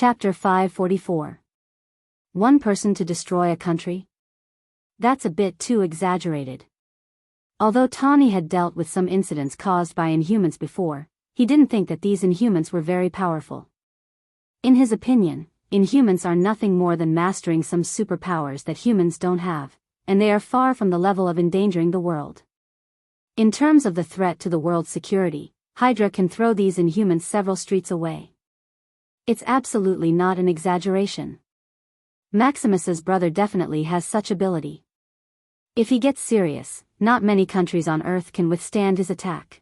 Chapter 544. One person to destroy a country? That's a bit too exaggerated. Although Tawny had dealt with some incidents caused by Inhumans before, he didn't think that these Inhumans were very powerful. In his opinion, Inhumans are nothing more than mastering some superpowers that humans don't have, and they are far from the level of endangering the world. In terms of the threat to the world's security, Hydra can throw these Inhumans several streets away. It's absolutely not an exaggeration. Maximus's brother definitely has such ability. If he gets serious, not many countries on Earth can withstand his attack.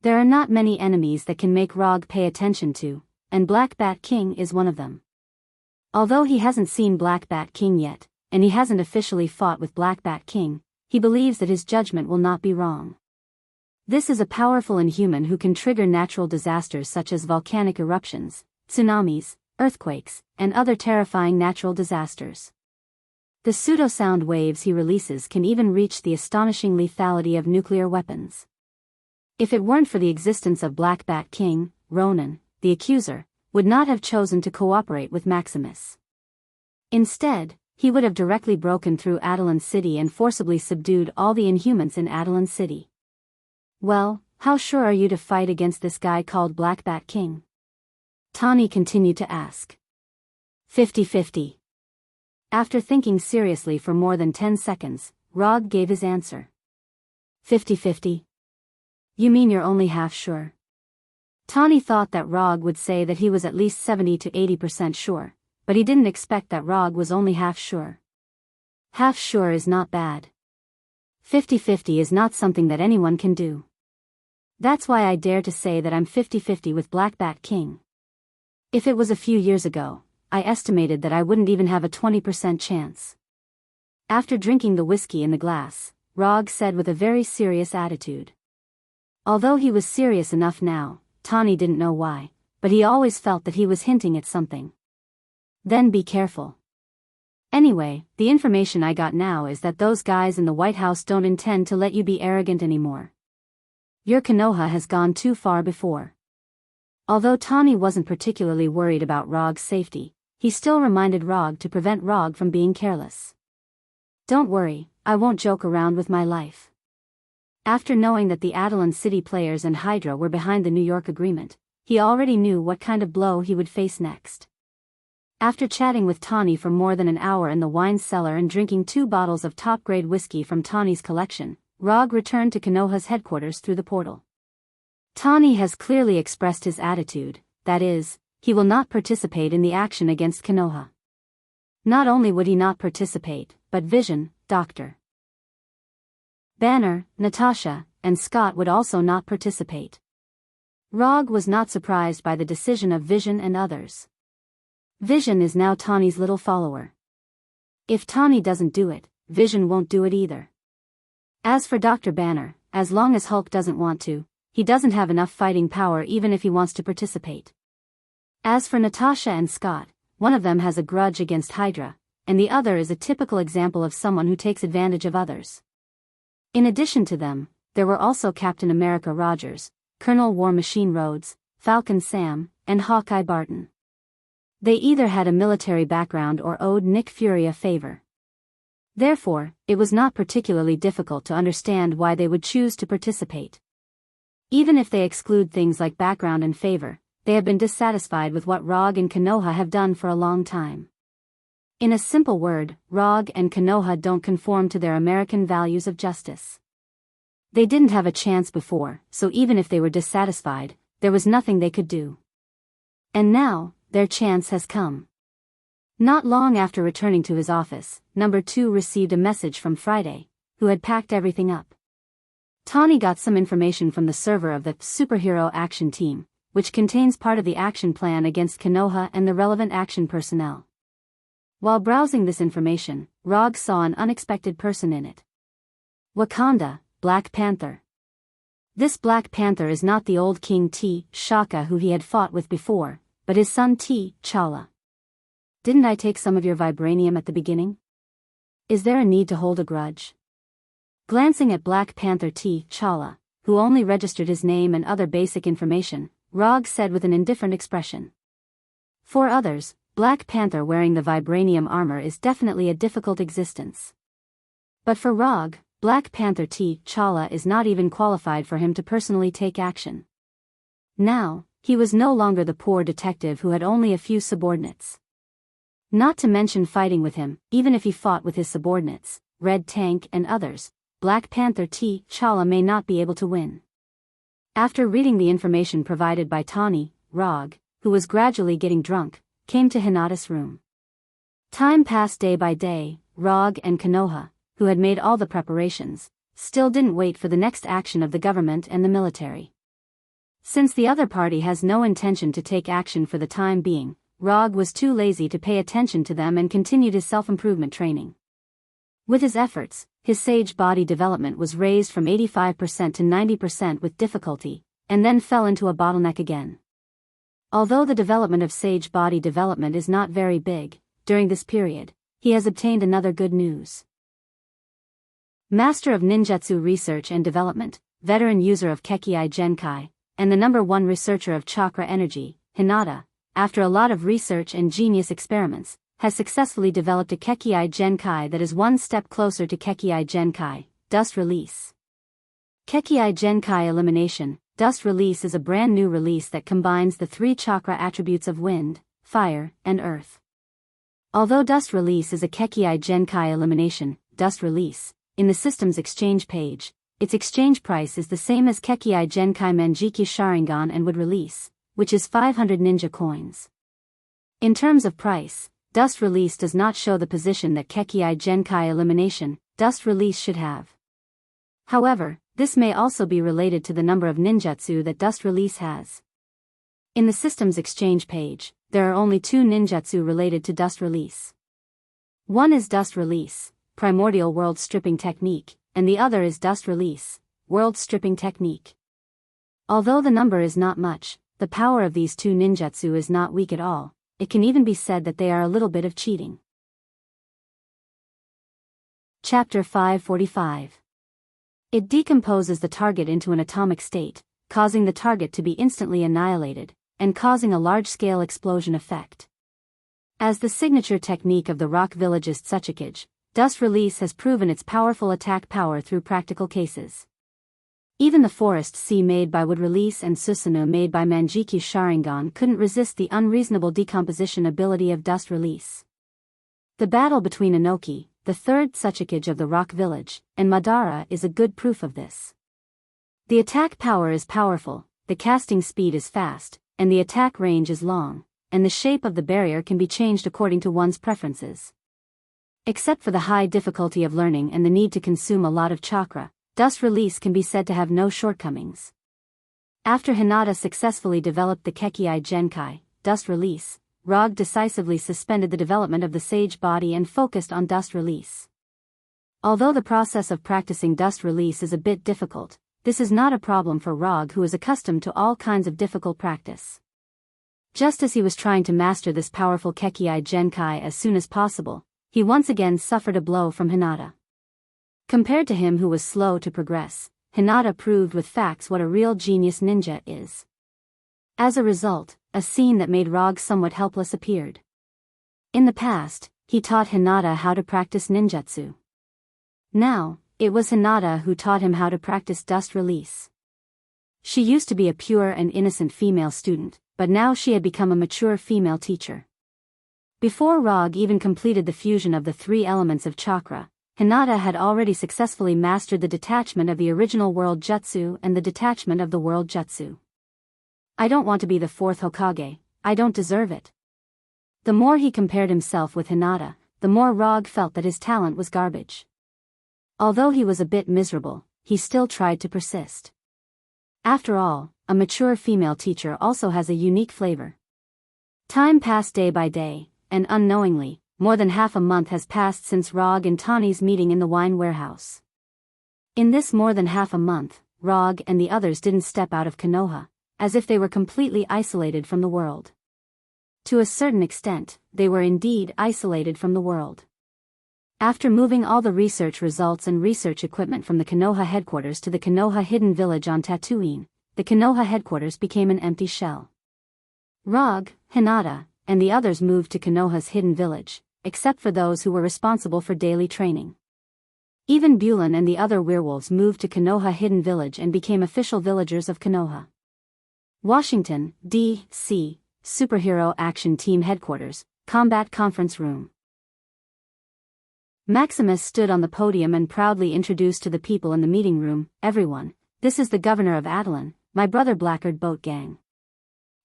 There are not many enemies that can make Rog pay attention to, and Black Bat King is one of them. Although he hasn't seen Black Bat King yet, and he hasn't officially fought with Black Bat King, he believes that his judgment will not be wrong. This is a powerful Inhuman who can trigger natural disasters such as volcanic eruptions, tsunamis, earthquakes, and other terrifying natural disasters. The pseudo-sound waves he releases can even reach the astonishing lethality of nuclear weapons. If it weren't for the existence of Black Bat King, Ronan, the accuser, would not have chosen to cooperate with Maximus. Instead, he would have directly broken through Adelan City and forcibly subdued all the Inhumans in Adelan City. Well, how sure are you to fight against this guy called Black Bat King? Tawny continued to ask. 50-50. After thinking seriously for more than 10 seconds, Rog gave his answer. 50-50? You mean you're only half sure? Tawny thought that Rog would say that he was at least 70 to 80% sure, but he didn't expect that Rog was only half sure. Half sure is not bad. 50-50 is not something that anyone can do. That's why I dare to say that I'm 50-50 with Black Bat King. If it was a few years ago, I estimated that I wouldn't even have a 20% chance. After drinking the whiskey in the glass, Rog said with a very serious attitude. Although he was serious enough now, Tawny didn't know why, but he always felt that he was hinting at something. Then be careful. Anyway, the information I got now is that those guys in the White House don't intend to let you be arrogant anymore. Your Konoha has gone too far before. Although Tawny wasn't particularly worried about Rog's safety, he still reminded Rog to prevent Rog from being careless. Don't worry, I won't joke around with my life. After knowing that the Adelan City players and Hydra were behind the New York Agreement, he already knew what kind of blow he would face next. After chatting with Tawny for more than an hour in the wine cellar and drinking 2 bottles of top-grade whiskey from Tawny's collection, Rog returned to Konoha's headquarters through the portal. Tawny has clearly expressed his attitude, that is, he will not participate in the action against Konoha. Not only would he not participate, but Vision, Dr. Banner, Natasha, and Scott would also not participate. Rog was not surprised by the decision of Vision and others. Vision is now Tawny's little follower. If Tawny doesn't do it, Vision won't do it either. As for Dr. Banner, as long as Hulk doesn't want to, he doesn't have enough fighting power even if he wants to participate. As for Natasha and Scott, one of them has a grudge against Hydra, and the other is a typical example of someone who takes advantage of others. In addition to them, there were also Captain America Rogers, Colonel War Machine Rhodes, Falcon Sam, and Hawkeye Barton. They either had a military background or owed Nick Fury a favor. Therefore, it was not particularly difficult to understand why they would choose to participate. Even if they exclude things like background and favor, they have been dissatisfied with what Rog and Konoha have done for a long time. In a simple word, Rog and Konoha don't conform to their American values of justice. They didn't have a chance before, so even if they were dissatisfied, there was nothing they could do. And now, their chance has come. Not long after returning to his office, Number 2 received a message from Friday, who had packed everything up. Tawny got some information from the server of the Superhero Action Team, which contains part of the action plan against Konoha and the relevant action personnel. While browsing this information, Rog saw an unexpected person in it. Wakanda, Black Panther. This Black Panther is not the old King T'Chaka who he had fought with before, but his son T'Challa. Didn't I take some of your vibranium at the beginning? Is there a need to hold a grudge? Glancing at Black Panther T'Challa, who only registered his name and other basic information, Rog said with an indifferent expression. For others, Black Panther wearing the vibranium armor is definitely a difficult existence. But for Rog, Black Panther T'Challa is not even qualified for him to personally take action. Now, he was no longer the poor detective who had only a few subordinates. Not to mention fighting with him, even if he fought with his subordinates, Red Tank and others, Black Panther T'Challa may not be able to win. After reading the information provided by Tawny, Rog, who was gradually getting drunk, came to Hinata's room. Time passed day by day. Rog and Konoha, who had made all the preparations, still didn't wait for the next action of the government and the military. Since the other party has no intention to take action for the time being, Rog was too lazy to pay attention to them and continued his self-improvement training. With his efforts, his sage body development was raised from 85% to 90% with difficulty, and then fell into a bottleneck again. Although the development of sage body development is not very big, during this period, he has obtained another good news. Master of Ninjutsu Research and Development, veteran user of Kekkei Genkai, and the #1 researcher of chakra energy, Hinata, after a lot of research and genius experiments, has successfully developed a Kekkei Genkai that is one step closer to Kekkei Genkai, Dust Release. Kekkei Genkai Elimination, Dust Release is a brand new release that combines the 3 chakra attributes of wind, fire, and earth. Although Dust Release is a Kekkei Genkai Elimination, Dust Release, in the system's exchange page, its exchange price is the same as Kekkei Genkai Manjiki Sharingan and Wood Release, which is 500 ninja coins. In terms of price, Dust Release does not show the position that Kekkei Genkai Elimination, Dust Release should have. However, this may also be related to the number of ninjutsu that Dust Release has. In the system's exchange page, there are only 2 ninjutsu related to Dust Release. One is Dust Release, Primordial World Stripping Technique, and the other is Dust Release, World Stripping Technique. Although the number is not much, the power of these 2 ninjutsu is not weak at all. It can even be said that they are a little bit of cheating. Chapter 545. It decomposes the target into an atomic state, causing the target to be instantly annihilated, and causing a large-scale explosion effect. As the signature technique of the rock villagist Tsuchikage, Dust Release has proven its powerful attack power through practical cases. Even the Forest Sea made by Wood Release and Susanoo made by Manjiki Sharingan couldn't resist the unreasonable decomposition ability of Dust Release. The battle between Inoki, the 3rd Tsuchikage of the Rock Village, and Madara is a good proof of this. The attack power is powerful, the casting speed is fast, and the attack range is long, and the shape of the barrier can be changed according to one's preferences. Except for the high difficulty of learning and the need to consume a lot of chakra, Dust Release can be said to have no shortcomings. After Hinata successfully developed the Kekkei Genkai, Dust Release, Rog decisively suspended the development of the Sage Body and focused on Dust Release. Although the process of practicing Dust Release is a bit difficult, this is not a problem for Rog, who is accustomed to all kinds of difficult practice. Just as he was trying to master this powerful Kekkei Genkai as soon as possible, he once again suffered a blow from Hinata. Compared to him who was slow to progress, Hinata proved with facts what a real genius ninja is. As a result, a scene that made Rog somewhat helpless appeared. In the past, he taught Hinata how to practice ninjutsu. Now, it was Hinata who taught him how to practice Dust Release. She used to be a pure and innocent female student, but now she had become a mature female teacher. Before Rog even completed the fusion of the 3 elements of chakra, Hinata had already successfully mastered the detachment of the original world jutsu and the detachment of the world jutsu. I don't want to be the 4th Hokage, I don't deserve it. The more he compared himself with Hinata, the more Rog felt that his talent was garbage. Although he was a bit miserable, he still tried to persist. After all, a mature female teacher also has a unique flavor. Time passed day by day, and unknowingly, more than half a month has passed since Rog and Tawny's meeting in the wine warehouse. In this more than half a month, Rog and the others didn't step out of Konoha, as if they were completely isolated from the world. To a certain extent, they were indeed isolated from the world. After moving all the research results and research equipment from the Konoha headquarters to the Konoha hidden village on Tatooine, the Konoha headquarters became an empty shell. Rog, Hinata, and the others moved to Konoha's hidden village, except for those who were responsible for daily training. Even Bulin and the other werewolves moved to Konoha Hidden Village and became official villagers of Konoha. Washington, D.C., Superhero Action Team Headquarters, Combat Conference Room. Maximus stood on the podium and proudly introduced to the people in the meeting room, "Everyone, this is the governor of Attilan, my brother Blackguard Boat Gang."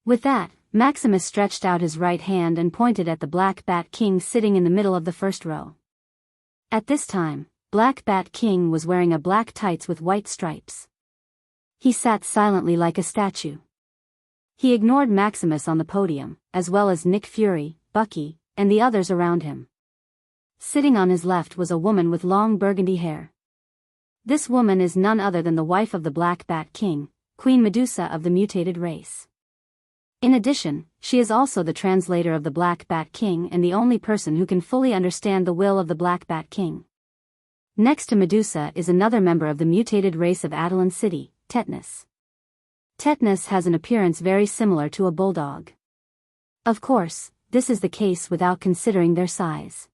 With that, Maximus stretched out his right hand and pointed at the Black Bat King sitting in the middle of the first row. At this time, Black Bat King was wearing a black tights with white stripes. He sat silently like a statue. He ignored Maximus on the podium, as well as Nick Fury, Bucky, and the others around him. Sitting on his left was a woman with long burgundy hair. This woman is none other than the wife of the Black Bat King, Queen Medusa of the mutated race. In addition, she is also the translator of the Black Bat King and the only person who can fully understand the will of the Black Bat King. Next to Medusa is another member of the mutated race of Attilan City, Tetanus. Tetanus has an appearance very similar to a bulldog. Of course, this is the case without considering their size.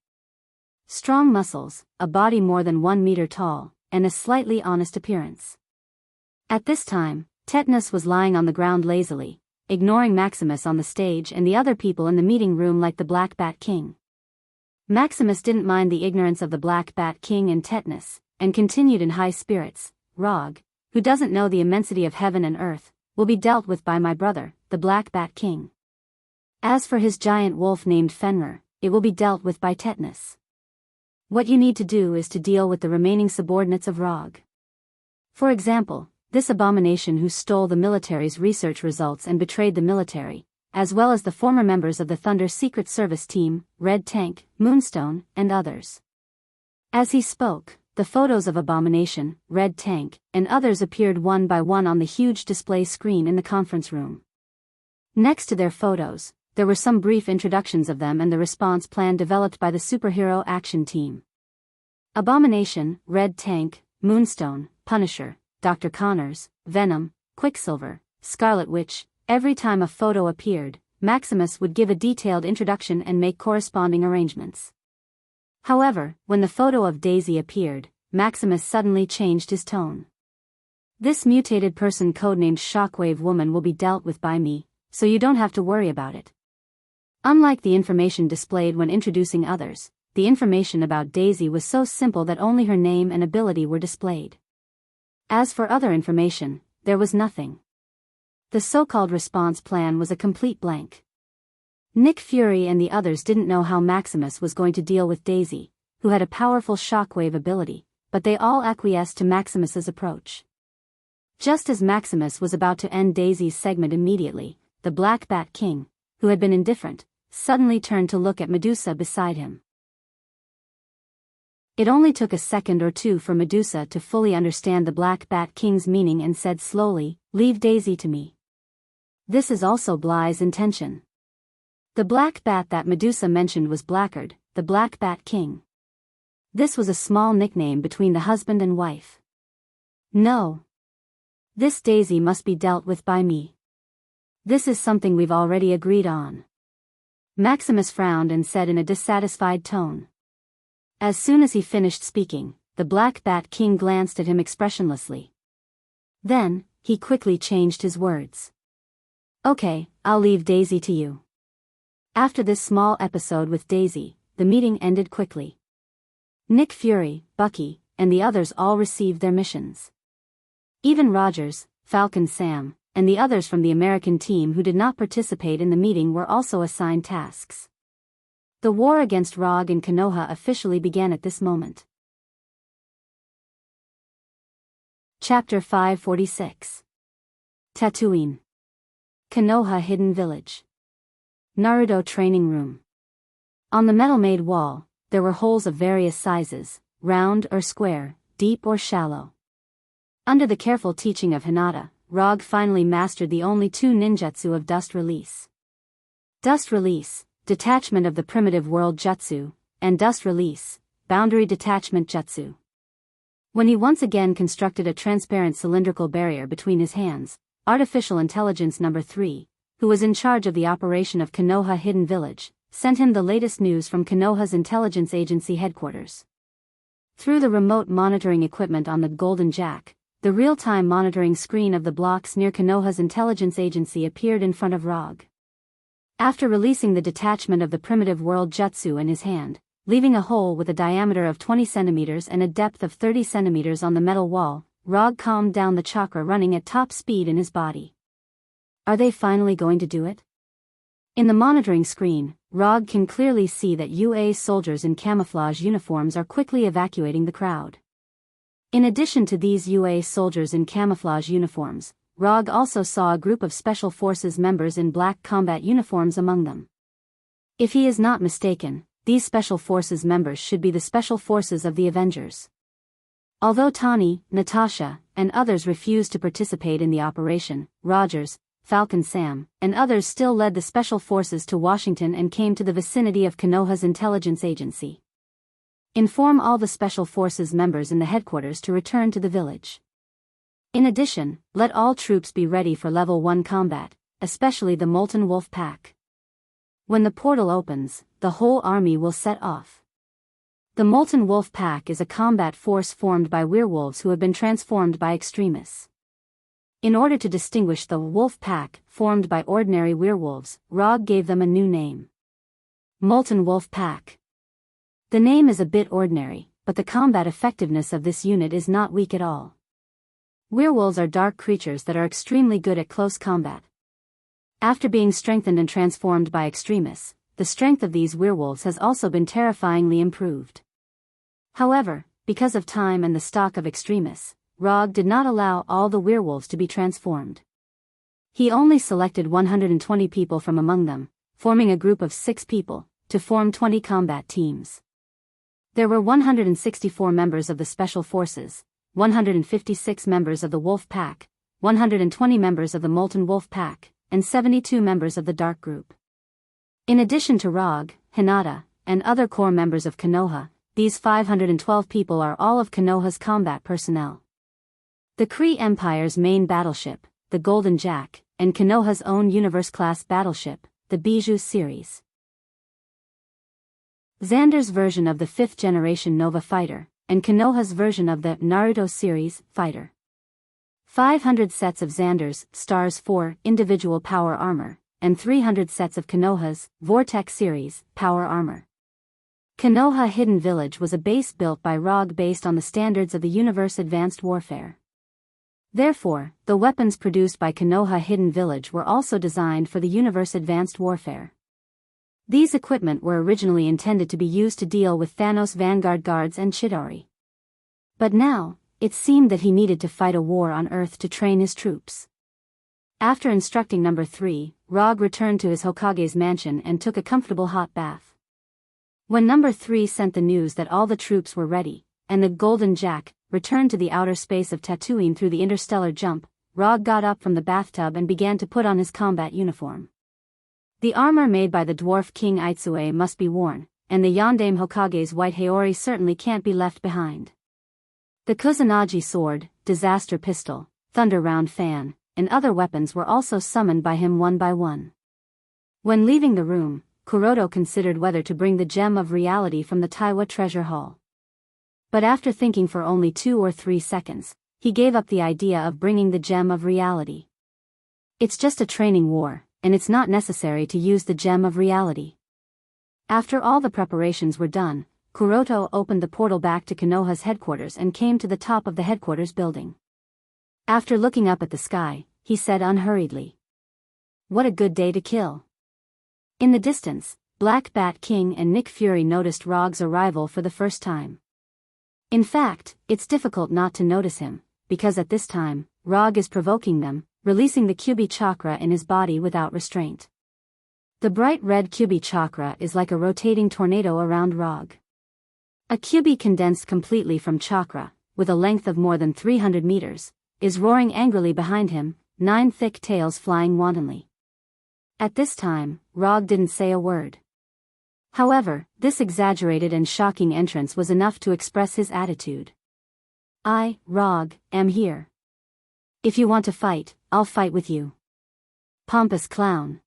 Strong muscles, a body more than 1 meter tall, and a slightly honest appearance. At this time, Tetanus was lying on the ground lazily, ignoring Maximus on the stage and the other people in the meeting room like the Black Bat King. Maximus didn't mind the ignorance of the Black Bat King and Tetanus, and continued in high spirits, "Rog, who doesn't know the immensity of heaven and earth, will be dealt with by my brother, the Black Bat King. As for his giant wolf named Fenrir, it will be dealt with by Tetanus. What you need to do is to deal with the remaining subordinates of Rog. For example, this abomination who stole the military's research results and betrayed the military, as well as the former members of the Thunder Secret Service team, Red Tank, Moonstone, and others." As he spoke, the photos of Abomination, Red Tank, and others appeared one by one on the huge display screen in the conference room. Next to their photos, there were some brief introductions of them and the response plan developed by the Superhero Action Team. Abomination, Red Tank, Moonstone, Punisher, Dr. Connors, Venom, Quicksilver, Scarlet Witch. Every time a photo appeared, Maximus would give a detailed introduction and make corresponding arrangements. However, when the photo of Daisy appeared, Maximus suddenly changed his tone. "This mutated person codenamed Shockwave Woman will be dealt with by me, so you don't have to worry about it." Unlike the information displayed when introducing others, the information about Daisy was so simple that only her name and ability were displayed. As for other information, there was nothing. The so-called response plan was a complete blank. Nick Fury and the others didn't know how Maximus was going to deal with Daisy, who had a powerful shockwave ability, but they all acquiesced to Maximus's approach. Just as Maximus was about to end Daisy's segment immediately, the Black Bat King, who had been indifferent, suddenly turned to look at Medusa beside him. It only took a second or two for Medusa to fully understand the Black Bat King's meaning and said slowly, "Leave Daisy to me." This is also Bly's intention. The black bat that Medusa mentioned was Blackguard, the Black Bat King. This was a small nickname between the husband and wife. "No. This Daisy must be dealt with by me. This is something we've already agreed on." Maximus frowned and said in a dissatisfied tone. As soon as he finished speaking, the Black Bat King glanced at him expressionlessly. Then, he quickly changed his words. "Okay, I'll leave Daisy to you." After this small episode with Daisy, the meeting ended quickly. Nick Fury, Bucky, and the others all received their missions. Even Rogers, Falcon Sam, and the others from the American team who did not participate in the meeting were also assigned tasks. The war against Rog and Konoha officially began at this moment. Chapter 546. Tatooine. Konoha Hidden Village. Naruto Training Room. On the metal-made wall, there were holes of various sizes, round or square, deep or shallow. Under the careful teaching of Hinata, Rog finally mastered the only two ninjutsu of Dust Release. Dust Release, Detachment of the Primitive World Jutsu, and Dust Release, Boundary Detachment Jutsu. When he once again constructed a transparent cylindrical barrier between his hands, Artificial Intelligence Number 3, who was in charge of the operation of Konoha Hidden Village, sent him the latest news from Konoha's intelligence agency headquarters. Through the remote monitoring equipment on the Golden Jack, the real-time monitoring screen of the blocks near Konoha's intelligence agency appeared in front of Rog. After releasing the detachment of the primitive world jutsu in his hand, leaving a hole with a diameter of 20 centimeters and a depth of 30 centimeters on the metal wall, Rog calmed down the chakra running at top speed in his body. Are they finally going to do it? In the monitoring screen, Rog can clearly see that UA's soldiers in camouflage uniforms are quickly evacuating the crowd. In addition to these UA soldiers in camouflage uniforms, Rog also saw a group of Special Forces members in black combat uniforms among them. If he is not mistaken, these Special Forces members should be the Special Forces of the Avengers. Although Tani, Natasha, and others refused to participate in the operation, Rogers, Falcon Sam, and others still led the Special Forces to Washington and came to the vicinity of Konoha's intelligence agency. Inform all the Special Forces members in the headquarters to return to the village. In addition, let all troops be ready for Level 1 combat, especially the Molten Wolf Pack. When the portal opens, the whole army will set off. The Molten Wolf Pack is a combat force formed by werewolves who have been transformed by extremists. In order to distinguish the Wolf Pack, formed by ordinary werewolves, Rog gave them a new name. Molten Wolf Pack. The name is a bit ordinary, but the combat effectiveness of this unit is not weak at all. Werewolves are dark creatures that are extremely good at close combat. After being strengthened and transformed by extremists, the strength of these werewolves has also been terrifyingly improved. However, because of time and the stock of extremists, Rog did not allow all the werewolves to be transformed. He only selected 120 people from among them, forming a group of 6 people, to form 20 combat teams. There were 164 members of the Special Forces, 156 members of the Wolf Pack, 120 members of the Molten Wolf Pack, and 72 members of the Dark Group. In addition to Rog, Hinata, and other core members of Konoha, these 512 people are all of Konoha's combat personnel. The Kree Empire's main battleship, the Golden Jack, and Konoha's own Universe-class battleship, the Bijou series. Xander's version of the 5th generation Nova fighter, and Konoha's version of the Naruto series fighter. 500 sets of Xander's Stars 4 individual power armor, and 300 sets of Konoha's Vortex series power armor. Konoha Hidden Village was a base built by Rog based on the standards of the Universe Advanced Warfare. Therefore, the weapons produced by Konoha Hidden Village were also designed for the Universe Advanced Warfare. These equipment were originally intended to be used to deal with Thanos' Vanguard guards and Chidori. But now, it seemed that he needed to fight a war on Earth to train his troops. After instructing Number 3, Rog returned to his Hokage's mansion and took a comfortable hot bath. When Number 3 sent the news that all the troops were ready, and the Golden Jack returned to the outer space of Tatooine through the interstellar jump, Rog got up from the bathtub and began to put on his combat uniform. The armor made by the dwarf King Aitsue must be worn, and the Yondaime Hokage's white Haori certainly can't be left behind. The Kusanagi sword, disaster pistol, thunder round fan, and other weapons were also summoned by him one by one. When leaving the room, Kuroto considered whether to bring the Gem of Reality from the Taiwa Treasure Hall. But after thinking for only 2 or 3 seconds, he gave up the idea of bringing the Gem of Reality. It's just a training war, and it's not necessary to use the Gem of Reality. After all the preparations were done, Kuroto opened the portal back to Konoha's headquarters and came to the top of the headquarters building. After looking up at the sky, he said unhurriedly, "What a good day to kill." In the distance, Black Bat King and Nick Fury noticed Rog's arrival for the first time. In fact, it's difficult not to notice him, because at this time, Rog is provoking them, releasing the Kyubi chakra in his body without restraint. The bright red Kyubi chakra is like a rotating tornado around Rog. A Kyubi condensed completely from chakra, with a length of more than 300 meters, is roaring angrily behind him, 9 thick tails flying wantonly. At this time, Rog didn't say a word. However, this exaggerated and shocking entrance was enough to express his attitude. "I, Rog, am here. If you want to fight, I'll fight with you." Pompous clown.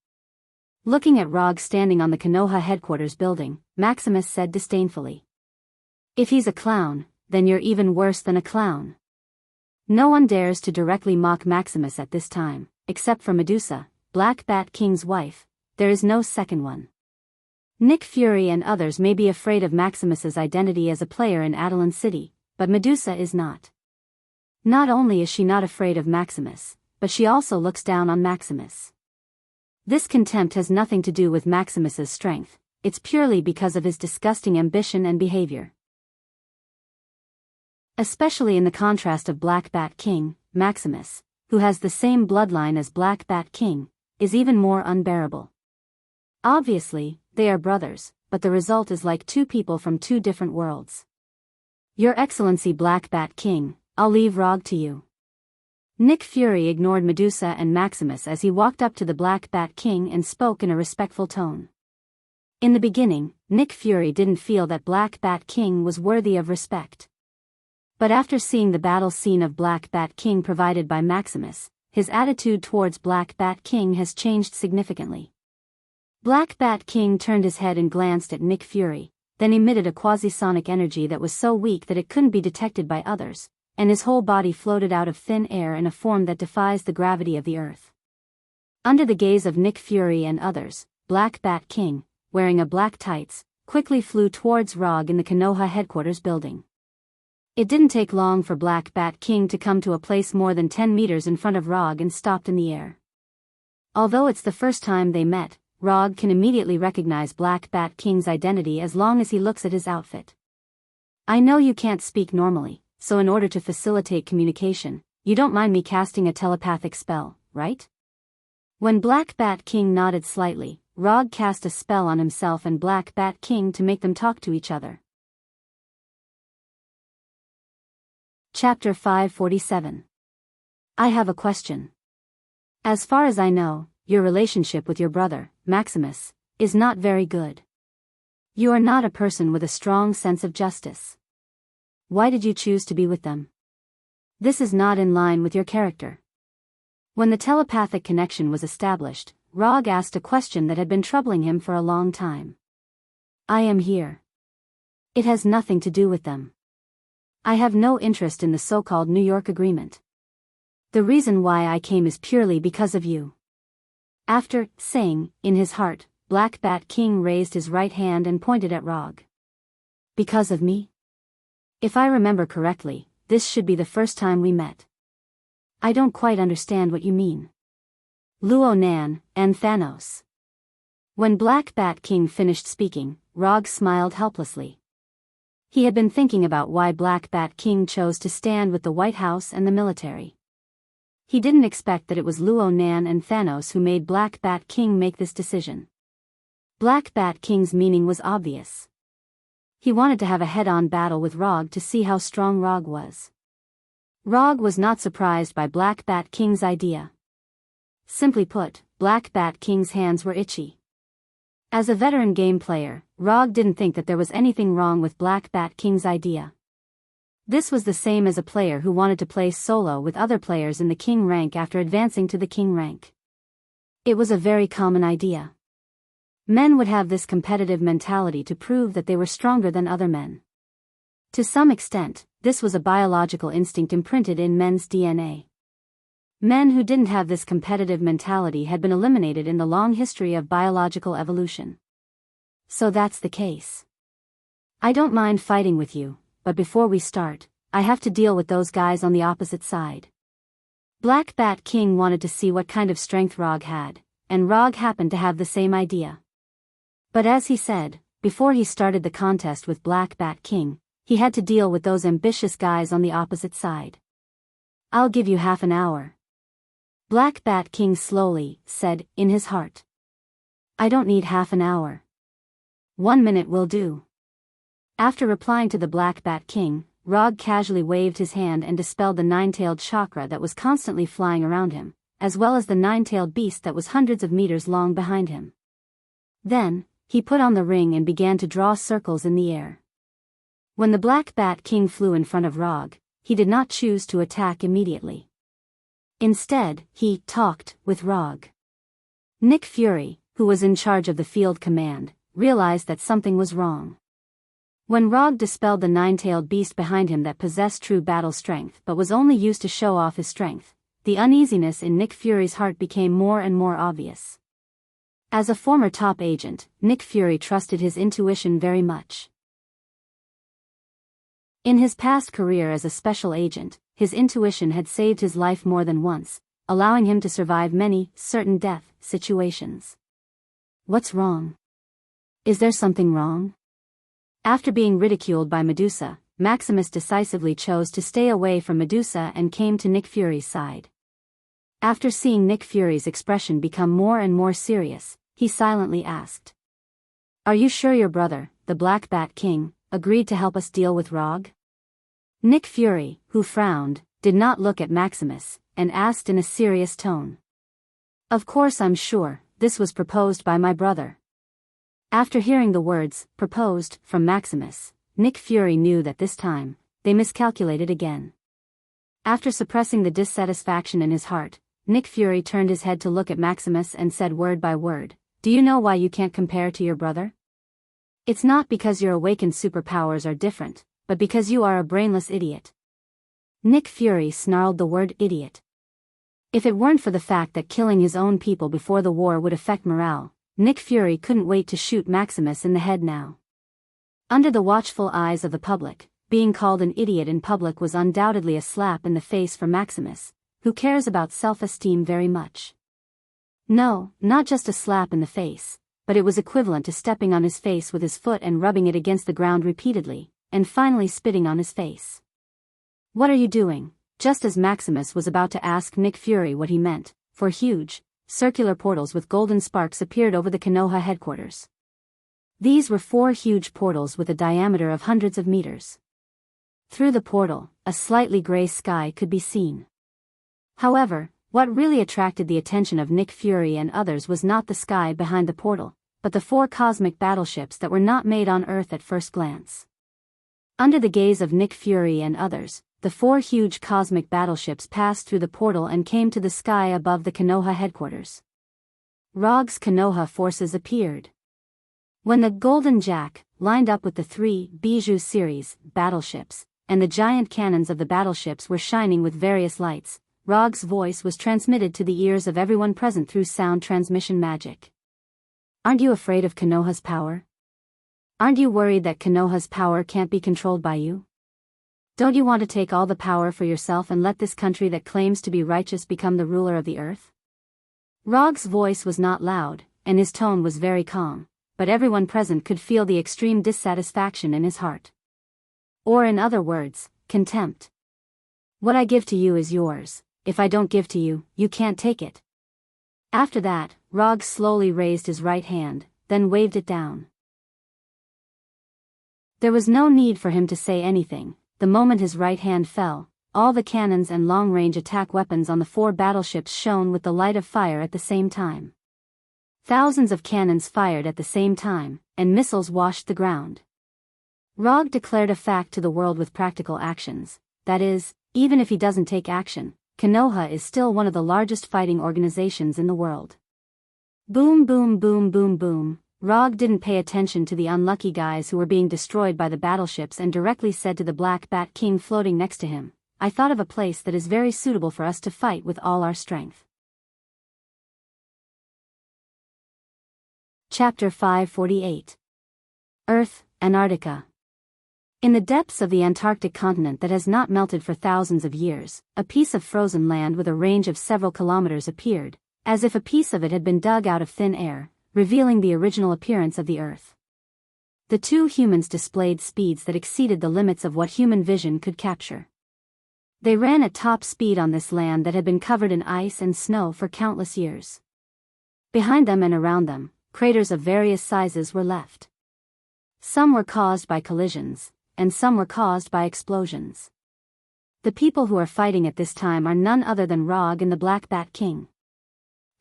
Looking at Rog standing on the Konoha headquarters building, Maximus said disdainfully. If he's a clown, then you're even worse than a clown. No one dares to directly mock Maximus at this time, except for Medusa, Black Bat King's wife. There is no second one. Nick Fury and others may be afraid of Maximus's identity as a player in Adelan City, but Medusa is not. Not only is she not afraid of Maximus, but she also looks down on Maximus. This contempt has nothing to do with Maximus's strength, it's purely because of his disgusting ambition and behavior. Especially in the contrast of Black Bat King, Maximus, who has the same bloodline as Black Bat King, is even more unbearable. Obviously, they are brothers, but the result is like two people from two different worlds. Your Excellency Black Bat King, I'll leave Rog to you. Nick Fury ignored Medusa and Maximus as he walked up to the Black Bat King and spoke in a respectful tone. In the beginning, Nick Fury didn't feel that Black Bat King was worthy of respect. But after seeing the battle scene of Black Bat King provided by Maximus, his attitude towards Black Bat King has changed significantly. Black Bat King turned his head and glanced at Nick Fury, then emitted a quasi-sonic energy that was so weak that it couldn't be detected by others, and his whole body floated out of thin air in a form that defies the gravity of the earth. Under the gaze of Nick Fury and others, Black Bat King, wearing a black tights, quickly flew towards Rog in the Konoha headquarters building. It didn't take long for Black Bat King to come to a place more than 10 meters in front of Rog and stopped in the air. Although it's the first time they met, Rog can immediately recognize Black Bat King's identity as long as he looks at his outfit. I know you can't speak normally, so in order to facilitate communication, you don't mind me casting a telepathic spell, right? When Black Bat King nodded slightly, Rog cast a spell on himself and Black Bat King to make them talk to each other. Chapter 547. I have a question. As far as I know, your relationship with your brother, Maximus, is not very good. You are not a person with a strong sense of justice. Why did you choose to be with them? This is not in line with your character. When the telepathic connection was established, Rog asked a question that had been troubling him for a long time. I am here. It has nothing to do with them. I have no interest in the so-called New York Agreement. The reason why I came is purely because of you. After saying, in his heart, Black Bat King raised his right hand and pointed at Rog. Because of me? If I remember correctly, this should be the first time we met. I don't quite understand what you mean. Luo Nan, and Thanos. When Black Bat King finished speaking, Rog smiled helplessly. He had been thinking about why Black Bat King chose to stand with the White House and the military. He didn't expect that it was Luo Nan and Thanos who made Black Bat King make this decision. Black Bat King's meaning was obvious. He wanted to have a head-on battle with Rog to see how strong Rog was. Rog was not surprised by Black Bat King's idea. Simply put, Black Bat King's hands were itchy. As a veteran game player, Rog didn't think that there was anything wrong with Black Bat King's idea. This was the same as a player who wanted to play solo with other players in the king rank after advancing to the king rank. It was a very common idea. Men would have this competitive mentality to prove that they were stronger than other men. To some extent, this was a biological instinct imprinted in men's DNA. Men who didn't have this competitive mentality had been eliminated in the long history of biological evolution. So that's the case. I don't mind fighting with you, but before we start, I have to deal with those guys on the opposite side. Black Bat King wanted to see what kind of strength Rog had, and Rog happened to have the same idea. But as he said, before he started the contest with Black Bat King, he had to deal with those ambitious guys on the opposite side. I'll give you half an hour. Black Bat King slowly said, in his heart. I don't need half an hour. 1 minute will do. After replying to the Black Bat King, Rog casually waved his hand and dispelled the nine-tailed chakra that was constantly flying around him, as well as the nine-tailed beast that was hundreds of meters long behind him. Then, he put on the ring and began to draw circles in the air. When the Black Bat King flew in front of Rog, he did not choose to attack immediately. Instead, he talked with Rog. Nick Fury, who was in charge of the field command, realized that something was wrong. When Rog dispelled the nine-tailed beast behind him that possessed true battle strength but was only used to show off his strength, the uneasiness in Nick Fury's heart became more and more obvious. As a former top agent, Nick Fury trusted his intuition very much. In his past career as a special agent, his intuition had saved his life more than once, allowing him to survive many, certain death, situations. What's wrong? Is there something wrong? After being ridiculed by Medusa, Maximus decisively chose to stay away from Medusa and came to Nick Fury's side. After seeing Nick Fury's expression become more and more serious, he silently asked, "Are you sure your brother, the Black Bat King, agreed to help us deal with Rog?" Nick Fury, who frowned, did not look at Maximus, and asked in a serious tone, "Of course I'm sure, this was proposed by my brother." After hearing the words, "proposed," from Maximus, Nick Fury knew that this time, they miscalculated again. After suppressing the dissatisfaction in his heart, Nick Fury turned his head to look at Maximus and said word by word, "Do you know why you can't compare to your brother? It's not because your awakened superpowers are different, but because you are a brainless idiot." Nick Fury snarled the word idiot. If it weren't for the fact that killing his own people before the war would affect morale, Nick Fury couldn't wait to shoot Maximus in the head now. Under the watchful eyes of the public, being called an idiot in public was undoubtedly a slap in the face for Maximus, who cares about self-esteem very much. No, not just a slap in the face, but it was equivalent to stepping on his face with his foot and rubbing it against the ground repeatedly, and finally spitting on his face. "What are you doing?" Just as Maximus was about to ask Nick Fury what he meant, for huge, circular portals with golden sparks appeared over the Konoha headquarters. These were 4 huge portals with a diameter of hundreds of meters. Through the portal, a slightly gray sky could be seen. However, what really attracted the attention of Nick Fury and others was not the sky behind the portal, but the 4 cosmic battleships that were not made on Earth at first glance. Under the gaze of Nick Fury and others, the 4 huge cosmic battleships passed through the portal and came to the sky above the Konoha headquarters. Rog's Konoha forces appeared. When the Golden Jack lined up with the 3 Bijou series battleships, and the giant cannons of the battleships were shining with various lights, Rog's voice was transmitted to the ears of everyone present through sound transmission magic. "Aren't you afraid of Konoha's power? Aren't you worried that Konoha's power can't be controlled by you? Don't you want to take all the power for yourself and let this country that claims to be righteous become the ruler of the earth?" Rog's voice was not loud, and his tone was very calm, but everyone present could feel the extreme dissatisfaction in his heart. Or in other words, contempt. "What I give to you is yours. If I don't give to you, you can't take it." After that, Rog slowly raised his right hand, then waved it down. There was no need for him to say anything. The moment his right hand fell, all the cannons and long-range attack weapons on the 4 battleships shone with the light of fire at the same time. Thousands of cannons fired at the same time, and missiles washed the ground. Rog declared a fact to the world with practical actions, that is, even if he doesn't take action, Konoha is still one of the largest fighting organizations in the world. Boom boom boom boom boom. Rog didn't pay attention to the unlucky guys who were being destroyed by the battleships and directly said to the Black Bat King floating next to him, "I thought of a place that is very suitable for us to fight with all our strength." Chapter 548. Earth, Antarctica. In the depths of the Antarctic continent that has not melted for thousands of years, a piece of frozen land with a range of several kilometers appeared, as if a piece of it had been dug out of thin air, revealing the original appearance of the Earth. The 2 humans displayed speeds that exceeded the limits of what human vision could capture. They ran at top speed on this land that had been covered in ice and snow for countless years. Behind them and around them, craters of various sizes were left. Some were caused by collisions, and some were caused by explosions. The people who are fighting at this time are none other than Rog and the Black Bat King.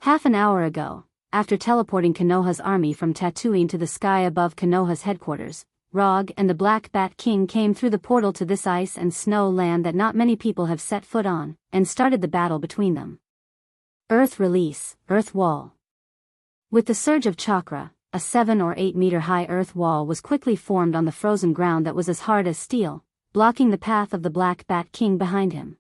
Half an hour ago, after teleporting Konoha's army from Tatooine to the sky above Konoha's headquarters, Rog and the Black Bat King came through the portal to this ice and snow land that not many people have set foot on, and started the battle between them. Earth release, Earth wall. With the surge of chakra, a 7 or 8 meter high earth wall was quickly formed on the frozen ground that was as hard as steel, blocking the path of the Black Bat King behind him.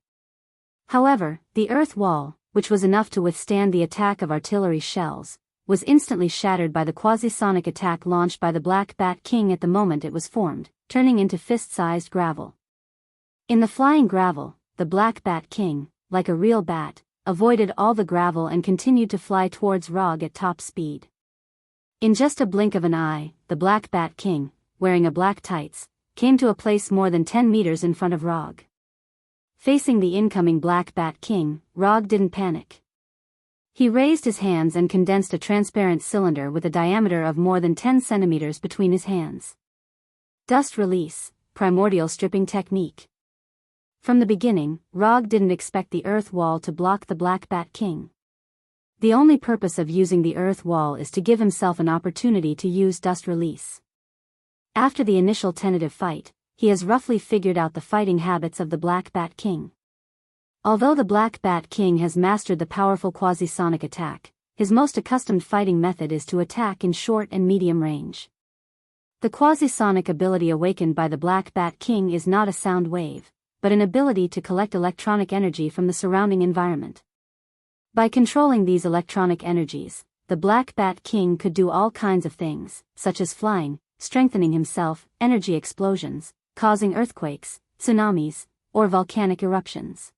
However, the earth wall, which was enough to withstand the attack of artillery shells, was instantly shattered by the quasi-sonic attack launched by the Black Bat King at the moment it was formed, turning into fist-sized gravel. In the flying gravel, the Black Bat King, like a real bat, avoided all the gravel and continued to fly towards Rog at top speed. In just a blink of an eye, the Black Bat King, wearing a black tights, came to a place more than 10 meters in front of Rog. Facing the incoming Black Bat King, Rog didn't panic. He raised his hands and condensed a transparent cylinder with a diameter of more than 10 centimeters between his hands. Dust release, primordial stripping technique. From the beginning, Rog didn't expect the earth wall to block the Black Bat King. The only purpose of using the earth wall is to give himself an opportunity to use dust release. After the initial tentative fight, he has roughly figured out the fighting habits of the Black Bat King. Although the Black Bat King has mastered the powerful quasi-sonic attack, his most accustomed fighting method is to attack in short and medium range. The quasi-sonic ability awakened by the Black Bat King is not a sound wave, but an ability to collect electronic energy from the surrounding environment. By controlling these electronic energies, the Black Bat King could do all kinds of things, such as flying, strengthening himself, energy explosions, causing earthquakes, tsunamis, or volcanic eruptions.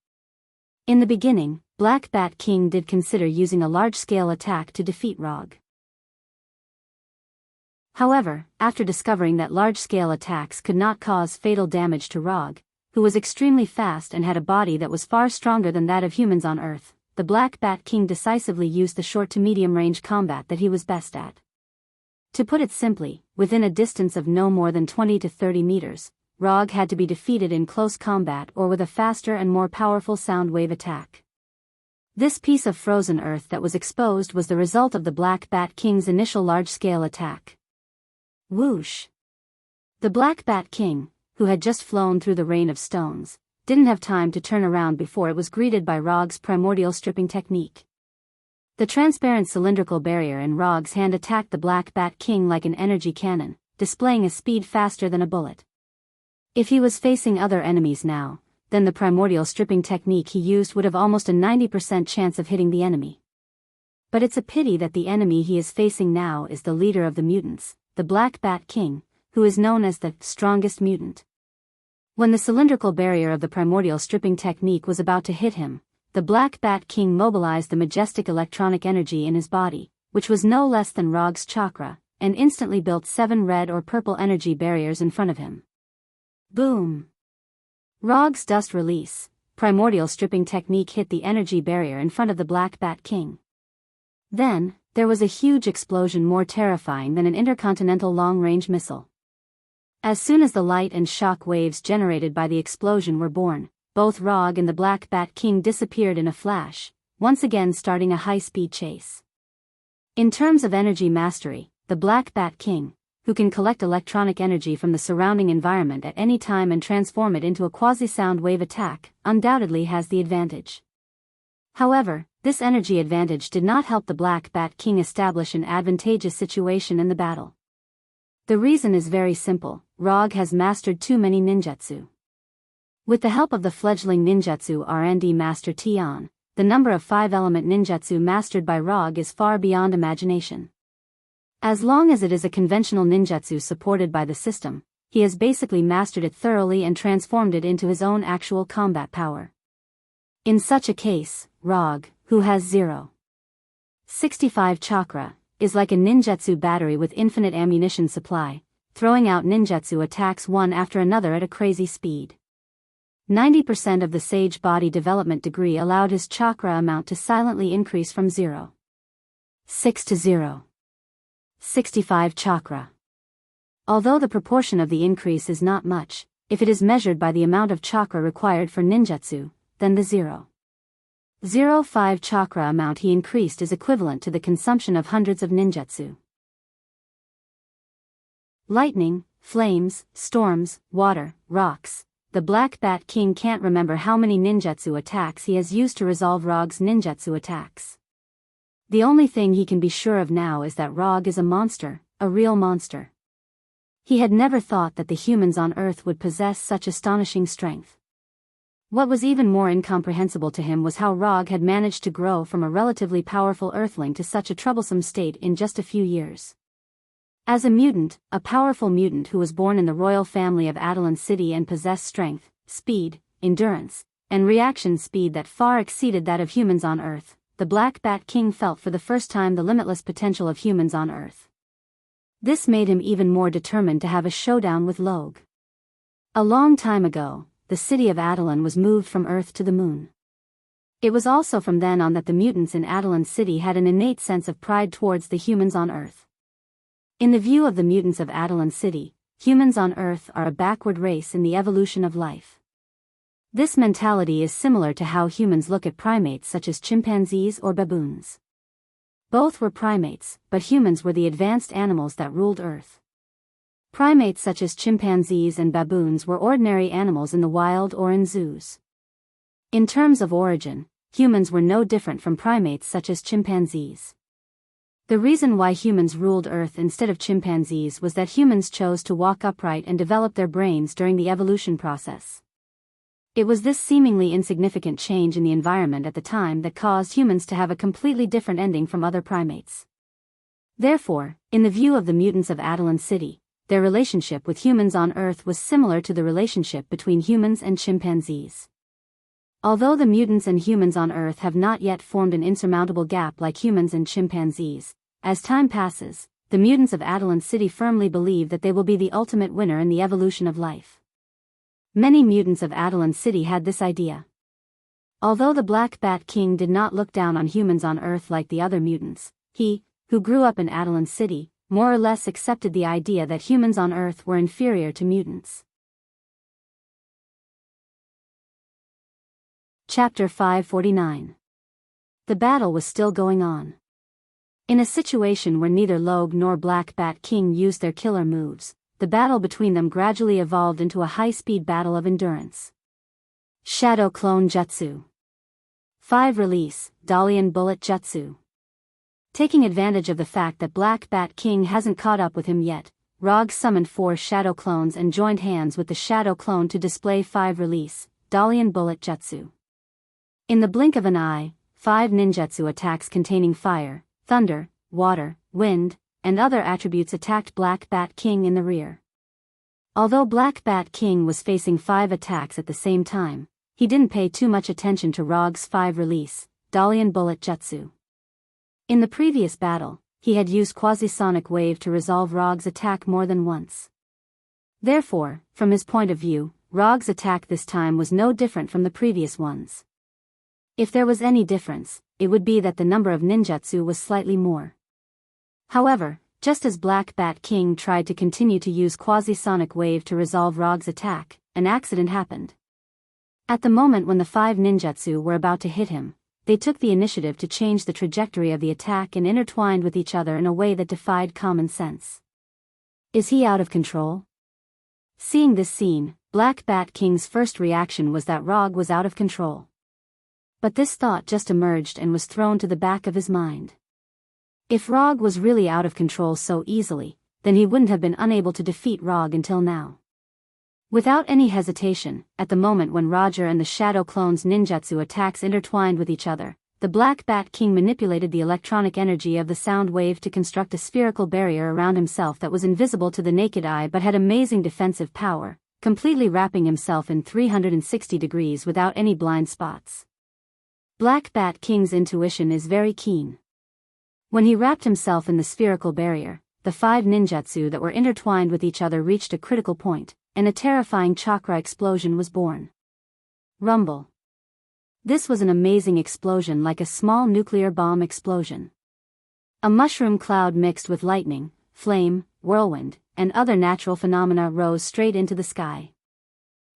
In the beginning, Black Bat King did consider using a large-scale attack to defeat Rog. However, after discovering that large-scale attacks could not cause fatal damage to Rog, who was extremely fast and had a body that was far stronger than that of humans on Earth, the Black Bat King decisively used the short to medium-range combat that he was best at. To put it simply, within a distance of no more than 20 to 30 meters, Rog had to be defeated in close combat or with a faster and more powerful sound wave attack. This piece of frozen earth that was exposed was the result of the Black Bat King's initial large-scale attack. Whoosh! The Black Bat King, who had just flown through the rain of stones, didn't have time to turn around before it was greeted by Rog's primordial stripping technique. The transparent cylindrical barrier in Rog's hand attacked the Black Bat King like an energy cannon, displaying a speed faster than a bullet. If he was facing other enemies now, then the primordial stripping technique he used would have almost a 90% chance of hitting the enemy. But it's a pity that the enemy he is facing now is the leader of the mutants, the Black Bat King, who is known as the strongest mutant. When the cylindrical barrier of the primordial stripping technique was about to hit him, the Black Bat King mobilized the majestic electronic energy in his body, which was no less than Rog's chakra, and instantly built 7 red or purple energy barriers in front of him. Boom! Rog's dust release, primordial stripping technique hit the energy barrier in front of the Black Bat King. Then, there was a huge explosion more terrifying than an intercontinental long-range missile. As soon as the light and shock waves generated by the explosion were born, both Rog and the Black Bat King disappeared in a flash, once again starting a high-speed chase. In terms of energy mastery, the Black Bat King, who can collect electronic energy from the surrounding environment at any time and transform it into a quasi-sound wave attack, undoubtedly has the advantage. However, this energy advantage did not help the Black Bat King establish an advantageous situation in the battle. The reason is very simple: Rog has mastered too many ninjutsu. With the help of the fledgling ninjutsu R&D master Tian, the number of 5-element ninjutsu mastered by Rog is far beyond imagination. As long as it is a conventional ninjutsu supported by the system, he has basically mastered it thoroughly and transformed it into his own actual combat power. In such a case, Rog, who has 0.65 chakra, is like a ninjutsu battery with infinite ammunition supply, throwing out ninjutsu attacks one after another at a crazy speed. 90% of the Sage Body Development degree allowed his chakra amount to silently increase from 0.6 to 0.65 chakra. Although the proportion of the increase is not much, if it is measured by the amount of chakra required for ninjutsu, then the 0.05 chakra amount he increased is equivalent to the consumption of hundreds of ninjutsu. Lightning, flames, storms, water, rocks. The Black Bat King can't remember how many ninjutsu attacks he has used to resolve Rog's ninjutsu attacks. The only thing he can be sure of now is that Rog is a monster, a real monster. He had never thought that the humans on Earth would possess such astonishing strength. What was even more incomprehensible to him was how Rog had managed to grow from a relatively powerful Earthling to such a troublesome state in just a few years. As a mutant, a powerful mutant who was born in the royal family of Adelan City and possessed strength, speed, endurance, and reaction speed that far exceeded that of humans on Earth, the Black Bat King felt for the first time the limitless potential of humans on Earth. This made him even more determined to have a showdown with Log. A long time ago, the city of Adelan was moved from Earth to the moon. It was also from then on that the mutants in Adelan City had an innate sense of pride towards the humans on Earth. In the view of the mutants of Adelan City, humans on Earth are a backward race in the evolution of life. This mentality is similar to how humans look at primates such as chimpanzees or baboons. Both were primates, but humans were the advanced animals that ruled Earth. Primates such as chimpanzees and baboons were ordinary animals in the wild or in zoos. In terms of origin, humans were no different from primates such as chimpanzees. The reason why humans ruled Earth instead of chimpanzees was that humans chose to walk upright and develop their brains during the evolution process. It was this seemingly insignificant change in the environment at the time that caused humans to have a completely different ending from other primates. Therefore, in the view of the mutants of Adelan City, their relationship with humans on Earth was similar to the relationship between humans and chimpanzees. Although the mutants and humans on Earth have not yet formed an insurmountable gap like humans and chimpanzees, as time passes, the mutants of Adelan City firmly believe that they will be the ultimate winner in the evolution of life. Many mutants of Adelan City had this idea. Although the Black Bat King did not look down on humans on Earth like the other mutants, he, who grew up in Adelan City, more or less accepted the idea that humans on Earth were inferior to mutants. Chapter 549. The battle was still going on. In a situation where neither Log nor Black Bat King used their killer moves, the battle between them gradually evolved into a high-speed battle of endurance. Shadow Clone Jutsu. 5 Release, Dalian Bullet Jutsu. Taking advantage of the fact that Black Bat King hasn't caught up with him yet, Rog summoned 4 Shadow Clones and joined hands with the Shadow Clone to display 5 Release, Dalian Bullet Jutsu. In the blink of an eye, 5 ninjutsu attacks containing fire, thunder, water, wind, and other attributes attacked Black Bat King in the rear. Although Black Bat King was facing 5 attacks at the same time, he didn't pay too much attention to Rog's 5 Release, Dalian Bullet Jutsu. In the previous battle, he had used Quasi-Sonic Wave to resolve Rog's attack more than once. Therefore, from his point of view, Rog's attack this time was no different from the previous ones. If there was any difference, it would be that the number of ninjutsu was slightly more. However, just as Black Bat King tried to continue to use Quasi-Sonic Wave to resolve Rog's attack, an accident happened. At the moment when the 5 ninjutsu were about to hit him, they took the initiative to change the trajectory of the attack and intertwined with each other in a way that defied common sense. Is he out of control? Seeing this scene, Black Bat King's first reaction was that Rog was out of control. But this thought just emerged and was thrown to the back of his mind. If Rog was really out of control so easily, then he wouldn't have been unable to defeat Rog until now. Without any hesitation, at the moment when Roger and the Shadow Clone's ninjutsu attacks intertwined with each other, the Black Bat King manipulated the electronic energy of the sound wave to construct a spherical barrier around himself that was invisible to the naked eye but had amazing defensive power, completely wrapping himself in 360 degrees without any blind spots. Black Bat King's intuition is very keen. When he wrapped himself in the spherical barrier, the 5 ninjutsu that were intertwined with each other reached a critical point, and a terrifying chakra explosion was born. Rumble. This was an amazing explosion like a small nuclear bomb explosion. A mushroom cloud mixed with lightning, flame, whirlwind, and other natural phenomena rose straight into the sky.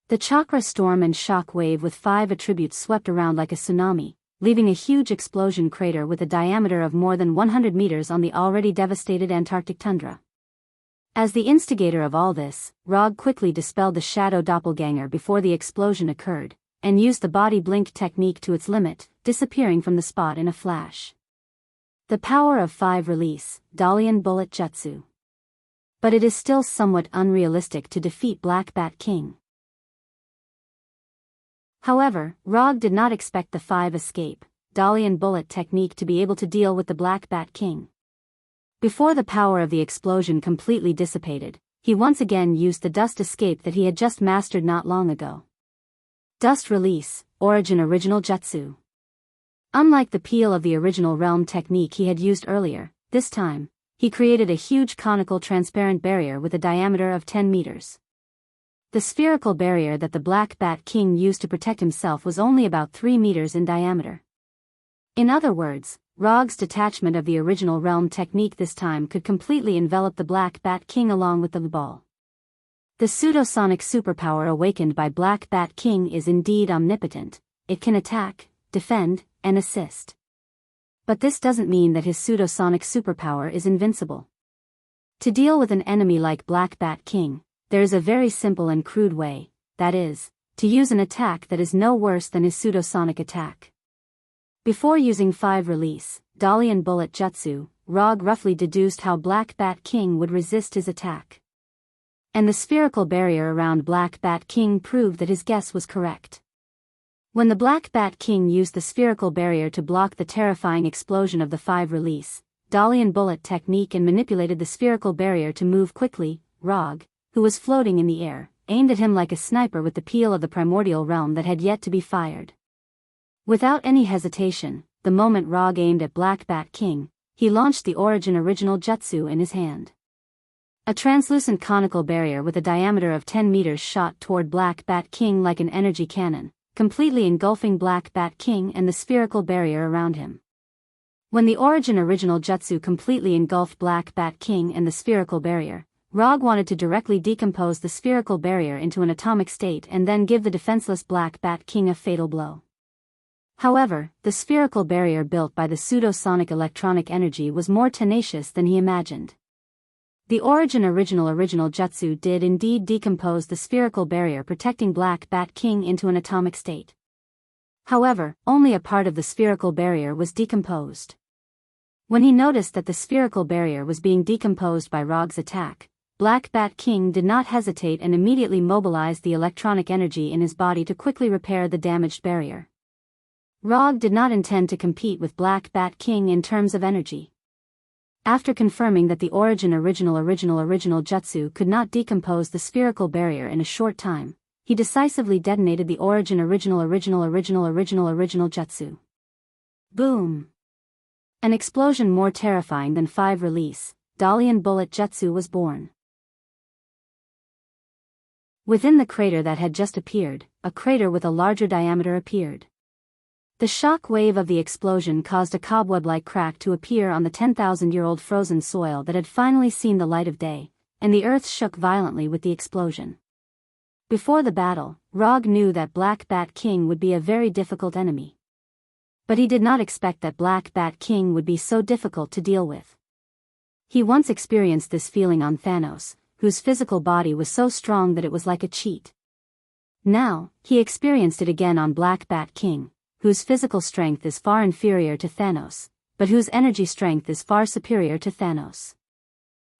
The chakra storm and shock wave with 5 attributes swept around like a tsunami, leaving a huge explosion crater with a diameter of more than 100 meters on the already devastated Antarctic tundra. As the instigator of all this, Rog quickly dispelled the shadow doppelganger before the explosion occurred, and used the body blink technique to its limit, disappearing from the spot in a flash. The power of 5 release, Dalian bullet jutsu. But it is still somewhat unrealistic to defeat Black Bat King. However, Rog did not expect the 5 escape, Dalian bullet technique to be able to deal with the Black Bat King. Before the power of the explosion completely dissipated, he once again used the dust escape that he had just mastered not long ago. Dust release, origin original jutsu. Unlike the peel of the original realm technique he had used earlier, this time, he created a huge conical transparent barrier with a diameter of 10 meters. The spherical barrier that the Black Bat King used to protect himself was only about 3 meters in diameter. In other words, Rog's detachment of the original realm technique this time could completely envelop the Black Bat King along with the ball. The pseudosonic superpower awakened by Black Bat King is indeed omnipotent. It can attack, defend, and assist. But this doesn't mean that his pseudosonic superpower is invincible. To deal with an enemy like Black Bat King, there is a very simple and crude way, that is, to use an attack that is no worse than his pseudosonic attack. Before using 5 release, Dalian bullet jutsu, Rog roughly deduced how Black Bat King would resist his attack. And the spherical barrier around Black Bat King proved that his guess was correct. When the Black Bat King used the spherical barrier to block the terrifying explosion of the 5 release, Dalian bullet technique and manipulated the spherical barrier to move quickly, Rog, who was floating in the air, aimed at him like a sniper with the peel of the primordial realm that had yet to be fired. Without any hesitation, the moment Rog aimed at Black Bat King, he launched the origin original jutsu in his hand. A translucent conical barrier with a diameter of 10 meters shot toward Black Bat King like an energy cannon, completely engulfing Black Bat King and the spherical barrier around him. When the origin original jutsu completely engulfed Black Bat King and the spherical barrier, Rog wanted to directly decompose the spherical barrier into an atomic state and then give the defenseless Black Bat King a fatal blow. However, the spherical barrier built by the pseudosonic electronic energy was more tenacious than he imagined. The origin original jutsu did indeed decompose the spherical barrier protecting Black Bat King into an atomic state. However, only a part of the spherical barrier was decomposed. When he noticed that the spherical barrier was being decomposed by Rog's attack, Black Bat King did not hesitate and immediately mobilized the electronic energy in his body to quickly repair the damaged barrier. Rog did not intend to compete with Black Bat King in terms of energy. After confirming that the origin original jutsu could not decompose the spherical barrier in a short time, he decisively detonated the origin original jutsu. Boom! An explosion more terrifying than 5 release, Dalian bullet jutsu was born. Within the crater that had just appeared, a crater with a larger diameter appeared. The shock wave of the explosion caused a cobweb-like crack to appear on the 10,000-year-old frozen soil that had finally seen the light of day, and the earth shook violently with the explosion. Before the battle, Rog knew that Black Bat King would be a very difficult enemy. But he did not expect that Black Bat King would be so difficult to deal with. He once experienced this feeling on Thanos, whose physical body was so strong that it was like a cheat. Now, he experienced it again on Black Bat King, whose physical strength is far inferior to Thanos, but whose energy strength is far superior to Thanos.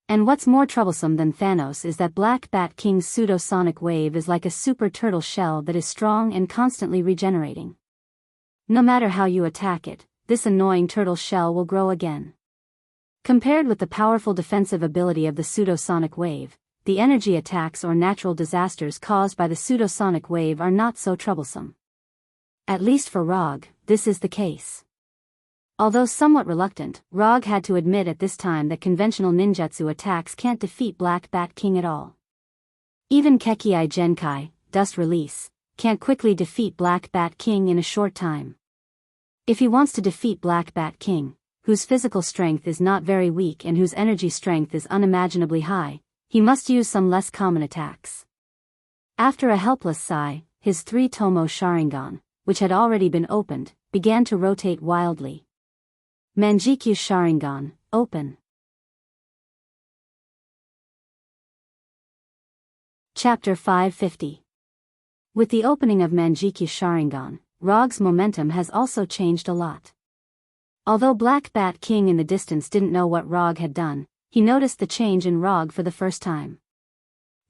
And what's more troublesome than Thanos is that Black Bat King's pseudosonic wave is like a super turtle shell that is strong and constantly regenerating. No matter how you attack it, this annoying turtle shell will grow again. Compared with the powerful defensive ability of the pseudosonic wave, the energy attacks or natural disasters caused by the pseudosonic wave are not so troublesome. At least for Rog, this is the case. Although somewhat reluctant, Rog had to admit at this time that conventional ninjutsu attacks can't defeat Black Bat King at all. Even Kekkei Genkai, Dust Release, can't quickly defeat Black Bat King in a short time. If he wants to defeat Black Bat King, whose physical strength is not very weak and whose energy strength is unimaginably high, he must use some less common attacks. After a helpless sigh, his 3-tomo Sharingan, which had already been opened, began to rotate wildly. Manjikyu Sharingan, open. Chapter 550. With the opening of Manjikyu Sharingan, Rog's momentum has also changed a lot. Although Black Bat King in the distance didn't know what Rog had done, he noticed the change in Rog for the first time.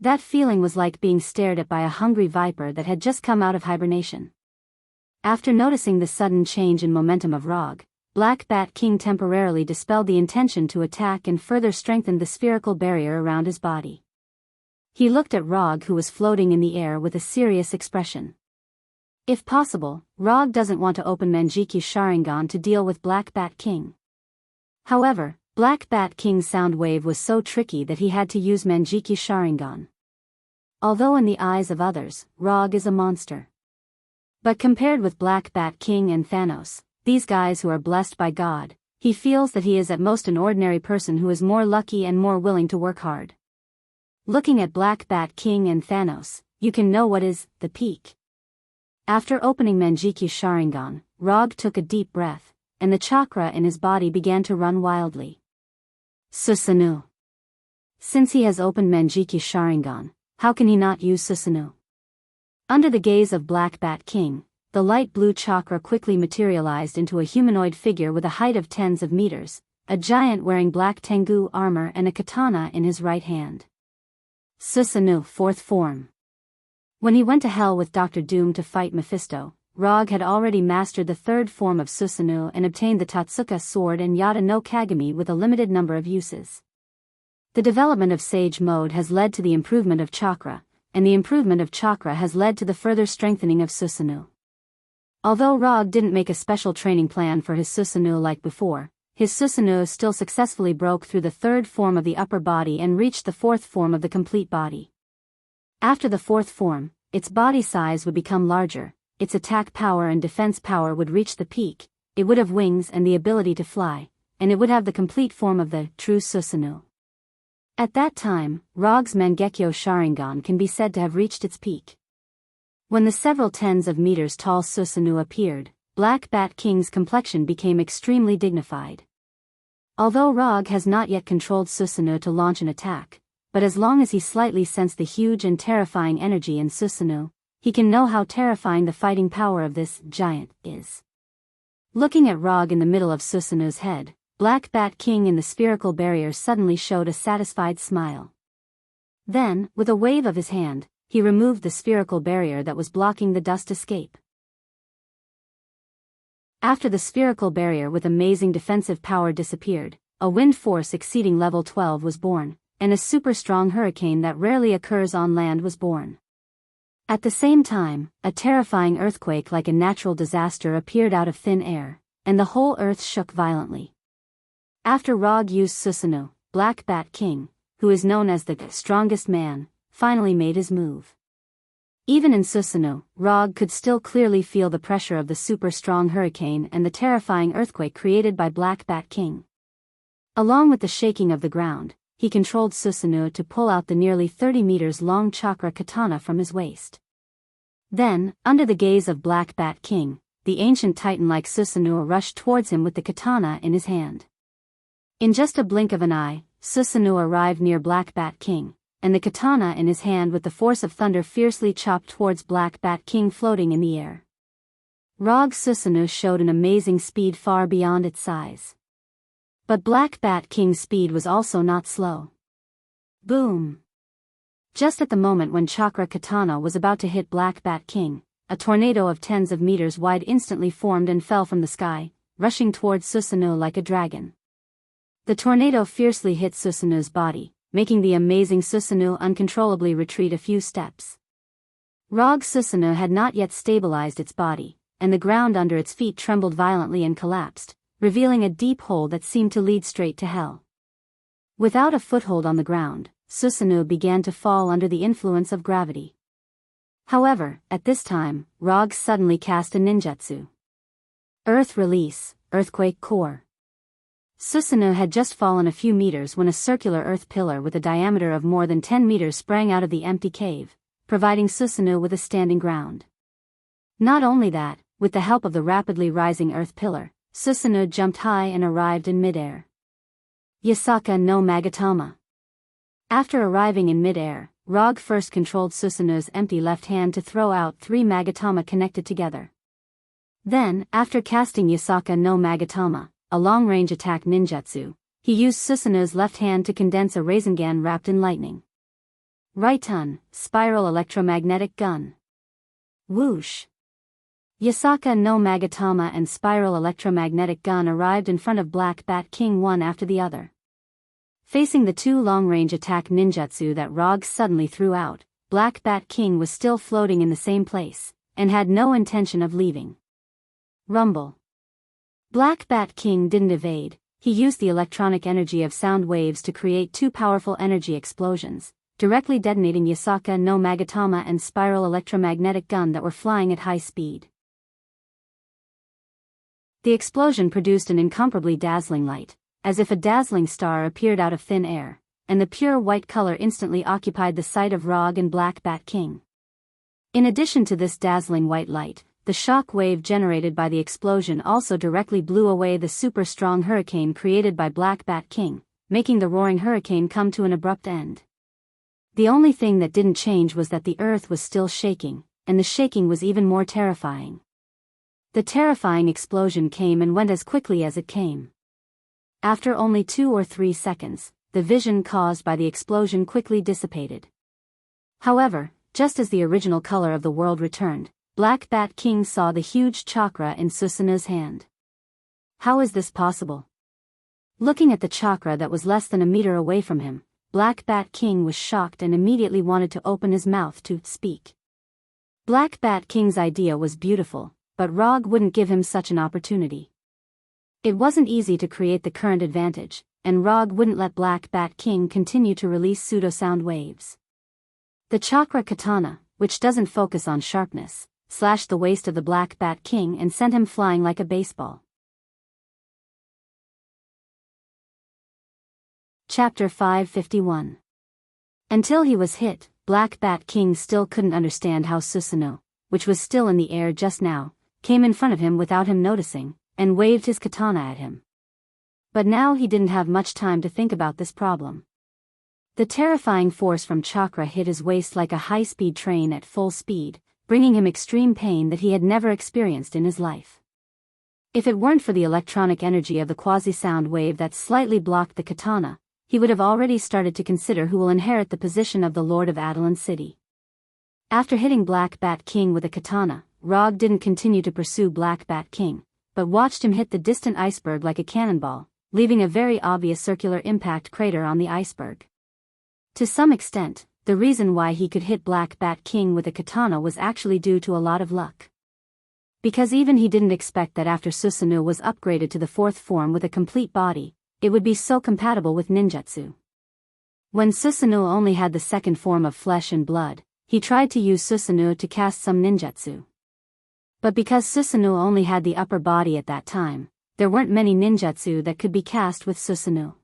That feeling was like being stared at by a hungry viper that had just come out of hibernation. After noticing the sudden change in momentum of Rog, Black Bat King temporarily dispelled the intention to attack and further strengthened the spherical barrier around his body. He looked at Rog, who was floating in the air, with a serious expression. If possible, Rog doesn't want to open Manjiki Sharingan to deal with Black Bat King. However, Black Bat King's sound wave was so tricky that he had to use Manjiki Sharingan. Although in the eyes of others, Rog is a monster. But compared with Black Bat King and Thanos, these guys who are blessed by God, he feels that he is at most an ordinary person who is more lucky and more willing to work hard. Looking at Black Bat King and Thanos, you can know what is the peak. After opening Manjiki Sharingan, Rog took a deep breath, and the chakra in his body began to run wildly. Susanoo. Since he has opened Manjiki Sharingan, how can he not use Susanoo? Under the gaze of Black Bat King, the light blue chakra quickly materialized into a humanoid figure with a height of tens of meters, a giant wearing black Tengu armor and a katana in his right hand. Susanoo, fourth form. When he went to hell with Dr. Doom to fight Mephisto, Rog had already mastered the third form of Susanoo and obtained the Tatsuka sword and Yata no Kagami with a limited number of uses. The development of Sage mode has led to the improvement of chakra, and the improvement of chakra has led to the further strengthening of Susanoo. Although Rog didn't make a special training plan for his Susanoo like before, his Susanoo still successfully broke through the third form of the upper body and reached the fourth form of the complete body. After the fourth form, its body size would become larger, its attack power and defense power would reach the peak, it would have wings and the ability to fly, and it would have the complete form of the true Susanoo. At that time, Rog's Mangekyo Sharingan can be said to have reached its peak. When the several tens of meters tall Susanoo appeared, Black Bat King's complexion became extremely dignified. Although Rog has not yet controlled Susanoo to launch an attack, but as long as he slightly sensed the huge and terrifying energy in Susanoo, he can know how terrifying the fighting power of this giant is. Looking at Rog in the middle of Susanoo's head, Black Bat King in the spherical barrier suddenly showed a satisfied smile. Then, with a wave of his hand, he removed the spherical barrier that was blocking the dust escape. After the spherical barrier with amazing defensive power disappeared, a wind force exceeding level 12 was born, and a super strong hurricane that rarely occurs on land was born. At the same time, a terrifying earthquake like a natural disaster appeared out of thin air, and the whole earth shook violently. After Rog used Susanoo, Black Bat King, who is known as the strongest man, finally made his move. Even in Susanoo, Rog could still clearly feel the pressure of the super strong hurricane and the terrifying earthquake created by Black Bat King. Along with the shaking of the ground, he controlled Susanoo to pull out the nearly 30 meters long chakra katana from his waist. Then, under the gaze of Black Bat King, the ancient titan-like Susanoo rushed towards him with the katana in his hand. In just a blink of an eye, Susanoo arrived near Black Bat King, and the katana in his hand with the force of thunder fiercely chopped towards Black Bat King floating in the air. Rog's Susanoo showed an amazing speed far beyond its size. But Black Bat King's speed was also not slow. Boom! Just at the moment when Chakra Katana was about to hit Black Bat King, a tornado of tens of meters wide instantly formed and fell from the sky, rushing towards Susanoo like a dragon. The tornado fiercely hit Susanoo's body, making the amazing Susanoo uncontrollably retreat a few steps. Rog's Susanoo had not yet stabilized its body, and the ground under its feet trembled violently and collapsed, revealing a deep hole that seemed to lead straight to hell. Without a foothold on the ground, Susanoo began to fall under the influence of gravity. However, at this time, Rog suddenly cast a ninjutsu. Earth Release, Earthquake Core. Susanoo had just fallen a few meters when a circular earth pillar with a diameter of more than 10 meters sprang out of the empty cave, providing Susanoo with a standing ground. Not only that, with the help of the rapidly rising earth pillar, Susanoo jumped high and arrived in midair. Yasaka no Magatama. After arriving in midair, Rog first controlled Susanoo's empty left hand to throw out 3 Magatama connected together. Then, after casting Yasaka no Magatama, a long-range attack ninjutsu. He used Susanu's left hand to condense a Rasengan wrapped in lightning. Right-un, spiral electromagnetic gun. Whoosh! Yasaka no Magatama and spiral electromagnetic gun arrived in front of Black Bat King one after the other. Facing the two long-range attack ninjutsu that Rog suddenly threw out, Black Bat King was still floating in the same place, and had no intention of leaving. Rumble. Black Bat King didn't evade. He used the electronic energy of sound waves to create two powerful energy explosions, directly detonating Yasaka no Magatama and spiral electromagnetic gun that were flying at high speed. The explosion produced an incomparably dazzling light, as if a dazzling star appeared out of thin air, and the pure white color instantly occupied the sight of Rog and Black Bat King. In addition to this dazzling white light, the shock wave generated by the explosion also directly blew away the super-strong hurricane created by Black Bat King, making the roaring hurricane come to an abrupt end. The only thing that didn't change was that the earth was still shaking, and the shaking was even more terrifying. The terrifying explosion came and went as quickly as it came. After only 2 or 3 seconds, the vision caused by the explosion quickly dissipated. However, just as the original color of the world returned, Black Bat King saw the huge chakra in Susanu's hand. How is this possible? Looking at the chakra that was less than a meter away from him, Black Bat King was shocked and immediately wanted to open his mouth to speak. Black Bat King's idea was beautiful, but Rog wouldn't give him such an opportunity. It wasn't easy to create the current advantage, and Rog wouldn't let Black Bat King continue to release pseudo-sound waves. The chakra katana, which doesn't focus on sharpness, slashed the waist of the Black Bat King and sent him flying like a baseball. Chapter 551. Until he was hit, Black Bat King still couldn't understand how Susano, which was still in the air just now, came in front of him without him noticing, and waved his katana at him. But now he didn't have much time to think about this problem. The terrifying force from chakra hit his waist like a high-speed train at full speed, bringing him extreme pain that he had never experienced in his life. If it weren't for the electronic energy of the quasi-sound wave that slightly blocked the katana, he would have already started to consider who will inherit the position of the Lord of Adelan City. After hitting Black Bat King with a katana, Rog didn't continue to pursue Black Bat King, but watched him hit the distant iceberg like a cannonball, leaving a very obvious circular impact crater on the iceberg. To some extent, the reason why he could hit Black Bat King with a katana was actually due to a lot of luck. Because even he didn't expect that after Susanoo was upgraded to the 4th form with a complete body, it would be so compatible with ninjutsu. When Susanoo only had the 2nd form of flesh and blood, he tried to use Susanoo to cast some ninjutsu. But because Susanoo only had the upper body at that time, there weren't many ninjutsu that could be cast with Susanoo.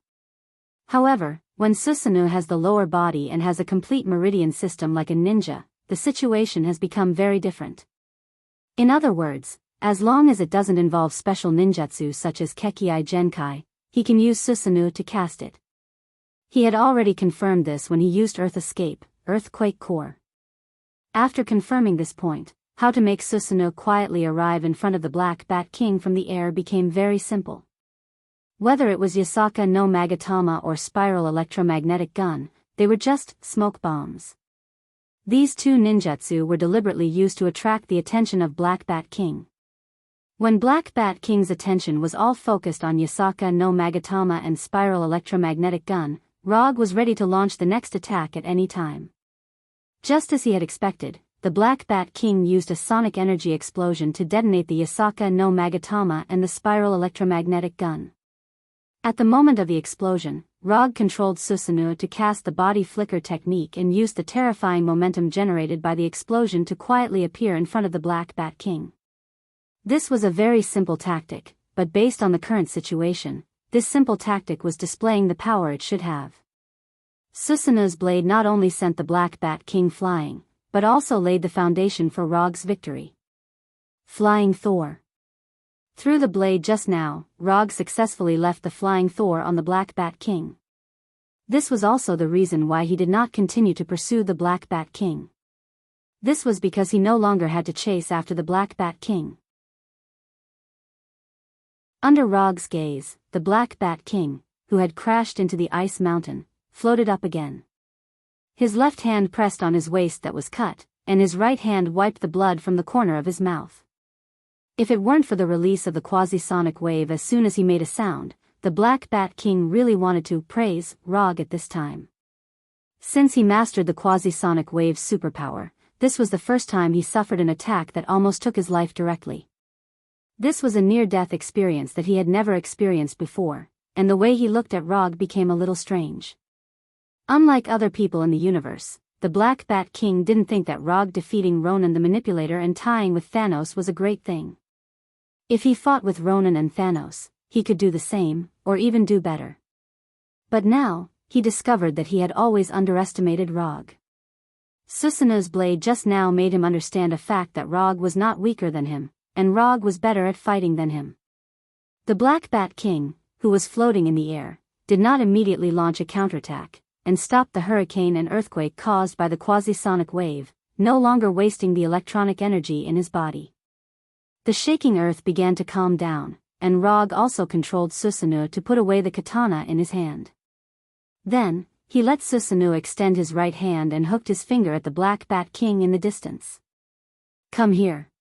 However, when Susanoo has the lower body and has a complete meridian system like a ninja, the situation has become very different. In other words, as long as it doesn't involve special ninjutsu such as Kekkei Genkai, he can use Susanoo to cast it. He had already confirmed this when he used Earth Escape, Earthquake Core. After confirming this point, how to make Susanoo quietly arrive in front of the Black Bat King from the air became very simple. Whether it was Yasaka no Magatama or Spiral Electromagnetic Gun, they were just smoke bombs. These two ninjutsu were deliberately used to attract the attention of Black Bat King. When Black Bat King's attention was all focused on Yasaka no Magatama and Spiral Electromagnetic Gun, Rog was ready to launch the next attack at any time. Just as he had expected, the Black Bat King used a sonic energy explosion to detonate the Yasaka no Magatama and the Spiral Electromagnetic Gun. At the moment of the explosion, Rog controlled Susanoo to cast the body flicker technique and used the terrifying momentum generated by the explosion to quietly appear in front of the Black Bat King. This was a very simple tactic, but based on the current situation, this simple tactic was displaying the power it should have. Susanoo's blade not only sent the Black Bat King flying, but also laid the foundation for Rog's victory. Flying Thor. Through the blade just now, Rog successfully left the Flying Thor on the Black Bat King. This was also the reason why he did not continue to pursue the Black Bat King. This was because he no longer had to chase after the Black Bat King. Under Rog's gaze, the Black Bat King, who had crashed into the ice mountain, floated up again. His left hand pressed on his waist that was cut, and his right hand wiped the blood from the corner of his mouth. If it weren't for the release of the quasi-sonic wave as soon as he made a sound, the Black Bat King really wanted to praise Rog at this time. Since he mastered the quasi-sonic wave's superpower, this was the first time he suffered an attack that almost took his life directly. This was a near-death experience that he had never experienced before, and the way he looked at Rog became a little strange. Unlike other people in the universe, the Black Bat King didn't think that Rog defeating Ronan the Manipulator and tying with Thanos was a great thing. If he fought with Ronan and Thanos, he could do the same, or even do better. But now, he discovered that he had always underestimated Rog. Susanu's blade just now made him understand a fact that Rog was not weaker than him, and Rog was better at fighting than him. The Black Bat King, who was floating in the air, did not immediately launch a counterattack, and stop the hurricane and earthquake caused by the quasi-sonic wave, no longer wasting the electronic energy in his body. The shaking earth began to calm down, and Rog also controlled Susanu to put away the katana in his hand. Then, he let Susanu extend his right hand and hooked his finger at the Black Bat King in the distance. "Come here."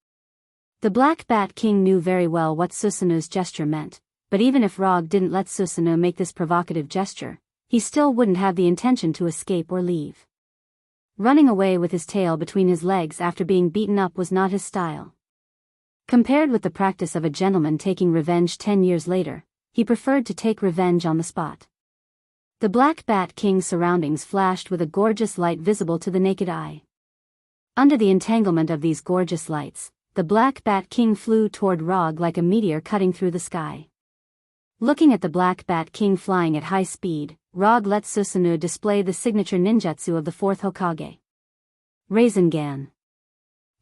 The Black Bat King knew very well what Susanu's gesture meant, but even if Rog didn't let Susanu make this provocative gesture, he still wouldn't have the intention to escape or leave. Running away with his tail between his legs after being beaten up was not his style. Compared with the practice of a gentleman taking revenge 10 years later, he preferred to take revenge on the spot. The Black Bat King's surroundings flashed with a gorgeous light visible to the naked eye. Under the entanglement of these gorgeous lights, the Black Bat King flew toward Rog like a meteor cutting through the sky. Looking at the Black Bat King flying at high speed, Rog let Susanu display the signature ninjutsu of the fourth Hokage. Rasengan.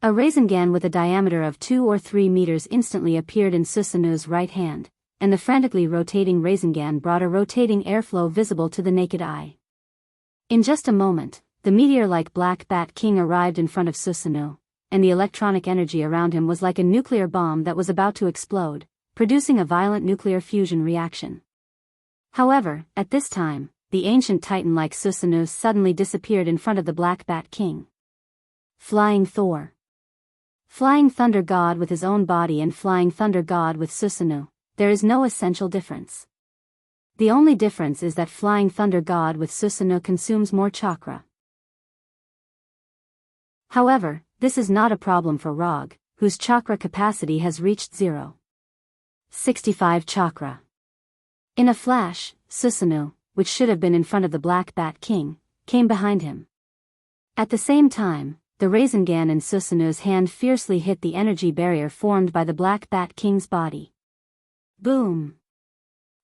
A Rasengan with a diameter of 2 or 3 meters instantly appeared in Susanu's right hand, and the frantically rotating Rasengan brought a rotating airflow visible to the naked eye. In just a moment, the meteor-like Black Bat King arrived in front of Susanu, and the electronic energy around him was like a nuclear bomb that was about to explode, producing a violent nuclear fusion reaction. However, at this time, the ancient titan like Susanu suddenly disappeared in front of the Black Bat King. Flying Thor. Flying Thunder God with his own body and Flying Thunder God with Susanu, there is no essential difference. The only difference is that Flying Thunder God with Susanu consumes more chakra. However, this is not a problem for Rog, whose chakra capacity has reached 0.65 chakra. In a flash, Susanu, which should have been in front of the Black Bat King, came behind him. At the same time, the Rasengan in Susanu's hand fiercely hit the energy barrier formed by the Black Bat King's body. Boom!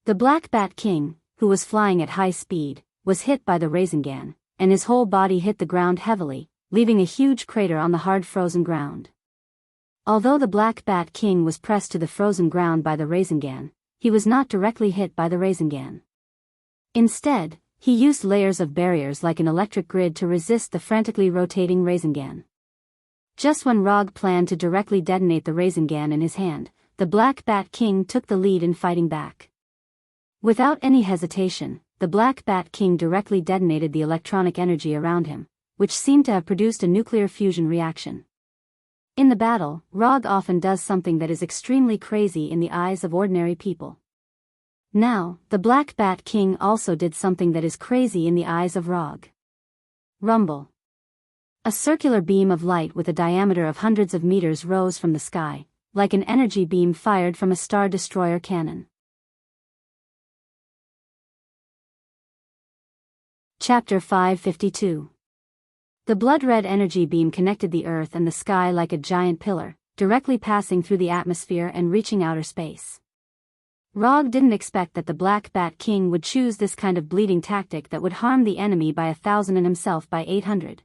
The Black Bat King, who was flying at high speed, was hit by the Rasengan, and his whole body hit the ground heavily, leaving a huge crater on the hard frozen ground. Although the Black Bat King was pressed to the frozen ground by the Rasengan, he was not directly hit by the Rasengan. Instead, he used layers of barriers like an electric grid to resist the frantically rotating Rasengan. Just when Rog planned to directly detonate the Rasengan in his hand, the Black Bat King took the lead in fighting back. Without any hesitation, the Black Bat King directly detonated the electronic energy around him, which seemed to have produced a nuclear fusion reaction. In the battle, Rog often does something that is extremely crazy in the eyes of ordinary people. Now, the Black Bat King also did something that is crazy in the eyes of Rog. Rumble. A circular beam of light with a diameter of hundreds of meters rose from the sky, like an energy beam fired from a Star Destroyer cannon. Chapter 552. The blood-red energy beam connected the earth and the sky like a giant pillar, directly passing through the atmosphere and reaching outer space. Rog didn't expect that the Black Bat King would choose this kind of bleeding tactic that would harm the enemy by 1,000 and himself by 800.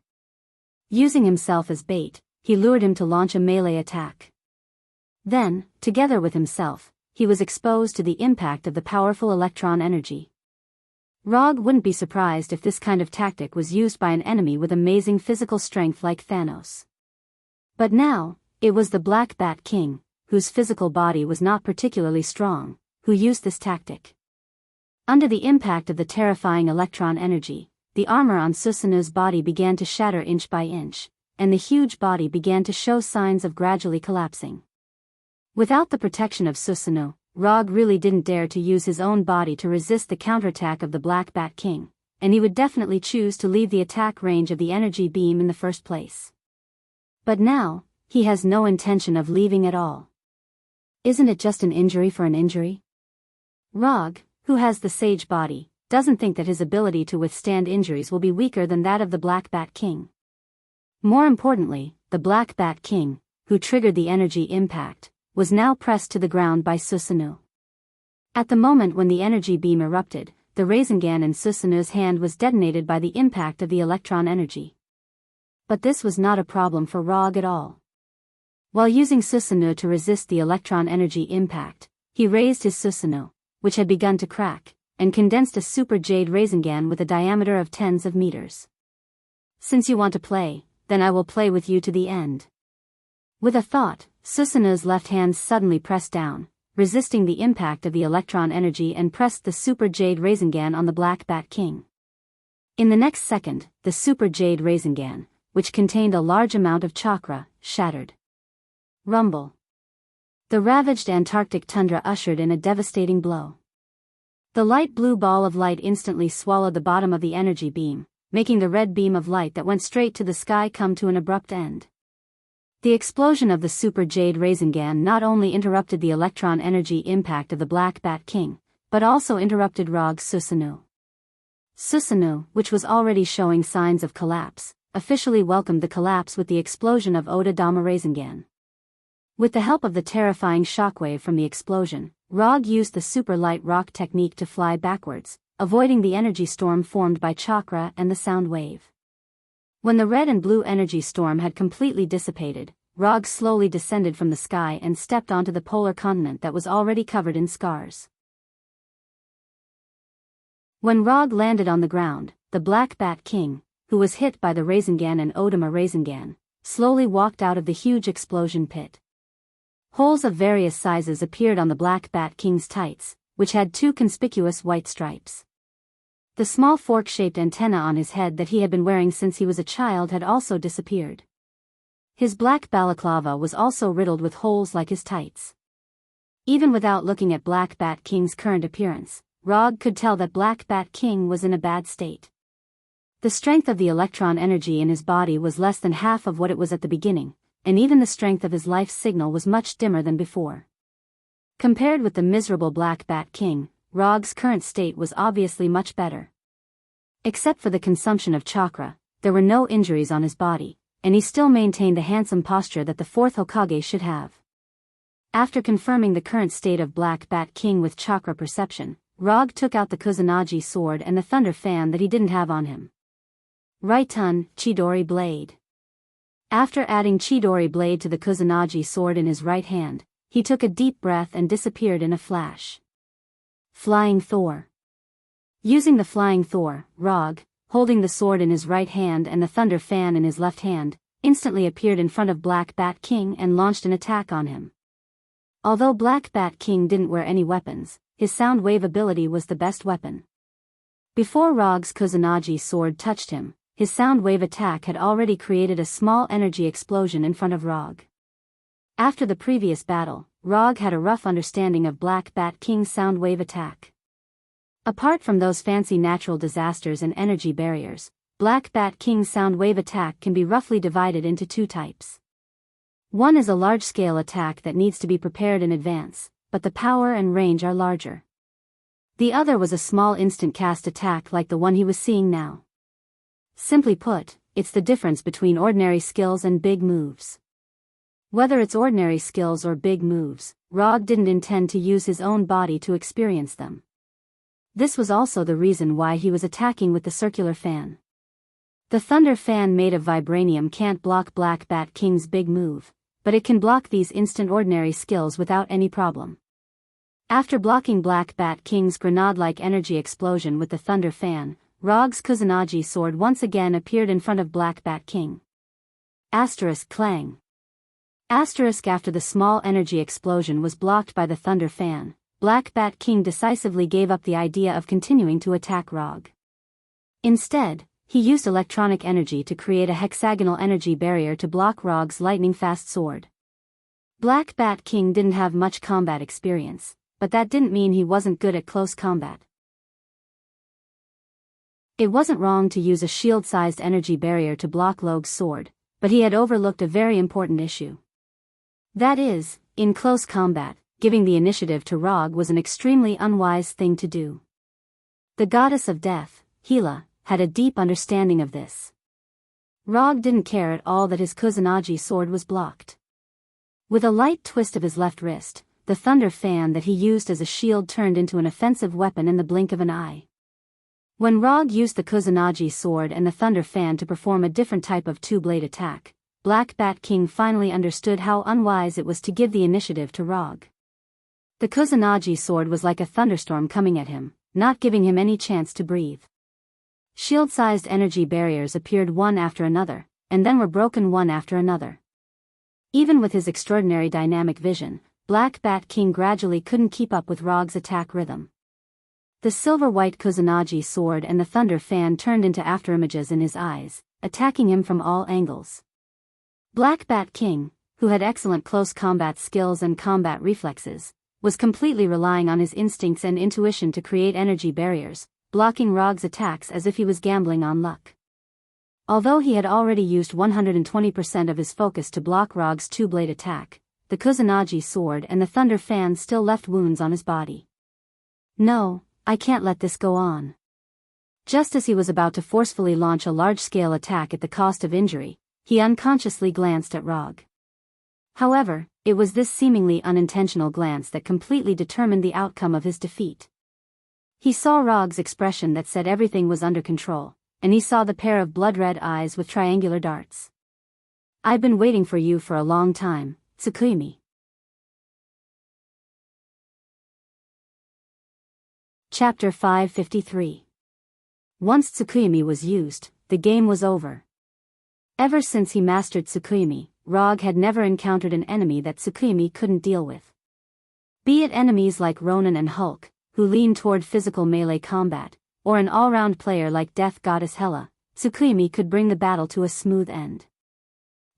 Using himself as bait, he lured him to launch a melee attack. Then, together with himself, he was exposed to the impact of the powerful electron energy. Rog wouldn't be surprised if this kind of tactic was used by an enemy with amazing physical strength like Thanos. But now, it was the Black Bat King, whose physical body was not particularly strong, who used this tactic. Under the impact of the terrifying electron energy, the armor on Susanu's body began to shatter inch by inch, and the huge body began to show signs of gradually collapsing. Without the protection of Susanu, Rog really didn't dare to use his own body to resist the counterattack of the Black Bat King, and he would definitely choose to leave the attack range of the energy beam in the first place. But now, he has no intention of leaving at all. Isn't it just an injury for an injury? Rog, who has the sage body, doesn't think that his ability to withstand injuries will be weaker than that of the Black Bat King. More importantly, the Black Bat King, who triggered the energy impact, was now pressed to the ground by Susanu. At the moment when the energy beam erupted, the Rasengan in Susanu's hand was detonated by the impact of the electron energy. But this was not a problem for Rog at all. While using Susanu to resist the electron energy impact, he raised his Susanu, which had begun to crack, and condensed a super jade Rasengan with a diameter of tens of meters. Since you want to play, then I will play with you to the end. With a thought, Susanu's left hand suddenly pressed down, resisting the impact of the electron energy, and pressed the super jade Rasengan on the Black Bat King. In the next second, the super jade Rasengan, which contained a large amount of chakra, shattered. Rumble. The ravaged Antarctic tundra ushered in a devastating blow. The light blue ball of light instantly swallowed the bottom of the energy beam, making the red beam of light that went straight to the sky come to an abrupt end. The explosion of the super jade Rasengan not only interrupted the electron energy impact of the Black Bat King, but also interrupted Rog's Susanu. Susanu, which was already showing signs of collapse, officially welcomed the collapse with the explosion of Oda Dama Rasengan. With the help of the terrifying shockwave from the explosion, Rog used the super light rock technique to fly backwards, avoiding the energy storm formed by chakra and the sound wave. When the red and blue energy storm had completely dissipated, Rog slowly descended from the sky and stepped onto the polar continent that was already covered in scars. When Rog landed on the ground, the Black Bat King, who was hit by the Rasengan and Odama Rasengan, slowly walked out of the huge explosion pit. Holes of various sizes appeared on the Black Bat King's tights, which had two conspicuous white stripes. The small fork-shaped antenna on his head that he had been wearing since he was a child had also disappeared. His black balaclava was also riddled with holes like his tights. Even without looking at Black Bat King's current appearance, Rog could tell that Black Bat King was in a bad state. The strength of the electron energy in his body was less than half of what it was at the beginning, and even the strength of his life signal was much dimmer than before. Compared with the miserable Black Bat King, Rog's current state was obviously much better. Except for the consumption of chakra, there were no injuries on his body, and he still maintained the handsome posture that the fourth Hokage should have. After confirming the current state of Black Bat King with chakra perception, Rog took out the Kusanagi sword and the thunder fan that he didn't have on him. Raiton, Chidori Blade. After adding Chidori Blade to the Kusanagi sword in his right hand, he took a deep breath and disappeared in a flash. Flying Thor. Using the Flying Thor, Rog, holding the sword in his right hand and the thunder fan in his left hand, instantly appeared in front of Black Bat King and launched an attack on him. Although Black Bat King didn't wear any weapons, his sound wave ability was the best weapon. Before Rog's Kusanagi sword touched him, his sound wave attack had already created a small energy explosion in front of Rog. After the previous battle, Rog had a rough understanding of Black Bat King's sound wave attack. Apart from those fancy natural disasters and energy barriers, Black Bat King's sound wave attack can be roughly divided into two types. One is a large-scale attack that needs to be prepared in advance, but the power and range are larger. The other was a small instant cast attack like the one he was seeing now. Simply put, it's the difference between ordinary skills and big moves. Whether it's ordinary skills or big moves, Rog didn't intend to use his own body to experience them. This was also the reason why he was attacking with the circular fan. The thunder fan made of vibranium can't block Black Bat King's big move, but it can block these instant ordinary skills without any problem. After blocking Black Bat King's grenade-like energy explosion with the thunder fan, Rog's Kusanagi sword once again appeared in front of Black Bat King. Asterisk clang. Asterisk after the small energy explosion was blocked by the thunder fan, Black Bat King decisively gave up the idea of continuing to attack Rog. Instead, he used electronic energy to create a hexagonal energy barrier to block Rog's lightning-fast sword. Black Bat King didn't have much combat experience, but that didn't mean he wasn't good at close combat. It wasn't wrong to use a shield-sized energy barrier to block Rog's sword, but he had overlooked a very important issue. That is, in close combat, giving the initiative to Rog was an extremely unwise thing to do. The goddess of death, Hela, had a deep understanding of this. Rog didn't care at all that his Kusanagi sword was blocked. With a light twist of his left wrist, the thunder fan that he used as a shield turned into an offensive weapon in the blink of an eye. When Rog used the Kusanagi sword and the thunder fan to perform a different type of two-blade attack, Black Bat King finally understood how unwise it was to give the initiative to Rog. The Kusanagi sword was like a thunderstorm coming at him, not giving him any chance to breathe. Shield-sized energy barriers appeared one after another, and then were broken one after another. Even with his extraordinary dynamic vision, Black Bat King gradually couldn't keep up with Rog's attack rhythm. The silver-white Kusanagi sword and the thunder fan turned into afterimages in his eyes, attacking him from all angles. Black Bat King, who had excellent close combat skills and combat reflexes, was completely relying on his instincts and intuition to create energy barriers, blocking Rog's attacks as if he was gambling on luck. Although he had already used 120% of his focus to block Rog's two-blade attack, the Kusanagi sword and the thunder fan still left wounds on his body. No, I can't let this go on. Just as he was about to forcefully launch a large-scale attack at the cost of injury, he unconsciously glanced at Rog. However, it was this seemingly unintentional glance that completely determined the outcome of his defeat. He saw Rog's expression that said everything was under control, and he saw the pair of blood-red eyes with triangular darts. "I've been waiting for you for a long time, Tsukumi." Chapter 553. Once Tsukumi was used, the game was over. Ever since he mastered Tsukumi, Rog had never encountered an enemy that Tsukumi couldn't deal with. Be it enemies like Ronin and Hulk, who lean toward physical melee combat, or an all-round player like Death Goddess Hela, Tsukumi could bring the battle to a smooth end.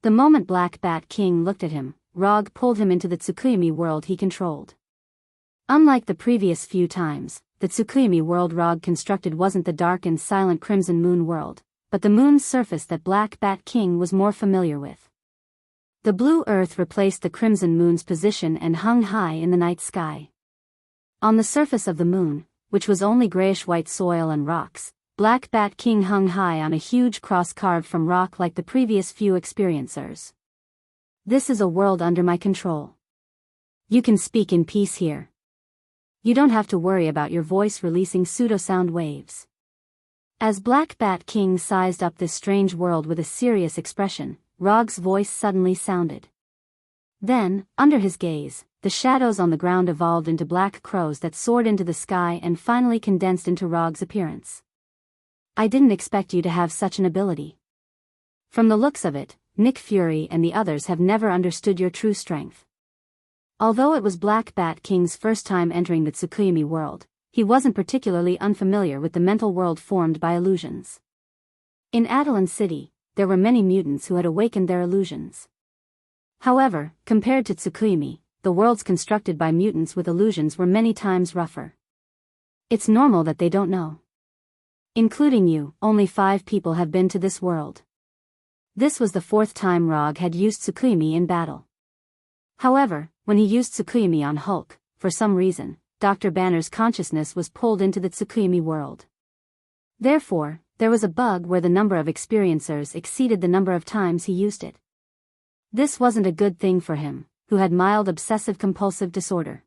The moment Black Bat King looked at him, Rog pulled him into the Tsukumi world he controlled. Unlike the previous few times, the Tsukumi world Rog constructed wasn't the dark and silent Crimson Moon world, but the moon's surface that Black Bat King was more familiar with. The blue earth replaced the Crimson Moon's position and hung high in the night sky. On the surface of the moon, which was only grayish-white soil and rocks, Black Bat King hung high on a huge cross carved from rock like the previous few experiencers. "This is a world under my control. You can speak in peace here. You don't have to worry about your voice releasing pseudo-sound waves." As Black Bat King sized up this strange world with a serious expression, Rog's voice suddenly sounded. Then, under his gaze, the shadows on the ground evolved into black crows that soared into the sky and finally condensed into Rog's appearance. "I didn't expect you to have such an ability. From the looks of it, Nick Fury and the others have never understood your true strength." Although it was Black Bat King's first time entering the Tsukumi world, he wasn't particularly unfamiliar with the mental world formed by illusions. In Adelan City, there were many mutants who had awakened their illusions. However, compared to Tsukumi, the worlds constructed by mutants with illusions were many times rougher. It's normal that they don't know. Including you, only 5 people have been to this world. This was the 4th time Rog had used Tsukumi in battle. However, when he used Tsukumi on Hulk, for some reason, Dr. Banner's consciousness was pulled into the Tsukumi world. Therefore, there was a bug where the number of experiencers exceeded the number of times he used it. This wasn't a good thing for him, who had mild obsessive-compulsive disorder.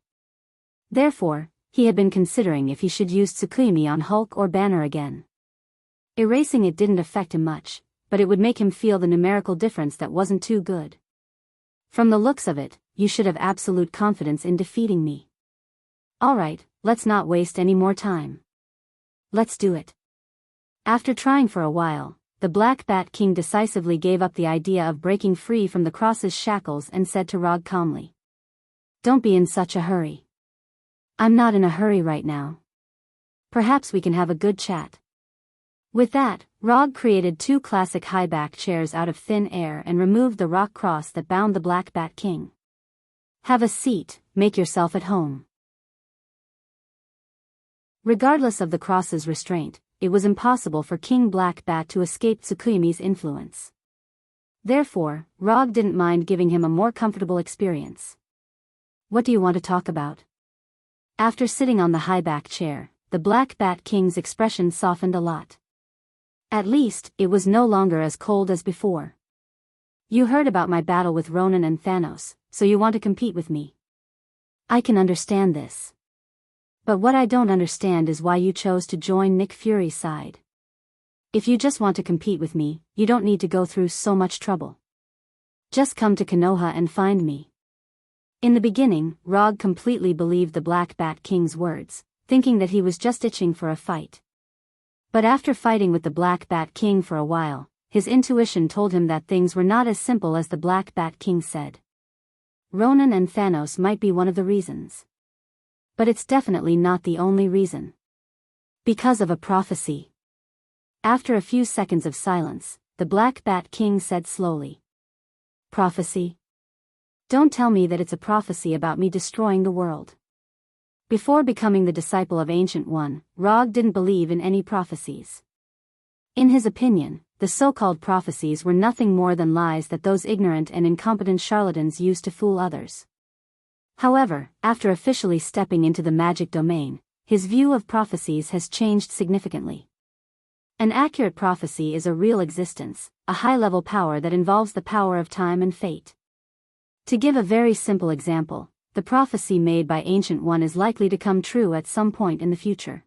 Therefore, he had been considering if he should use Tsukumi on Hulk or Banner again. Erasing it didn't affect him much, but it would make him feel the numerical difference that wasn't too good. "From the looks of it, you should have absolute confidence in defeating me. Alright, let's not waste any more time. Let's do it." After trying for a while, the Black Bat King decisively gave up the idea of breaking free from the Cross's shackles and said to Rog calmly, "Don't be in such a hurry. I'm not in a hurry right now. Perhaps we can have a good chat. With that, Rog created 2 classic high-back chairs out of thin air and removed the rock cross that bound the Black Bat King. Have a seat, make yourself at home. Regardless of the cross's restraint, it was impossible for King Black Bat to escape Tsukuyami's influence. Therefore, Rog didn't mind giving him a more comfortable experience. What do you want to talk about? After sitting on the high-back chair, the Black Bat King's expression softened a lot. At least, it was no longer as cold as before. You heard about my battle with Ronan and Thanos, so you want to compete with me. I can understand this. But what I don't understand is why you chose to join Nick Fury's side. If you just want to compete with me, you don't need to go through so much trouble. Just come to Konoha and find me. In the beginning, Rog completely believed the Black Bat King's words, thinking that he was just itching for a fight. But after fighting with the Black Bat King for a while, his intuition told him that things were not as simple as the Black Bat King said. Ronan and Thanos might be one of the reasons. But it's definitely not the only reason. Because of a prophecy. After a few seconds of silence, the Black Bat King said slowly. Prophecy? Don't tell me that it's a prophecy about me destroying the world. Before becoming the disciple of Ancient One, Rog didn't believe in any prophecies. In his opinion, the so-called prophecies were nothing more than lies that those ignorant and incompetent charlatans used to fool others. However, after officially stepping into the magic domain, his view of prophecies has changed significantly. An accurate prophecy is a real existence, a high-level power that involves the power of time and fate. To give a very simple example, the prophecy made by Ancient One is likely to come true at some point in the future.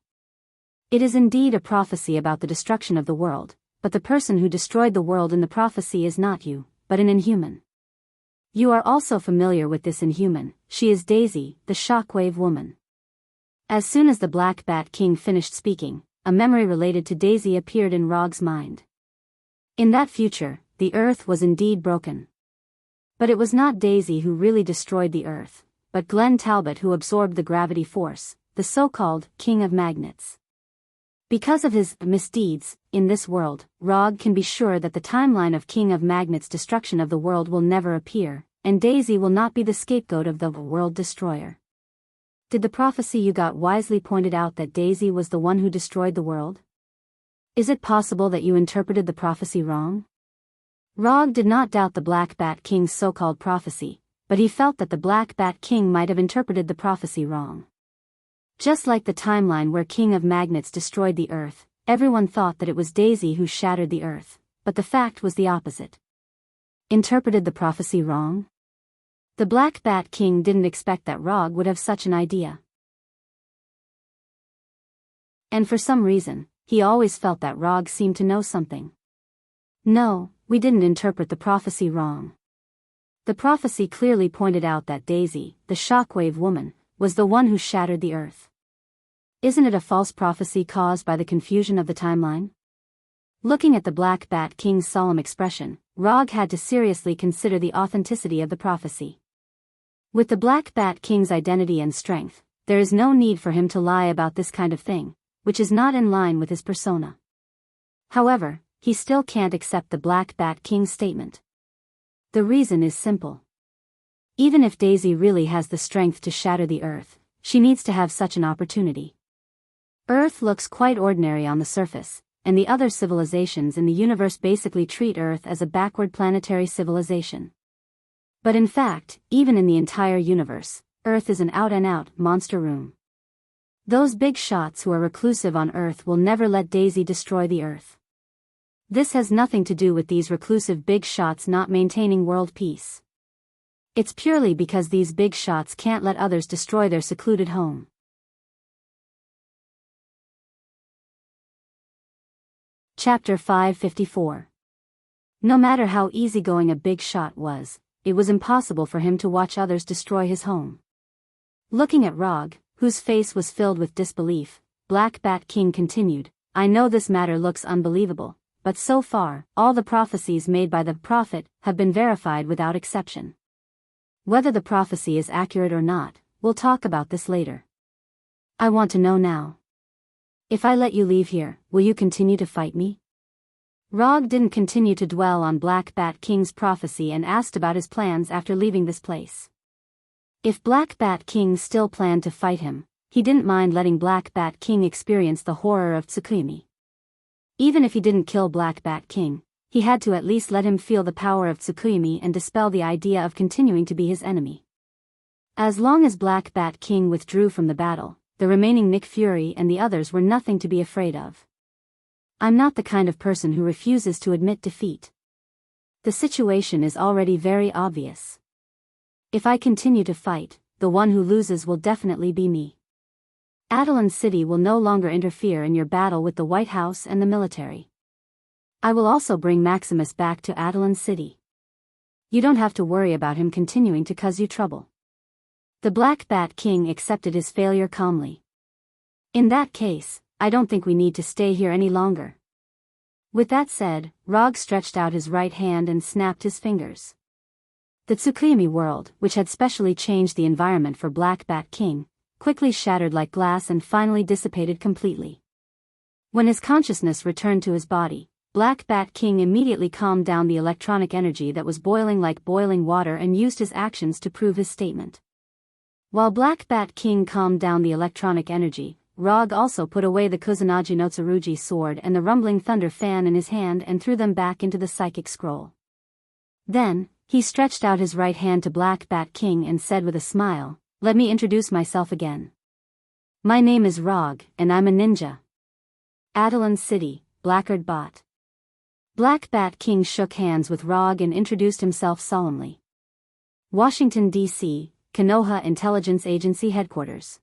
It is indeed a prophecy about the destruction of the world, but the person who destroyed the world in the prophecy is not you, but an inhuman. You are also familiar with this inhuman. She is Daisy, the Shockwave Woman. As soon as the Black Bat King finished speaking, a memory related to Daisy appeared in Rog's mind. In that future, the Earth was indeed broken. But it was not Daisy who really destroyed the Earth, but Glenn Talbot who absorbed the gravity force, the so-called King of Magnets. Because of his misdeeds in this world, Rog can be sure that the timeline of King of Magnets' destruction of the world will never appear, and Daisy will not be the scapegoat of the world destroyer. Did the prophecy you got wisely pointed out that Daisy was the one who destroyed the world? Is it possible that you interpreted the prophecy wrong? Rog did not doubt the Black Bat King's so-called prophecy, but he felt that the Black Bat King might have interpreted the prophecy wrong. Just like the timeline where King of Magnets destroyed the Earth, everyone thought that it was Daisy who shattered the Earth, but the fact was the opposite. Interpreted the prophecy wrong? The Black Bat King didn't expect that Rog would have such an idea. And for some reason, he always felt that Rog seemed to know something. No, we didn't interpret the prophecy wrong. The prophecy clearly pointed out that Daisy, the Shockwave Woman, was the one who shattered the Earth. Isn't it a false prophecy caused by the confusion of the timeline? Looking at the Black Bat King's solemn expression, Rog had to seriously consider the authenticity of the prophecy. With the Black Bat King's identity and strength, there is no need for him to lie about this kind of thing, which is not in line with his persona. However, he still can't accept the Black Bat King's statement. The reason is simple. Even if Daisy really has the strength to shatter the Earth, she needs to have such an opportunity. Earth looks quite ordinary on the surface, and the other civilizations in the universe basically treat Earth as a backward planetary civilization. But in fact, even in the entire universe, Earth is an out-and-out monster room. Those big shots who are reclusive on Earth will never let Daisy destroy the Earth. This has nothing to do with these reclusive big shots not maintaining world peace. It's purely because these big shots can't let others destroy their secluded home. Chapter 554. No matter how easygoing a big shot was, it was impossible for him to watch others destroy his home. Looking at Rog, whose face was filled with disbelief, Black Bat King continued, I know this matter looks unbelievable, but so far, all the prophecies made by the prophet have been verified without exception. Whether the prophecy is accurate or not, we'll talk about this later. I want to know now. If I let you leave here, will you continue to fight me? Rog didn't continue to dwell on Black Bat King's prophecy and asked about his plans after leaving this place. If Black Bat King still planned to fight him, he didn't mind letting Black Bat King experience the horror of Tsukimi. Even if he didn't kill Black Bat King, he had to at least let him feel the power of Tsukimi and dispel the idea of continuing to be his enemy. As long as Black Bat King withdrew from the battle, the remaining Nick Fury and the others were nothing to be afraid of. I'm not the kind of person who refuses to admit defeat. The situation is already very obvious. If I continue to fight, the one who loses will definitely be me. Adelan City will no longer interfere in your battle with the White House and the military. I will also bring Maximus back to Adelan City. You don't have to worry about him continuing to cause you trouble. The Black Bat King accepted his failure calmly. In that case, I don't think we need to stay here any longer. With that said, Rog stretched out his right hand and snapped his fingers. The Tsukimi world, which had specially changed the environment for Black Bat King, quickly shattered like glass and finally dissipated completely. When his consciousness returned to his body, Black Bat King immediately calmed down the electronic energy that was boiling like boiling water and used his actions to prove his statement. While Black Bat King calmed down the electronic energy, Rog also put away the Kusanagi no Tsurugi sword and the rumbling thunder fan in his hand and threw them back into the psychic scroll. Then, he stretched out his right hand to Black Bat King and said with a smile, "Let me introduce myself again. My name is Rog, and I'm a ninja. Adelan City, Blackguard Bot." Black Bat King shook hands with Rog and introduced himself solemnly. Washington, D.C., Konoha Intelligence Agency Headquarters.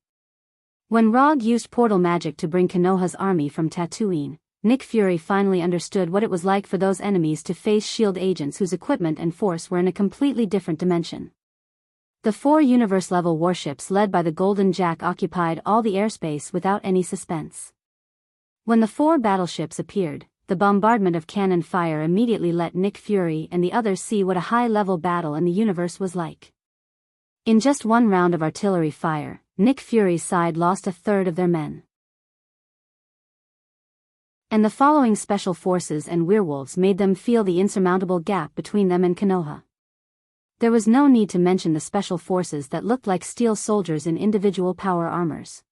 When Rog used portal magic to bring Konoha's army from Tatooine, Nick Fury finally understood what it was like for those enemies to face S.H.I.E.L.D. agents whose equipment and force were in a completely different dimension. The 4 universe-level warships led by the Golden Jack occupied all the airspace without any suspense. When the 4 battleships appeared, the bombardment of cannon fire immediately let Nick Fury and the others see what a high-level battle in the universe was like. In just one round of artillery fire, Nick Fury's side lost a third of their men. And the following special forces and werewolves made them feel the insurmountable gap between them and Konoha. There was no need to mention the special forces that looked like steel soldiers in individual power armors.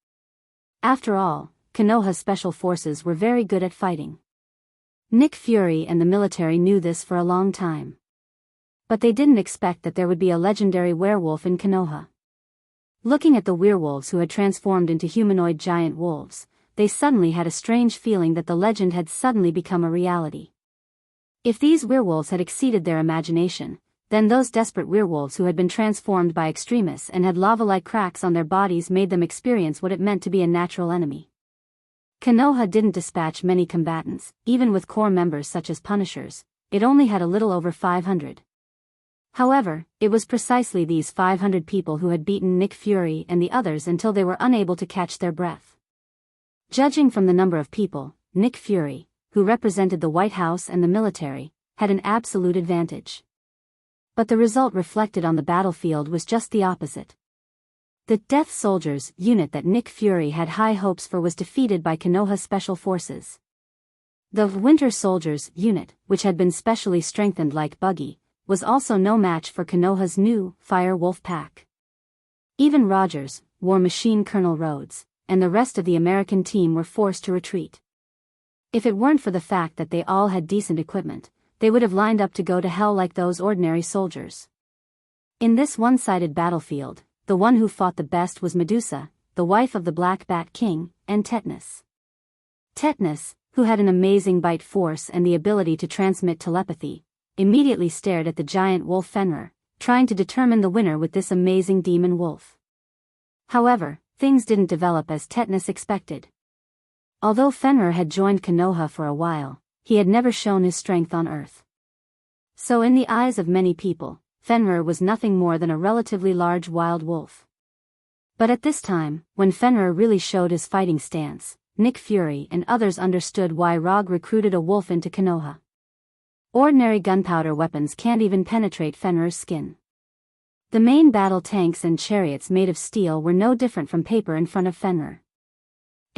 After all, Konoha's special forces were very good at fighting. Nick Fury and the military knew this for a long time. But they didn't expect that there would be a legendary werewolf in Konoha. Looking at the werewolves who had transformed into humanoid giant wolves, they suddenly had a strange feeling that the legend had suddenly become a reality. If these werewolves had exceeded their imagination, then those desperate werewolves who had been transformed by extremists and had lava-like cracks on their bodies made them experience what it meant to be a natural enemy. Konoha didn't dispatch many combatants, even with core members such as Punishers. It only had a little over 500. However, it was precisely these 500 people who had beaten Nick Fury and the others until they were unable to catch their breath. Judging from the number of people, Nick Fury, who represented the White House and the military, had an absolute advantage. But the result reflected on the battlefield was just the opposite. The Death Soldiers unit that Nick Fury had high hopes for was defeated by Konoha's special forces. The Winter Soldiers unit, which had been specially strengthened like Buggy, was also no match for Konoha's new Fire Wolf pack. Even Rogers, War Machine Colonel Rhodes, and the rest of the American team were forced to retreat. If it weren't for the fact that they all had decent equipment, they would have lined up to go to hell like those ordinary soldiers. In this one-sided battlefield, the one who fought the best was Medusa, the wife of the Black Bat King, and Tetanus. Tetanus, who had an amazing bite force and the ability to transmit telepathy, immediately stared at the giant wolf Fenrir, trying to determine the winner with this amazing demon wolf. However, things didn't develop as Tetanus expected. Although Fenrir had joined Konoha for a while, he had never shown his strength on Earth. So in the eyes of many people, Fenrir was nothing more than a relatively large wild wolf. But at this time, when Fenrir really showed his fighting stance, Nick Fury and others understood why Rog recruited a wolf into Konoha. Ordinary gunpowder weapons can't even penetrate Fenrir's skin. The main battle tanks and chariots made of steel were no different from paper in front of Fenrir.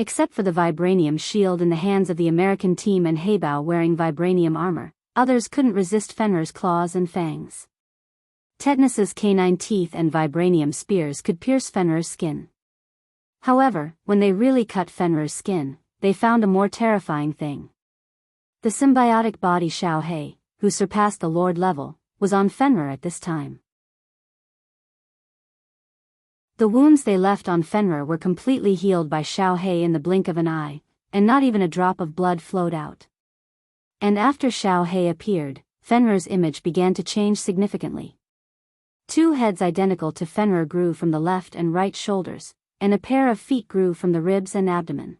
Except for the vibranium shield in the hands of the American team and Heibao wearing vibranium armor, others couldn't resist Fenrir's claws and fangs. Tetanus's canine teeth and vibranium spears could pierce Fenrir's skin. However, when they really cut Fenrir's skin, they found a more terrifying thing. The symbiotic body Xiaohei, who surpassed the Lord level, was on Fenrir at this time. The wounds they left on Fenrir were completely healed by Xiaohei in the blink of an eye, and not even a drop of blood flowed out. And after Xiaohei appeared, Fenrir's image began to change significantly. Two heads identical to Fenrir grew from the left and right shoulders, and a pair of feet grew from the ribs and abdomen.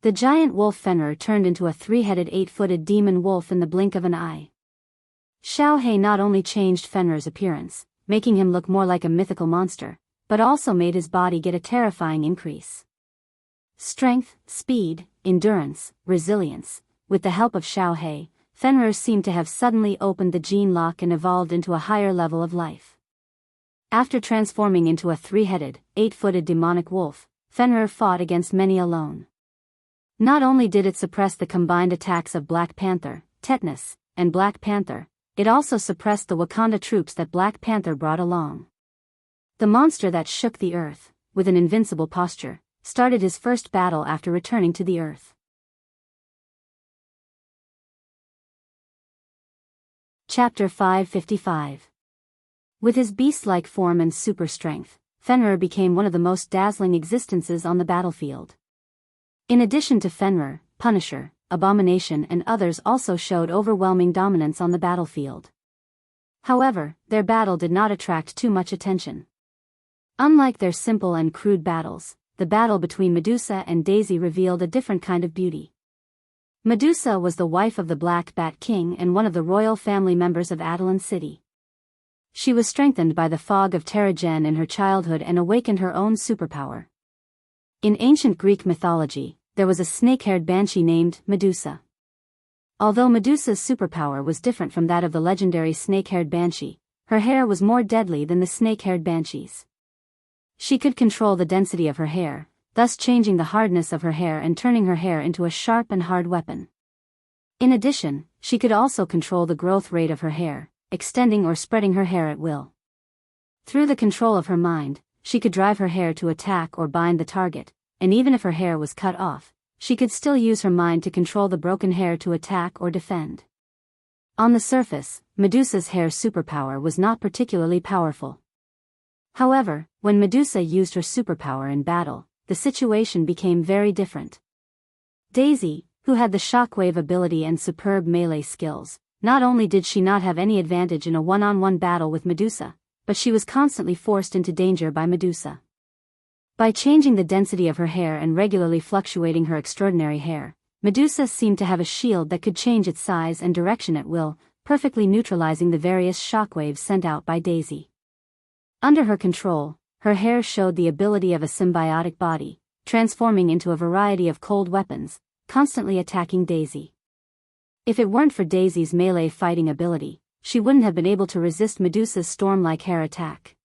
The giant wolf Fenrir turned into a three-headed eight-footed demon wolf in the blink of an eye. Xiaohei not only changed Fenrir's appearance, making him look more like a mythical monster, but also made his body get a terrifying increase. Strength, speed, endurance, resilience. With the help of Xiaohei, Fenrir seemed to have suddenly opened the gene lock and evolved into a higher level of life. After transforming into a three-headed, eight-footed demonic wolf, Fenrir fought against many alone. Not only did it suppress the combined attacks of Black Panther, Tetanus, and Black Panther, it also suppressed the Wakanda troops that Black Panther brought along. The monster that shook the earth, with an invincible posture, started his first battle after returning to the earth. Chapter 555. With his beast-like form and super strength, Fenrir became one of the most dazzling existences on the battlefield. In addition to Fenrir, Punisher, Abomination and others also showed overwhelming dominance on the battlefield. However, their battle did not attract too much attention. Unlike their simple and crude battles, the battle between Medusa and Daisy revealed a different kind of beauty. Medusa was the wife of the Black Bat King and one of the royal family members of Adelan City. She was strengthened by the fog of Terrigen in her childhood and awakened her own superpower. In ancient Greek mythology, there was a snake-haired banshee named Medusa. Although Medusa's superpower was different from that of the legendary snake-haired banshee, her hair was more deadly than the snake-haired banshees. She could control the density of her hair, thus changing the hardness of her hair and turning her hair into a sharp and hard weapon. In addition, she could also control the growth rate of her hair, extending or spreading her hair at will. Through the control of her mind, she could drive her hair to attack or bind the target, and even if her hair was cut off, she could still use her mind to control the broken hair to attack or defend. On the surface, Medusa's hair superpower was not particularly powerful. However, when Medusa used her superpower in battle, the situation became very different. Daisy, who had the shockwave ability and superb melee skills, not only did she not have any advantage in a one-on-one battle with Medusa, but she was constantly forced into danger by Medusa. By changing the density of her hair and regularly fluctuating her extraordinary hair, Medusa seemed to have a shield that could change its size and direction at will, perfectly neutralizing the various shockwaves sent out by Daisy. Under her control, her hair showed the ability of a symbiotic body, transforming into a variety of cold weapons, constantly attacking Daisy. If it weren't for Daisy's melee fighting ability, she wouldn't have been able to resist Medusa's storm-like hair attack.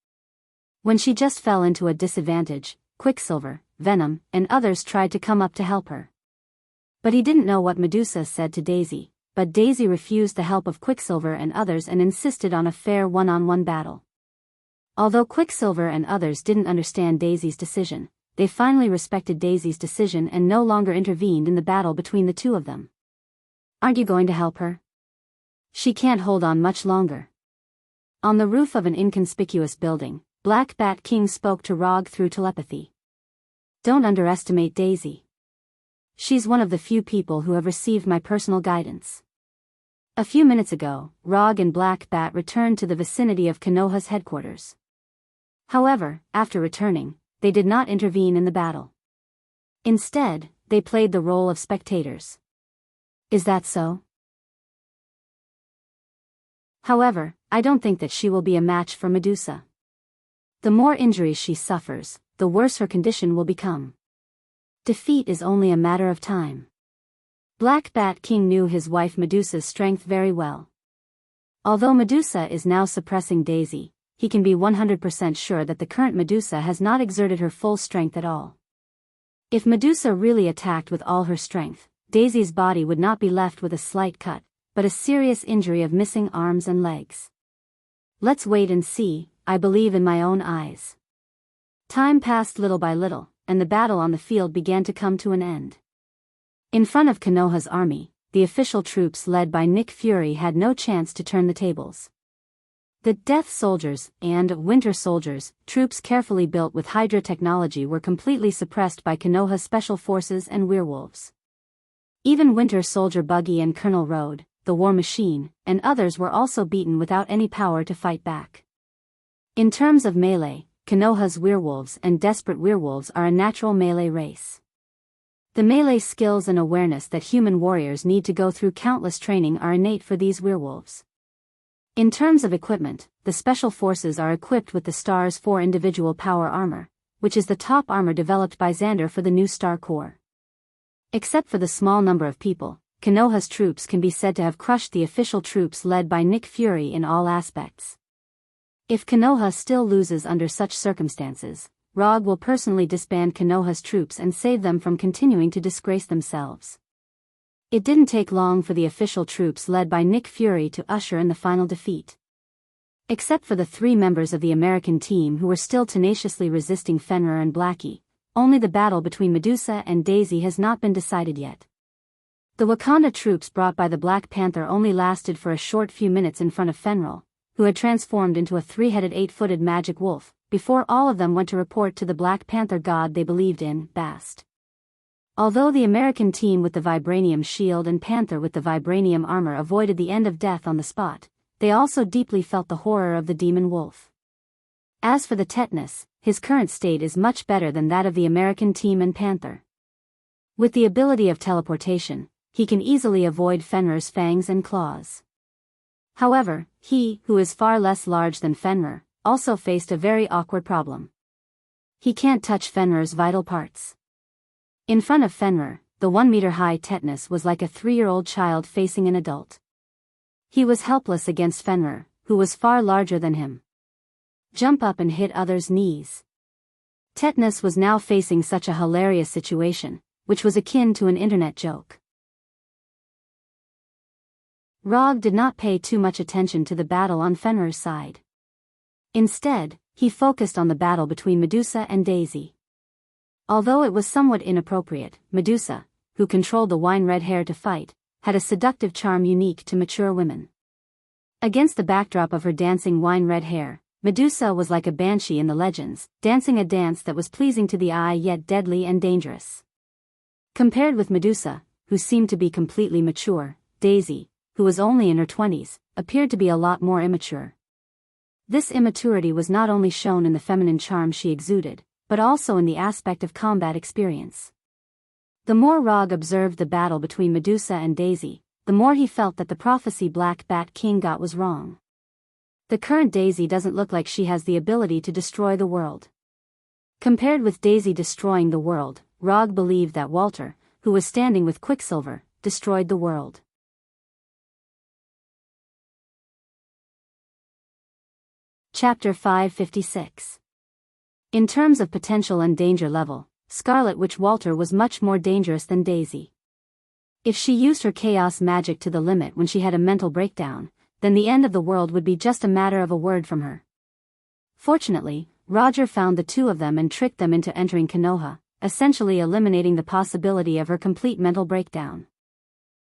When she just fell into a disadvantage, Quicksilver, Venom, and others tried to come up to help her. But he didn't know what Medusa said to Daisy, but Daisy refused the help of Quicksilver and others and insisted on a fair one-on-one battle. Although Quicksilver and others didn't understand Daisy's decision, they finally respected Daisy's decision and no longer intervened in the battle between the two of them. "Aren't you going to help her? She can't hold on much longer." On the roof of an inconspicuous building, Black Bat King spoke to Rog through telepathy. "Don't underestimate Daisy. She's one of the few people who have received my personal guidance." A few minutes ago, Rog and Black Bat returned to the vicinity of Konoha's headquarters. However, after returning, they did not intervene in the battle. Instead, they played the role of spectators. Is that so? However, I don't think that she will be a match for Medusa. The more injuries she suffers, the worse her condition will become. Defeat is only a matter of time. Black Bat King knew his wife Medusa's strength very well. Although Medusa is now suppressing Daisy, he can be 100% sure that the current Medusa has not exerted her full strength at all. If Medusa really attacked with all her strength, Daisy's body would not be left with a slight cut, but a serious injury of missing arms and legs. Let's wait and see, I believe in my own eyes. Time passed little by little, and the battle on the field began to come to an end. In front of Konoha's army, the official troops led by Nick Fury had no chance to turn the tables. The Death Soldiers and Winter Soldiers, troops carefully built with Hydra technology, were completely suppressed by Konoha's special forces and werewolves. Even Winter Soldier Buggy and Colonel Road, the War Machine, and others were also beaten without any power to fight back. In terms of melee, Konoha's werewolves and desperate werewolves are a natural melee race. The melee skills and awareness that human warriors need to go through countless training are innate for these werewolves. In terms of equipment, the Special Forces are equipped with the Star's 4 individual power armor, which is the top armor developed by Xander for the new Star Corps. Except for the small number of people, Konoha's troops can be said to have crushed the official troops led by Nick Fury in all aspects. If Konoha still loses under such circumstances, Rogue will personally disband Konoha's troops and save them from continuing to disgrace themselves. It didn't take long for the official troops led by Nick Fury to usher in the final defeat. Except for the 3 members of the American team who were still tenaciously resisting Fenrir and Blackie, only the battle between Medusa and Daisy has not been decided yet. The Wakanda troops brought by the Black Panther only lasted for a short few minutes in front of Fenrir, who had transformed into a 3-headed 8-footed magic wolf, before all of them went to report to the Black Panther god they believed in, Bast. Although the American team with the vibranium shield and Panther with the vibranium armor avoided the end of death on the spot, they also deeply felt the horror of the demon wolf. As for the tetanus, his current state is much better than that of the American team and Panther. With the ability of teleportation, he can easily avoid Fenrir's fangs and claws. However, he, who is far less large than Fenrir, also faced a very awkward problem. He can't touch Fenrir's vital parts. In front of Fenrir, the 1-meter-high tetanus was like a 3-year-old child facing an adult. He was helpless against Fenrir, who was far larger than him. Jump up and hit others' knees. Tetanus was now facing such a hilarious situation, which was akin to an internet joke. Rogue did not pay too much attention to the battle on Fenrir's side. Instead, he focused on the battle between Medusa and Daisy. Although it was somewhat inappropriate, Medusa, who controlled the wine-red hair to fight, had a seductive charm unique to mature women. Against the backdrop of her dancing wine-red hair, Medusa was like a banshee in the legends, dancing a dance that was pleasing to the eye yet deadly and dangerous. Compared with Medusa, who seemed to be completely mature, Daisy, who was only in her 20s, appeared to be a lot more immature. This immaturity was not only shown in the feminine charm she exuded, but also in the aspect of combat experience. The more Rogue observed the battle between Medusa and Daisy, the more he felt that the prophecy Black Bat King got was wrong. The current Daisy doesn't look like she has the ability to destroy the world. Compared with Daisy destroying the world, Rogue believed that Walter, who was standing with Quicksilver, destroyed the world. Chapter 556. In terms of potential and danger level, Scarlet Witch Walter was much more dangerous than Daisy. If she used her chaos magic to the limit when she had a mental breakdown, then the end of the world would be just a matter of a word from her. Fortunately, Roger found the 2 of them and tricked them into entering Konoha, essentially eliminating the possibility of her complete mental breakdown.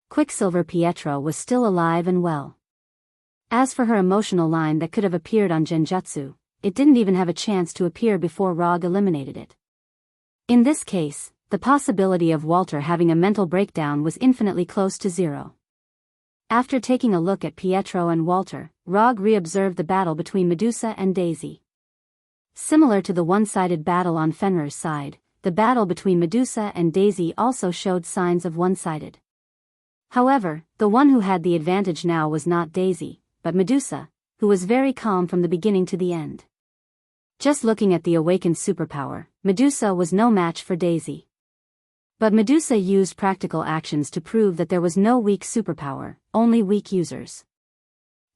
Quicksilver Pietro was still alive and well. As for her emotional line that could have appeared on Genjutsu, it didn't even have a chance to appear before Rogue eliminated it. In this case, the possibility of Walter having a mental breakdown was infinitely close to 0. After taking a look at Pietro and Walter, Rogue re-observed the battle between Medusa and Daisy. Similar to the one-sided battle on Fenrir's side, the battle between Medusa and Daisy also showed signs of one-sided. However, the one who had the advantage now was not Daisy, but Medusa, who was very calm from the beginning to the end. Just looking at the awakened superpower, Medusa was no match for Daisy. But Medusa used practical actions to prove that there was no weak superpower, only weak users.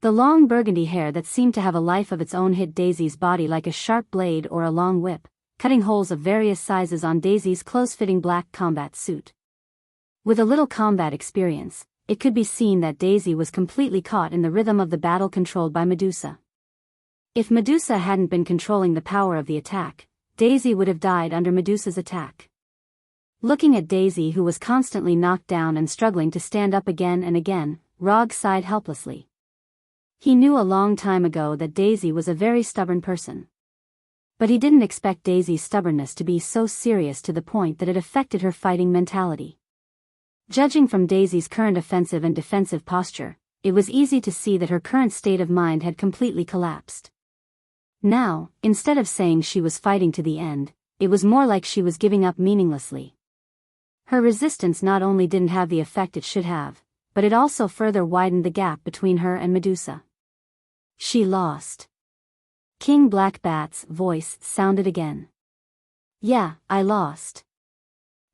The long burgundy hair that seemed to have a life of its own hit Daisy's body like a sharp blade or a long whip, cutting holes of various sizes on Daisy's close-fitting black combat suit. With a little combat experience, it could be seen that Daisy was completely caught in the rhythm of the battle controlled by Medusa. If Medusa hadn't been controlling the power of the attack, Daisy would have died under Medusa's attack. Looking at Daisy, who was constantly knocked down and struggling to stand up again and again, Rog sighed helplessly. He knew a long time ago that Daisy was a very stubborn person. But he didn't expect Daisy's stubbornness to be so serious to the point that it affected her fighting mentality. Judging from Daisy's current offensive and defensive posture, it was easy to see that her current state of mind had completely collapsed. Now, instead of saying she was fighting to the end, it was more like she was giving up meaninglessly. Her resistance not only didn't have the effect it should have, but it also further widened the gap between her and Medusa. She lost. King Black Bat's voice sounded again. Yeah, I lost.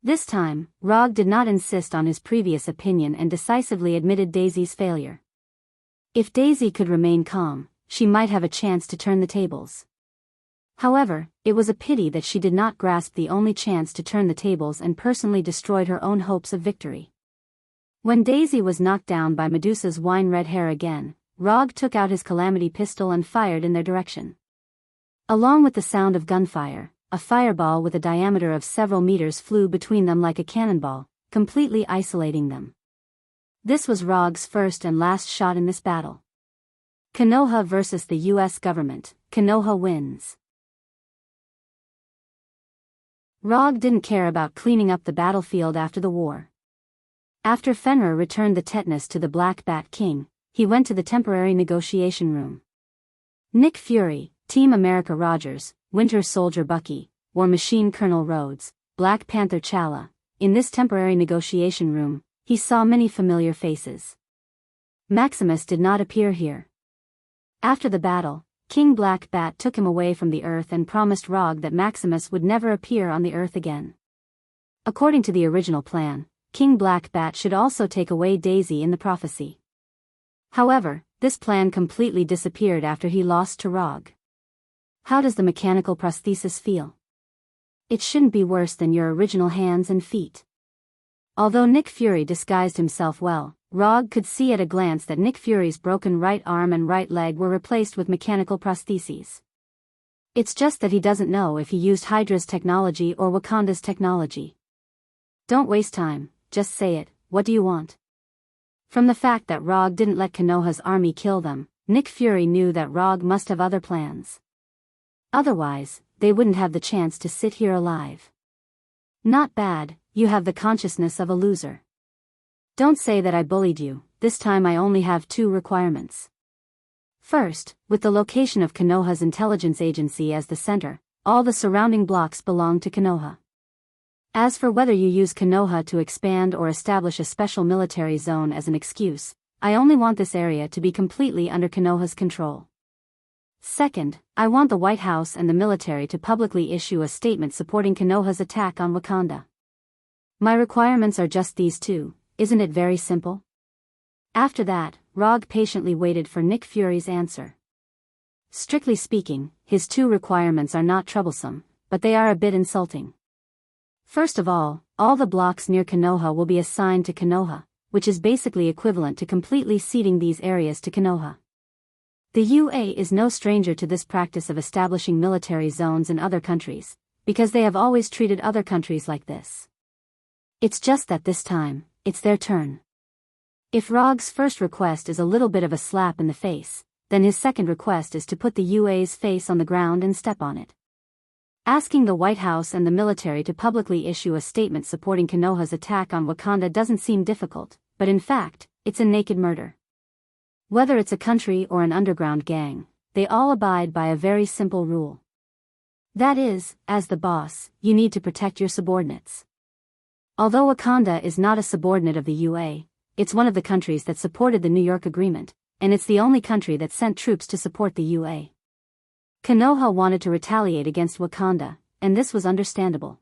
This time, Rog did not insist on his previous opinion and decisively admitted Daisy's failure. If Daisy could remain calm, she might have a chance to turn the tables. However, it was a pity that she did not grasp the only chance to turn the tables and personally destroyed her own hopes of victory. When Daisy was knocked down by Medusa's wine-red hair again, Rog took out his calamity pistol and fired in their direction. Along with the sound of gunfire, a fireball with a diameter of several meters flew between them like a cannonball, completely isolating them. This was Rog's first and last shot in this battle. Konoha versus the U.S. government. Konoha wins. Rog didn't care about cleaning up the battlefield after the war. After Fenrir returned the tetanus to the Black Bat King, he went to the temporary negotiation room. Nick Fury, Team America Rogers, Winter Soldier Bucky, War Machine Colonel Rhodes, Black Panther T'Challa. In this temporary negotiation room, he saw many familiar faces. Maximus did not appear here. After the battle, King Black Bat took him away from the Earth and promised Rog that Maximus would never appear on the Earth again. According to the original plan, King Black Bat should also take away Daisy in the prophecy. However, this plan completely disappeared after he lost to Rog. How does the mechanical prosthesis feel? It shouldn't be worse than your original hands and feet. Although Nick Fury disguised himself well, Rog could see at a glance that Nick Fury's broken right arm and right leg were replaced with mechanical prostheses. It's just that he doesn't know if he used Hydra's technology or Wakanda's technology. Don't waste time, just say it. What do you want? From the fact that Rog didn't let Konoha's army kill them, Nick Fury knew that Rog must have other plans. Otherwise, they wouldn't have the chance to sit here alive. Not bad, you have the consciousness of a loser. Don't say that I bullied you. This time I only have 2 requirements. First, with the location of Konoha's intelligence agency as the center, all the surrounding blocks belong to Konoha. As for whether you use Konoha to expand or establish a special military zone as an excuse, I only want this area to be completely under Konoha's control. Second, I want the White House and the military to publicly issue a statement supporting Konoha's attack on Wakanda. My requirements are just these 2, isn't it very simple? After that, Rog patiently waited for Nick Fury's answer. Strictly speaking, his 2 requirements are not troublesome, but they are a bit insulting. First of all the blocks near Konoha will be assigned to Konoha, which is basically equivalent to completely ceding these areas to Konoha. The UA is no stranger to this practice of establishing military zones in other countries, because they have always treated other countries like this. It's just that this time, it's their turn. If Rog's first request is a little bit of a slap in the face, then his second request is to put the UA's face on the ground and step on it. Asking the White House and the military to publicly issue a statement supporting Konoha's attack on Wakanda doesn't seem difficult, but in fact, it's a naked murder. Whether it's a country or an underground gang, they all abide by a very simple rule. That is, as the boss, you need to protect your subordinates. Although Wakanda is not a subordinate of the UA, it's one of the countries that supported the New York Agreement, and it's the only country that sent troops to support the UA. Konoha wanted to retaliate against Wakanda, and this was understandable.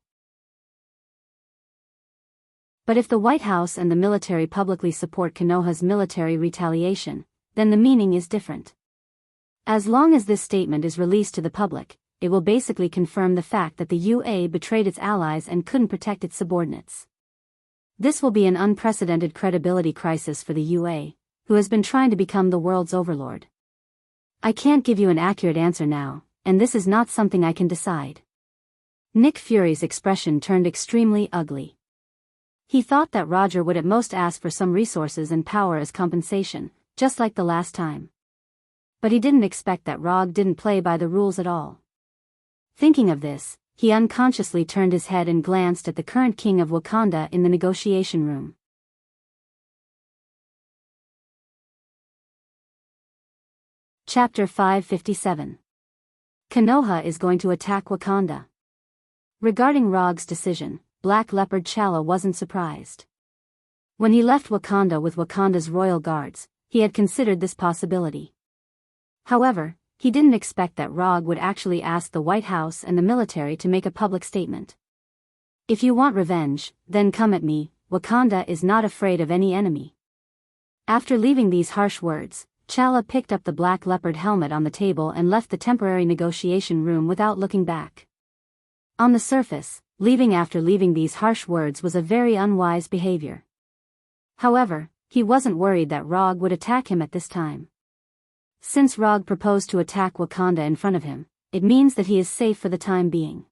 But if the White House and the military publicly support Konoha's military retaliation, then the meaning is different. As long as this statement is released to the public, it will basically confirm the fact that the UA betrayed its allies and couldn't protect its subordinates. This will be an unprecedented credibility crisis for the UA, who has been trying to become the world's overlord. I can't give you an accurate answer now, and this is not something I can decide. Nick Fury's expression turned extremely ugly. He thought that Roger would at most ask for some resources and power as compensation, just like the last time. But he didn't expect that Rog didn't play by the rules at all. Thinking of this, he unconsciously turned his head and glanced at the current king of Wakanda in the negotiation room. Chapter 557. Konoha is going to attack Wakanda. Regarding Rog's decision, Black Leopard T'Challa wasn't surprised. When he left Wakanda with Wakanda's royal guards, he had considered this possibility. However, he didn't expect that Rog would actually ask the White House and the military to make a public statement. If you want revenge, then come at me, Wakanda is not afraid of any enemy. After leaving these harsh words, T'Challa picked up the Black Leopard helmet on the table and left the temporary negotiation room without looking back. On the surface, leaving after leaving these harsh words was a very unwise behavior. However, he wasn't worried that Rog would attack him at this time. Since Rog proposed to attack Wakanda in front of him, it means that he is safe for the time being.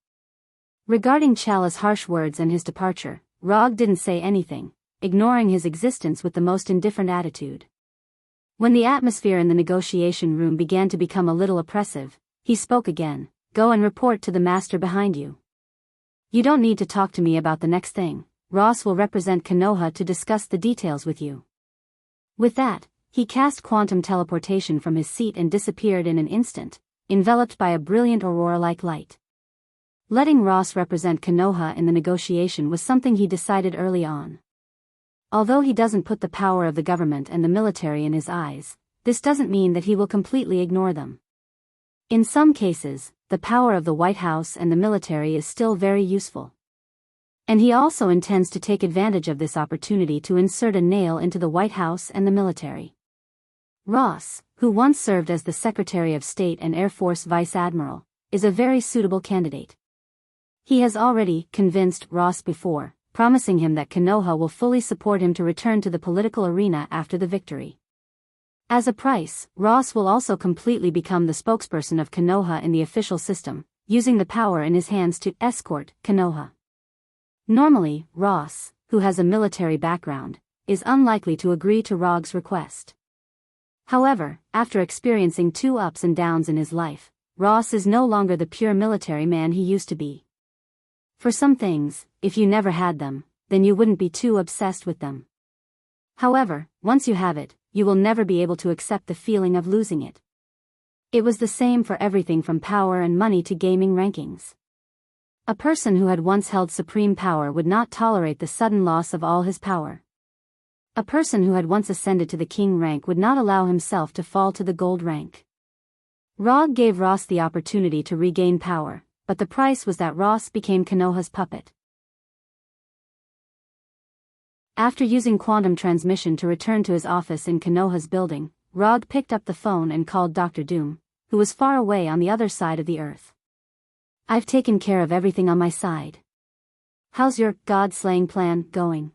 Regarding T'Challa's harsh words and his departure, Rog didn't say anything, ignoring his existence with the most indifferent attitude. When the atmosphere in the negotiation room began to become a little oppressive, he spoke again. Go and report to the master behind you. You don't need to talk to me about the next thing. Ross will represent Konoha to discuss the details with you. With that, he cast quantum teleportation from his seat and disappeared in an instant, enveloped by a brilliant aurora-like light. Letting Ross represent Konoha in the negotiation was something he decided early on. Although he doesn't put the power of the government and the military in his eyes, this doesn't mean that he will completely ignore them. In some cases, the power of the White House and the military is still very useful. And he also intends to take advantage of this opportunity to insert a nail into the White House and the military. Ross, who once served as the Secretary of State and Air Force Vice Admiral, is a very suitable candidate. He has already convinced Ross before, promising him that Konoha will fully support him to return to the political arena after the victory. As a price, Ross will also completely become the spokesperson of Konoha in the official system, using the power in his hands to escort Konoha. Normally, Ross, who has a military background, is unlikely to agree to Rog's request. However, after experiencing 2 ups and downs in his life, Ross is no longer the pure military man he used to be. For some things, if you never had them, then you wouldn't be too obsessed with them. However, once you have it, you will never be able to accept the feeling of losing it. It was the same for everything from power and money to gaming rankings. A person who had once held supreme power would not tolerate the sudden loss of all his power. A person who had once ascended to the king rank would not allow himself to fall to the gold rank. Rog gave Ross the opportunity to regain power, but the price was that Ross became Konoha's puppet. After using quantum transmission to return to his office in Konoha's building, Rog picked up the phone and called Dr. Doom, who was far away on the other side of the earth. I've taken care of everything on my side. How's your god-slaying plan going?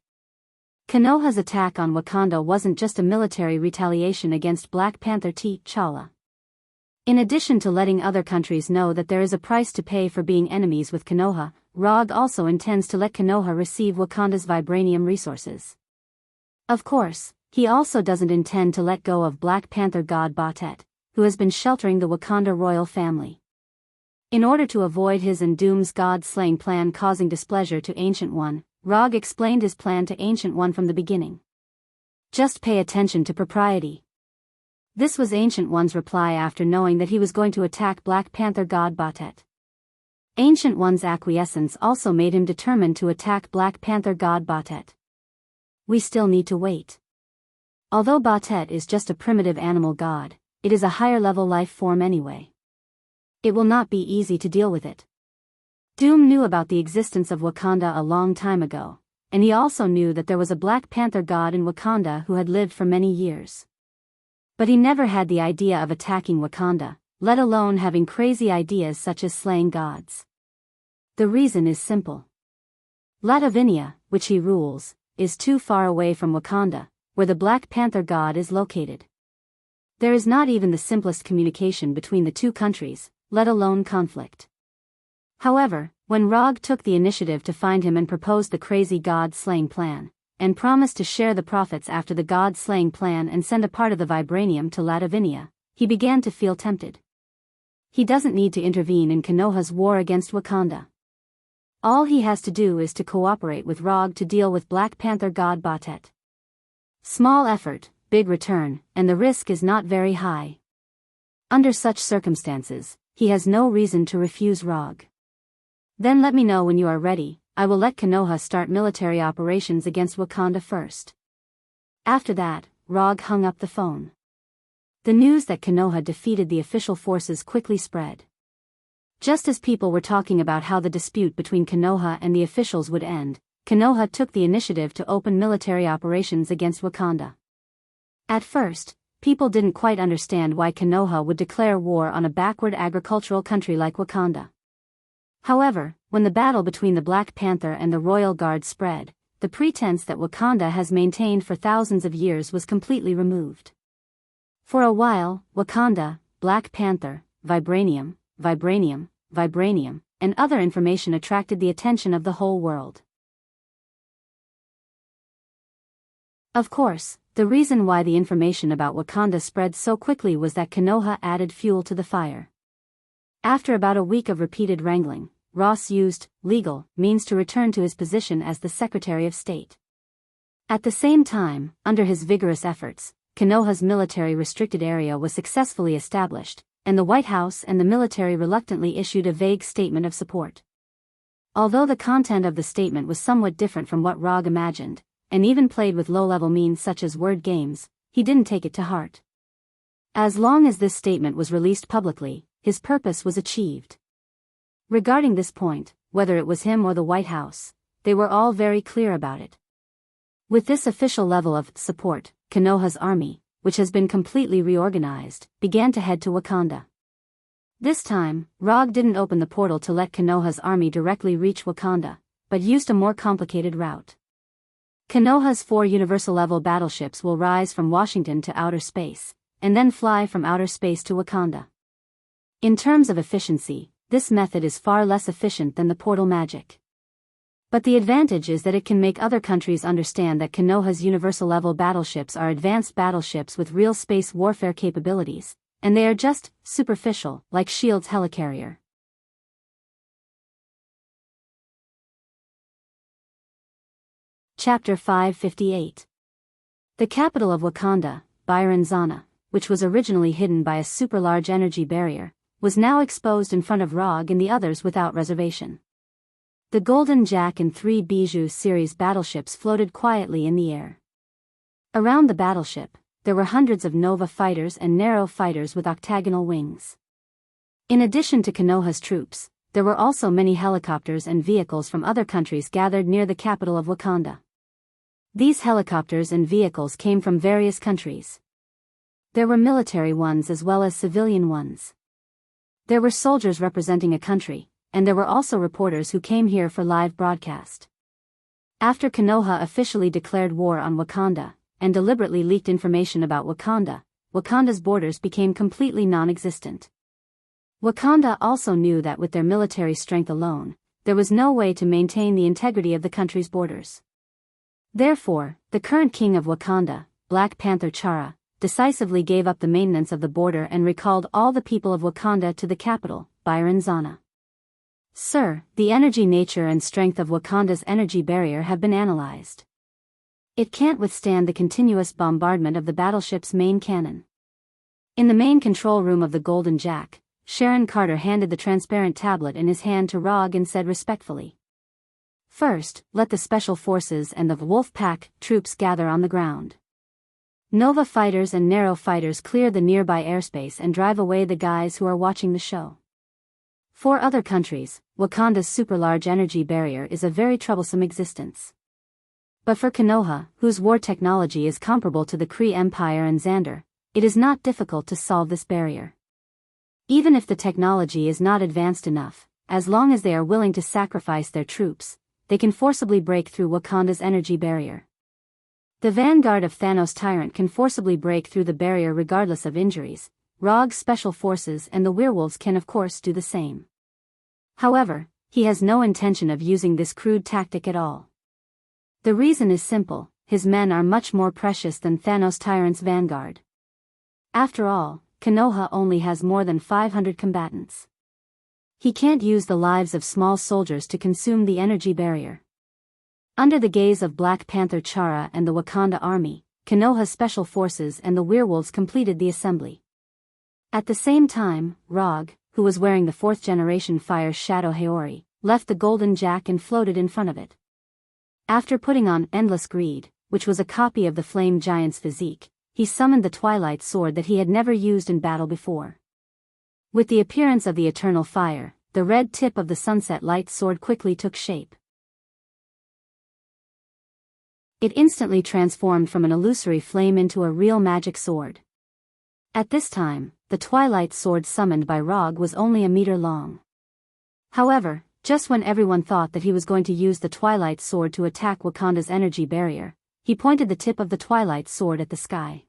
Konoha's attack on Wakanda wasn't just a military retaliation against Black Panther T'Challa. In addition to letting other countries know that there is a price to pay for being enemies with Konoha, Rog also intends to let Konoha receive Wakanda's vibranium resources. Of course, he also doesn't intend to let go of Black Panther god Batet, who has been sheltering the Wakanda royal family. In order to avoid his and Doom's god-slaying plan causing displeasure to Ancient One, Rog explained his plan to Ancient One from the beginning. Just pay attention to propriety. This was Ancient One's reply after knowing that he was going to attack Black Panther god Batet. Ancient One's acquiescence also made him determined to attack Black Panther god Batet. We still need to wait. Although Batet is just a primitive animal god, it is a higher-level life form anyway. It will not be easy to deal with it. Doom knew about the existence of Wakanda a long time ago, and he also knew that there was a Black Panther god in Wakanda who had lived for many years. But he never had the idea of attacking Wakanda, let alone having crazy ideas such as slaying gods. The reason is simple. Lavinia, which he rules, is too far away from Wakanda, where the Black Panther god is located. There is not even the simplest communication between the two countries, let alone conflict. However, when Rog took the initiative to find him and proposed the crazy god-slaying plan, and promised to share the profits after the god-slaying plan and send a part of the vibranium to Lavinia, he began to feel tempted. He doesn't need to intervene in Konoha's war against Wakanda. All he has to do is to cooperate with Rog to deal with Black Panther god Batet. Small effort, big return, and the risk is not very high. Under such circumstances, he has no reason to refuse Rog. Then let me know when you are ready. I will let Konoha start military operations against Wakanda first. After that, Rog hung up the phone. The news that Konoha defeated the official forces quickly spread. Just as people were talking about how the dispute between Konoha and the officials would end, Konoha took the initiative to open military operations against Wakanda. At first, people didn't quite understand why Konoha would declare war on a backward agricultural country like Wakanda. However, when the battle between the Black Panther and the Royal Guard spread, the pretense that Wakanda has maintained for thousands of years was completely removed. For a while, Wakanda, Black Panther, vibranium, and other information attracted the attention of the whole world. Of course, the reason why the information about Wakanda spread so quickly was that Konoha added fuel to the fire. After about a week of repeated wrangling, Ross used legal means to return to his position as the Secretary of State. At the same time, under his vigorous efforts, Konoha's military restricted area was successfully established, and the White House and the military reluctantly issued a vague statement of support. Although the content of the statement was somewhat different from what Rog imagined, and even played with low-level means such as word games, he didn't take it to heart. As long as this statement was released publicly, his purpose was achieved. Regarding this point, whether it was him or the White House, they were all very clear about it. With this official level of support, Konoha's army, which has been completely reorganized, began to head to Wakanda. This time, Rog didn't open the portal to let Konoha's army directly reach Wakanda, but used a more complicated route. Konoha's 4 universal-level battleships will rise from Washington to outer space, and then fly from outer space to Wakanda. In terms of efficiency, this method is far less efficient than the portal magic. But the advantage is that it can make other countries understand that Konoha's universal-level battleships are advanced battleships with real space warfare capabilities, and they are just superficial, like S.H.I.E.L.D.'s helicarrier. Chapter 558. The capital of Wakanda, Byron Zana, which was originally hidden by a super-large energy barrier, was now exposed in front of Rog and the others without reservation. The Golden Jack and 3 Bijou series battleships floated quietly in the air. Around the battleship, there were hundreds of Nova fighters and Narrow fighters with octagonal wings. In addition to Konoha's troops, there were also many helicopters and vehicles from other countries gathered near the capital of Wakanda. These helicopters and vehicles came from various countries. There were military ones as well as civilian ones. There were soldiers representing a country, and there were also reporters who came here for live broadcast. After Konoha officially declared war on Wakanda, and deliberately leaked information about Wakanda, Wakanda's borders became completely non-existent. Wakanda also knew that with their military strength alone, there was no way to maintain the integrity of the country's borders. Therefore, the current king of Wakanda, Black Panther Chara, decisively gave up the maintenance of the border and recalled all the people of Wakanda to the capital, Byron Zana. Sir, the energy nature and strength of Wakanda's energy barrier have been analyzed. It can't withstand the continuous bombardment of the battleship's main cannon. In the main control room of the Golden Jack, Sharon Carter handed the transparent tablet in his hand to Rog and said respectfully, "First, let the Special Forces and the Wolf Pack troops gather on the ground. Nova fighters and Narrow fighters clear the nearby airspace and drive away the guys who are watching the show." For other countries, Wakanda's super-large energy barrier is a very troublesome existence. But for Konoha, whose war technology is comparable to the Kree Empire and Xander, it is not difficult to solve this barrier. Even if the technology is not advanced enough, as long as they are willing to sacrifice their troops, they can forcibly break through Wakanda's energy barrier. The vanguard of Thanos' tyrant can forcibly break through the barrier regardless of injuries. Rogue's special forces and the werewolves can of course do the same. However, he has no intention of using this crude tactic at all. The reason is simple: his men are much more precious than Thanos' tyrant's vanguard. After all, Konoha only has more than 500 combatants. He can't use the lives of small soldiers to consume the energy barrier. Under the gaze of Black Panther Chara and the Wakanda army, Konoha's special forces and the werewolves completed the assembly. At the same time, Rogue, who was wearing the 4th generation Fire Shadow Haori, left the Golden Jack and floated in front of it. After putting on Endless Greed, which was a copy of the Flame Giant's physique, he summoned the Twilight Sword that he had never used in battle before. With the appearance of the Eternal Fire, the red tip of the Sunset Light Sword quickly took shape. It instantly transformed from an illusory flame into a real magic sword. At this time, the Twilight Sword summoned by Rogue was only a meter long. However, just when everyone thought that he was going to use the Twilight Sword to attack Wakanda's energy barrier, he pointed the tip of the Twilight Sword at the sky.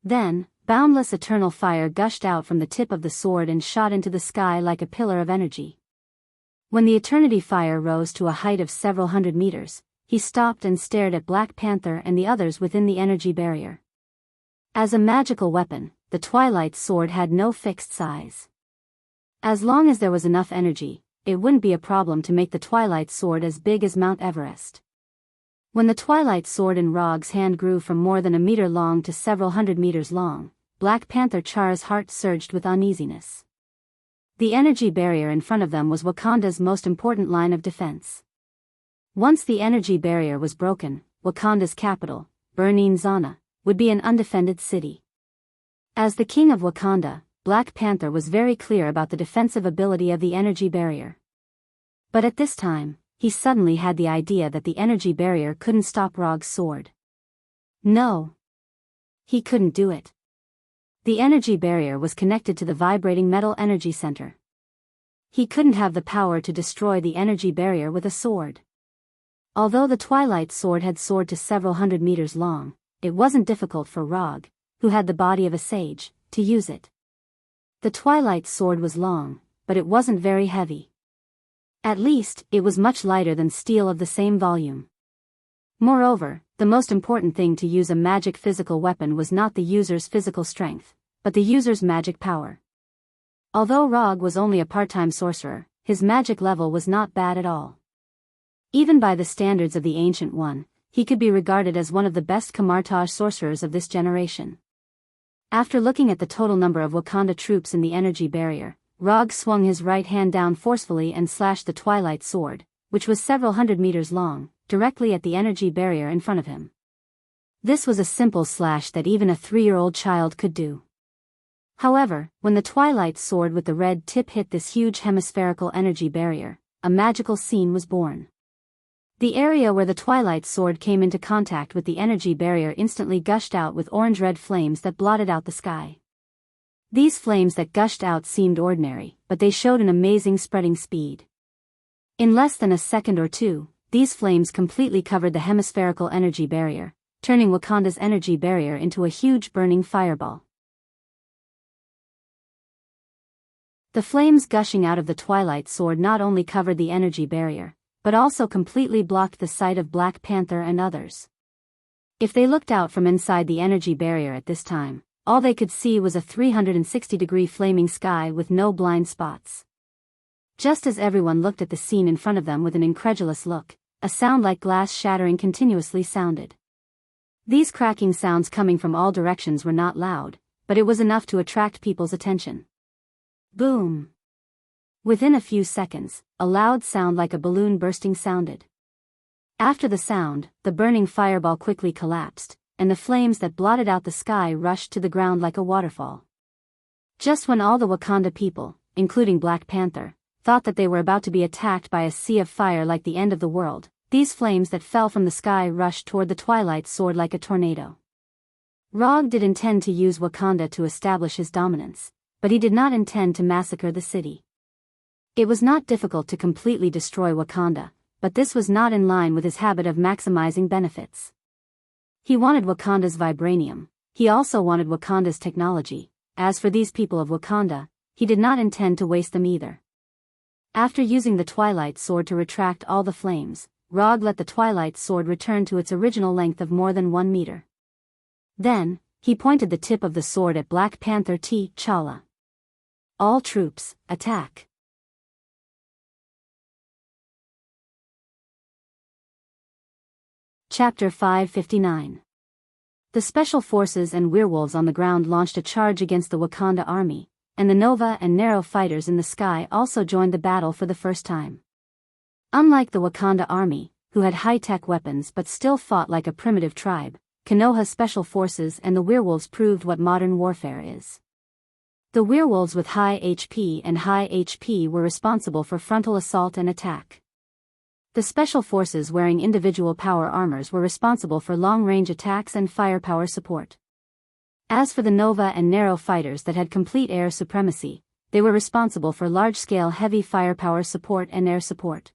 Then, boundless eternal fire gushed out from the tip of the sword and shot into the sky like a pillar of energy. When the Eternity Fire rose to a height of several hundred meters, he stopped and stared at Black Panther and the others within the energy barrier. As a magical weapon, the Twilight Sword had no fixed size. As long as there was enough energy, it wouldn't be a problem to make the Twilight Sword as big as Mount Everest. When the Twilight Sword in Rogue's hand grew from more than a meter long to several hundred meters long, Black Panther Chara's heart surged with uneasiness. The energy barrier in front of them was Wakanda's most important line of defense. Once the energy barrier was broken, Wakanda's capital, Burning Zana, would be an undefended city. As the king of Wakanda, Black Panther was very clear about the defensive ability of the energy barrier. But at this time, he suddenly had the idea that the energy barrier couldn't stop Rogue's sword. No. He couldn't do it. The energy barrier was connected to the vibrating metal energy center. He couldn't have the power to destroy the energy barrier with a sword. Although the Twilight Sword had soared to several hundred meters long, it wasn't difficult for Rogue, who had the body of a sage, to use it. The Twilight Sword was long, but it wasn't very heavy. At least, it was much lighter than steel of the same volume. Moreover, the most important thing to use a magic physical weapon was not the user's physical strength, but the user's magic power. Although Rogue was only a part-time sorcerer, his magic level was not bad at all. Even by the standards of the Ancient One, he could be regarded as one of the best Kamartaj sorcerers of this generation. After looking at the total number of Wakanda troops in the energy barrier, Rogue swung his right hand down forcefully and slashed the Twilight Sword, which was several hundred meters long, directly at the energy barrier in front of him. This was a simple slash that even a 3-year-old child could do. However, when the Twilight Sword with the red tip hit this huge hemispherical energy barrier, a magical scene was born. The area where the Twilight Sword came into contact with the energy barrier instantly gushed out with orange-red flames that blotted out the sky. These flames that gushed out seemed ordinary, but they showed an amazing spreading speed. In less than a second or two, these flames completely covered the hemispherical energy barrier, turning Wakanda's energy barrier into a huge burning fireball. The flames gushing out of the Twilight Sword not only covered the energy barrier, but also completely blocked the sight of Black Panther and others. If they looked out from inside the energy barrier at this time, all they could see was a 360-degree flaming sky with no blind spots. Just as everyone looked at the scene in front of them with an incredulous look, a sound like glass shattering continuously sounded. These cracking sounds coming from all directions were not loud, but it was enough to attract people's attention. Boom! Within a few seconds, a loud sound like a balloon bursting sounded. After the sound, the burning fireball quickly collapsed, and the flames that blotted out the sky rushed to the ground like a waterfall. Just when all the Wakanda people, including Black Panther, thought that they were about to be attacked by a sea of fire like the end of the world, these flames that fell from the sky rushed toward the Twilight Sword like a tornado. Rogue did intend to use Wakanda to establish his dominance, but he did not intend to massacre the city. It was not difficult to completely destroy Wakanda, but this was not in line with his habit of maximizing benefits. He wanted Wakanda's vibranium. He also wanted Wakanda's technology. As for these people of Wakanda, he did not intend to waste them either. After using the Twilight Sword to retract all the flames, Rog let the Twilight Sword return to its original length of more than 1 meter. Then, he pointed the tip of the sword at Black Panther T'Challa. All troops, attack. Chapter 559. The Special Forces and werewolves on the ground launched a charge against the Wakanda army, and the Nova and Narrow fighters in the sky also joined the battle for the first time. Unlike the Wakanda army, who had high-tech weapons but still fought like a primitive tribe, Konoha's special forces and the werewolves proved what modern warfare is. The werewolves with high HP were responsible for frontal assault and attack. The special forces wearing individual power armors were responsible for long-range attacks and firepower support. As for the Nova and Narrow fighters that had complete air supremacy, they were responsible for large-scale heavy firepower support and air support.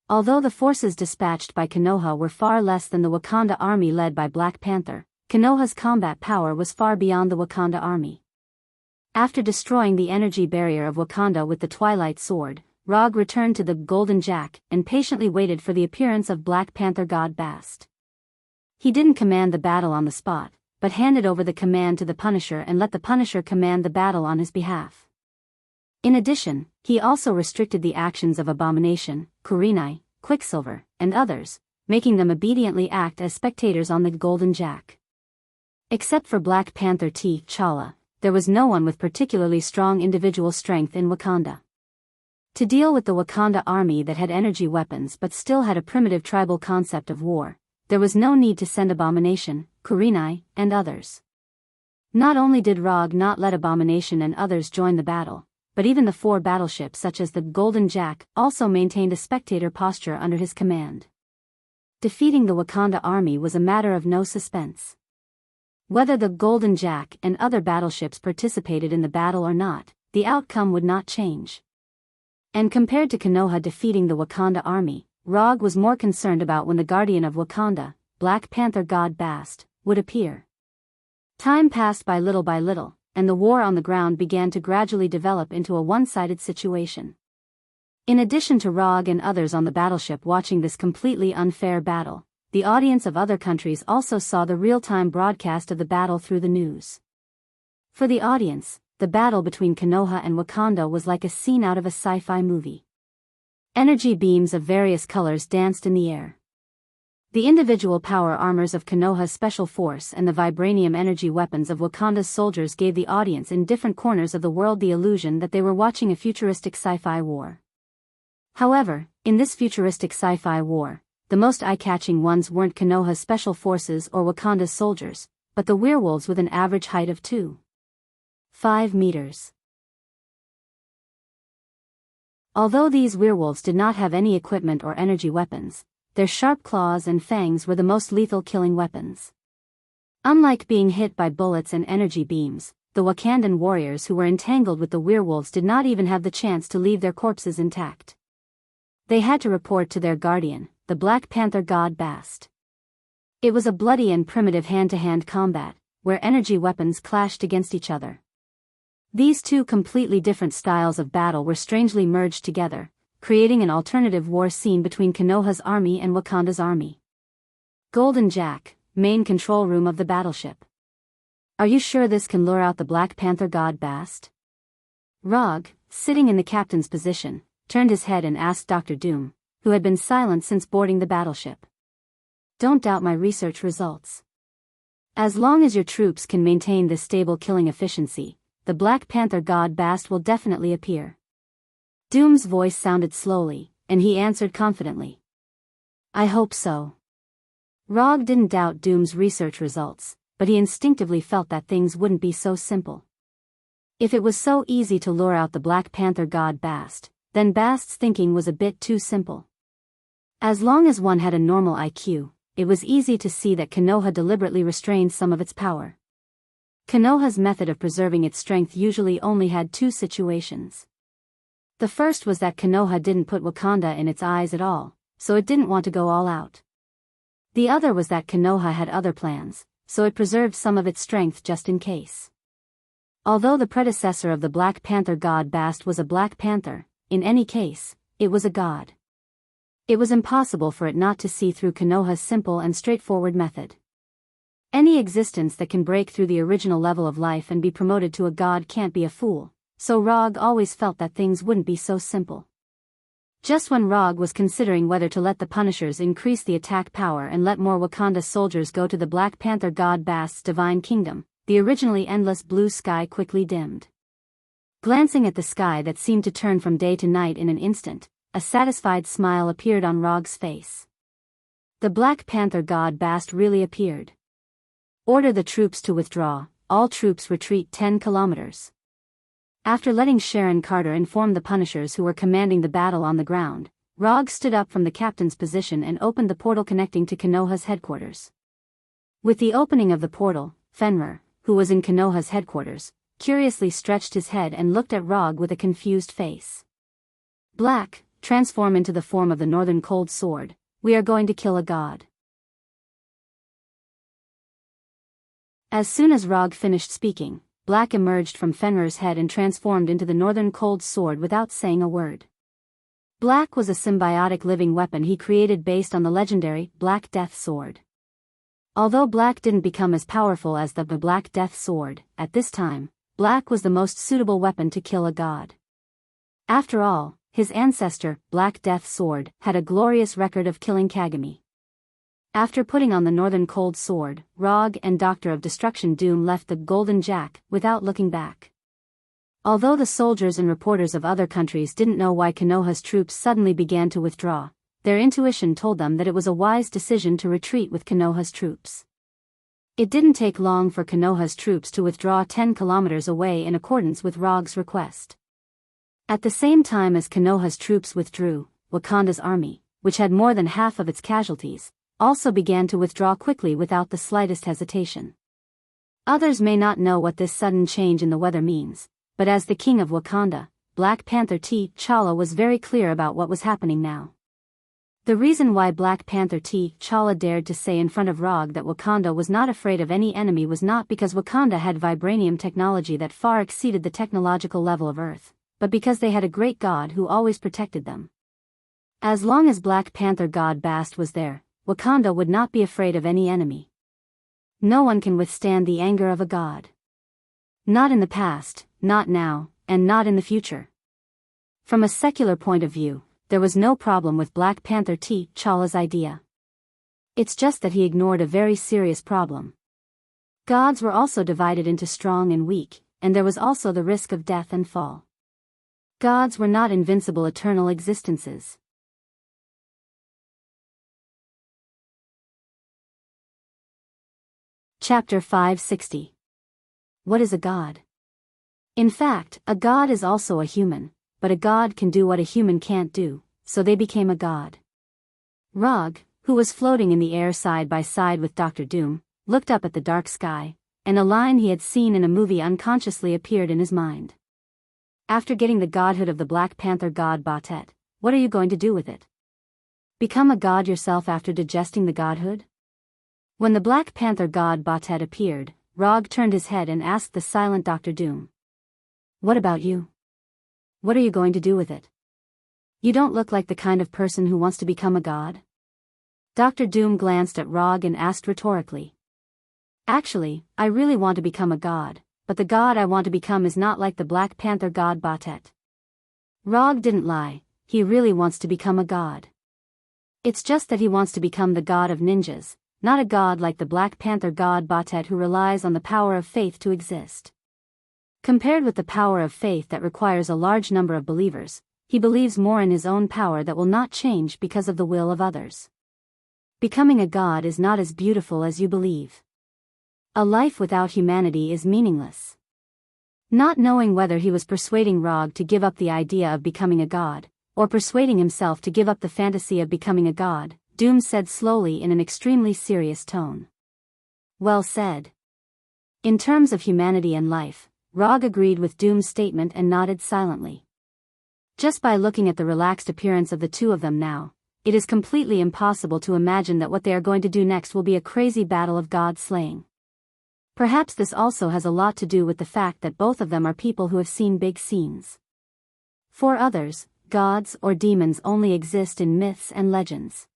Although the forces dispatched by Konoha were far less than the Wakanda army led by Black Panther, Konoha's combat power was far beyond the Wakanda army. After destroying the energy barrier of Wakanda with the Twilight Sword, Rog returned to the Golden Jack and patiently waited for the appearance of Black Panther God Bast. He didn't command the battle on the spot, but handed over the command to the Punisher and let the Punisher command the battle on his behalf. In addition, he also restricted the actions of Abomination, Kurenai, Quicksilver, and others, making them obediently act as spectators on the Golden Jack. Except for Black Panther T'Challa, there was no one with particularly strong individual strength in Wakanda. To deal with the Wakanda army that had energy weapons but still had a primitive tribal concept of war, there was no need to send Abomination, Kurenai, and others. Not only did Rog not let Abomination and others join the battle, but even the 4 battleships such as the Golden Jack also maintained a spectator posture under his command. Defeating the Wakanda army was a matter of no suspense. Whether the Golden Jack and other battleships participated in the battle or not, the outcome would not change. And compared to Konoha defeating the Wakanda army, Rog was more concerned about when the Guardian of Wakanda, Black Panther God Bast, would appear. Time passed by little, and the war on the ground began to gradually develop into a one-sided situation. In addition to Rog and others on the battleship watching this completely unfair battle, the audience of other countries also saw the real-time broadcast of the battle through the news. For the audience, the battle between Konoha and Wakanda was like a scene out of a sci-fi movie. Energy beams of various colors danced in the air. The individual power armors of Konoha's special force and the vibranium energy weapons of Wakanda's soldiers gave the audience in different corners of the world the illusion that they were watching a futuristic sci-fi war. However, in this futuristic sci-fi war, the most eye-catching ones weren't Konoha's special forces or Wakanda's soldiers, but the werewolves with an average height of 2.5 meters. Although these werewolves did not have any equipment or energy weapons, their sharp claws and fangs were the most lethal killing weapons. Unlike being hit by bullets and energy beams, the Wakandan warriors who were entangled with the werewolves did not even have the chance to leave their corpses intact. They had to report to their guardian, the Black Panther God Bast. It was a bloody and primitive hand-to-hand combat, where energy weapons clashed against each other. These 2 completely different styles of battle were strangely merged together, creating an alternative war scene between Konoha's army and Wakanda's army. Golden Jack, main control room of the battleship. Are you sure this can lure out the Black Panther God Bast? Rog, sitting in the captain's position, turned his head and asked Dr. Doom, who had been silent since boarding the battleship. Don't doubt my research results. As long as your troops can maintain this stable killing efficiency, the Black Panther God Bast will definitely appear. Doom's voice sounded slowly, and he answered confidently. I hope so. Rog didn't doubt Doom's research results, but he instinctively felt that things wouldn't be so simple. If it was so easy to lure out the Black Panther God Bast, then Bast's thinking was a bit too simple. As long as one had a normal IQ, it was easy to see that Konoha deliberately restrained some of its power. Konoha's method of preserving its strength usually only had two situations. The first was that Konoha didn't put Wakanda in its eyes at all, so it didn't want to go all out. The other was that Konoha had other plans, so it preserved some of its strength just in case. Although the predecessor of the Black Panther god Bast was a Black Panther, in any case, it was a god. It was impossible for it not to see through Konoha's simple and straightforward method. Any existence that can break through the original level of life and be promoted to a god can't be a fool, so Rog always felt that things wouldn't be so simple. Just when Rog was considering whether to let the Punishers increase the attack power and let more Wakanda soldiers go to the Black Panther god Bast's divine kingdom, the originally endless blue sky quickly dimmed. Glancing at the sky that seemed to turn from day to night in an instant, a satisfied smile appeared on Rog's face. The Black Panther god Bast really appeared. Order the troops to withdraw, all troops retreat 10 kilometers. After letting Sharon Carter inform the Punishers who were commanding the battle on the ground, Rog stood up from the captain's position and opened the portal connecting to Konoha's headquarters. With the opening of the portal, Fenrir, who was in Konoha's headquarters, curiously stretched his head and looked at Rog with a confused face. Black, transform into the form of the Northern Cold Sword, we are going to kill a god. As soon as Rog finished speaking, Black emerged from Fenrir's head and transformed into the Northern Cold Sword without saying a word. Black was a symbiotic living weapon he created based on the legendary Black Death Sword. Although Black didn't become as powerful as the Black Death Sword, at this time, Black was the most suitable weapon to kill a god. After all, his ancestor, Black Death Sword, had a glorious record of killing Kagami. After putting on the Northern Cold Sword, Rog and Doctor of Destruction Doom left the Golden Jack without looking back. Although the soldiers and reporters of other countries didn't know why Konoha's troops suddenly began to withdraw, their intuition told them that it was a wise decision to retreat with Konoha's troops. It didn't take long for Konoha's troops to withdraw 10 kilometers away in accordance with Rog's request. At the same time as Konoha's troops withdrew, Wakanda's army, which had more than half of its casualties, also began to withdraw quickly without the slightest hesitation. Others may not know what this sudden change in the weather means, but as the king of Wakanda, Black Panther T'Challa was very clear about what was happening now. The reason why Black Panther T'Challa dared to say in front of Rog that Wakanda was not afraid of any enemy was not because Wakanda had vibranium technology that far exceeded the technological level of Earth, but because they had a great god who always protected them. As long as Black Panther god Bast was there, Wakanda would not be afraid of any enemy. No one can withstand the anger of a god. Not in the past, not now, and not in the future. From a secular point of view, there was no problem with Black Panther T'Challa's idea. It's just that he ignored a very serious problem. Gods were also divided into strong and weak, and there was also the risk of death and fall. Gods were not invincible eternal existences. Chapter 560. What is a god? In fact, a god is also a human, but a god can do what a human can't do, so they became a god. Rog, who was floating in the air side by side with Dr. Doom, looked up at the dark sky, and a line he had seen in a movie unconsciously appeared in his mind. After getting the godhood of the Black Panther god Batet, what are you going to do with it? Become a god yourself after digesting the godhood? When the Black Panther god Batet appeared, Rog turned his head and asked the silent Dr. Doom. What about you? What are you going to do with it? You don't look like the kind of person who wants to become a god. Dr. Doom glanced at Rog and asked rhetorically. Actually, I really want to become a god, but the god I want to become is not like the Black Panther god Batet. Rog didn't lie, he really wants to become a god. It's just that he wants to become the god of ninjas, not a god like the Black Panther god Batet who relies on the power of faith to exist. Compared with the power of faith that requires a large number of believers, he believes more in his own power that will not change because of the will of others. Becoming a god is not as beautiful as you believe. A life without humanity is meaningless. Not knowing whether he was persuading Rog to give up the idea of becoming a god, or persuading himself to give up the fantasy of becoming a god, Doom said slowly in an extremely serious tone. Well said. In terms of humanity and life, Rog agreed with Doom's statement and nodded silently. Just by looking at the relaxed appearance of the two of them now, it is completely impossible to imagine that what they are going to do next will be a crazy battle of god slaying. Perhaps this also has a lot to do with the fact that both of them are people who have seen big scenes. For others, gods or demons only exist in myths and legends.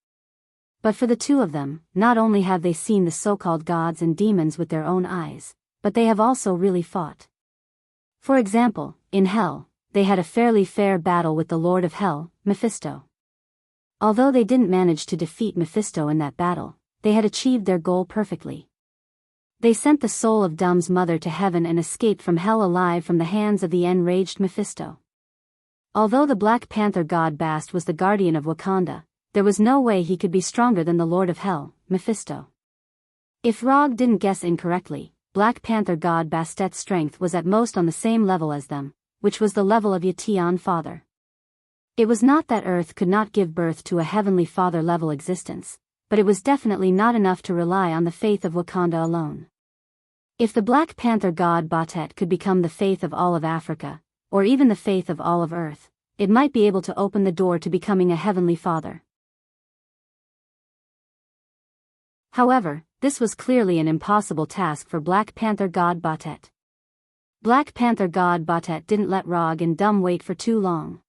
But for the two of them, not only have they seen the so-called gods and demons with their own eyes, but they have also really fought. For example, in Hell, they had a fairly fair battle with the Lord of Hell, Mephisto. Although they didn't manage to defeat Mephisto in that battle, they had achieved their goal perfectly. They sent the soul of Doom's mother to heaven and escaped from Hell alive from the hands of the enraged Mephisto. Although the Black Panther god Bast was the guardian of Wakanda, there was no way he could be stronger than the Lord of Hell, Mephisto. If Rog didn't guess incorrectly, Black Panther god Bastet's strength was at most on the same level as them, which was the level of Yation Father. It was not that Earth could not give birth to a Heavenly Father-level existence, but it was definitely not enough to rely on the faith of Wakanda alone. If the Black Panther god Batet could become the faith of all of Africa, or even the faith of all of Earth, it might be able to open the door to becoming a Heavenly Father. However, this was clearly an impossible task for Black Panther god Batet. Black Panther god Batet didn't let Rog and Doom wait for too long.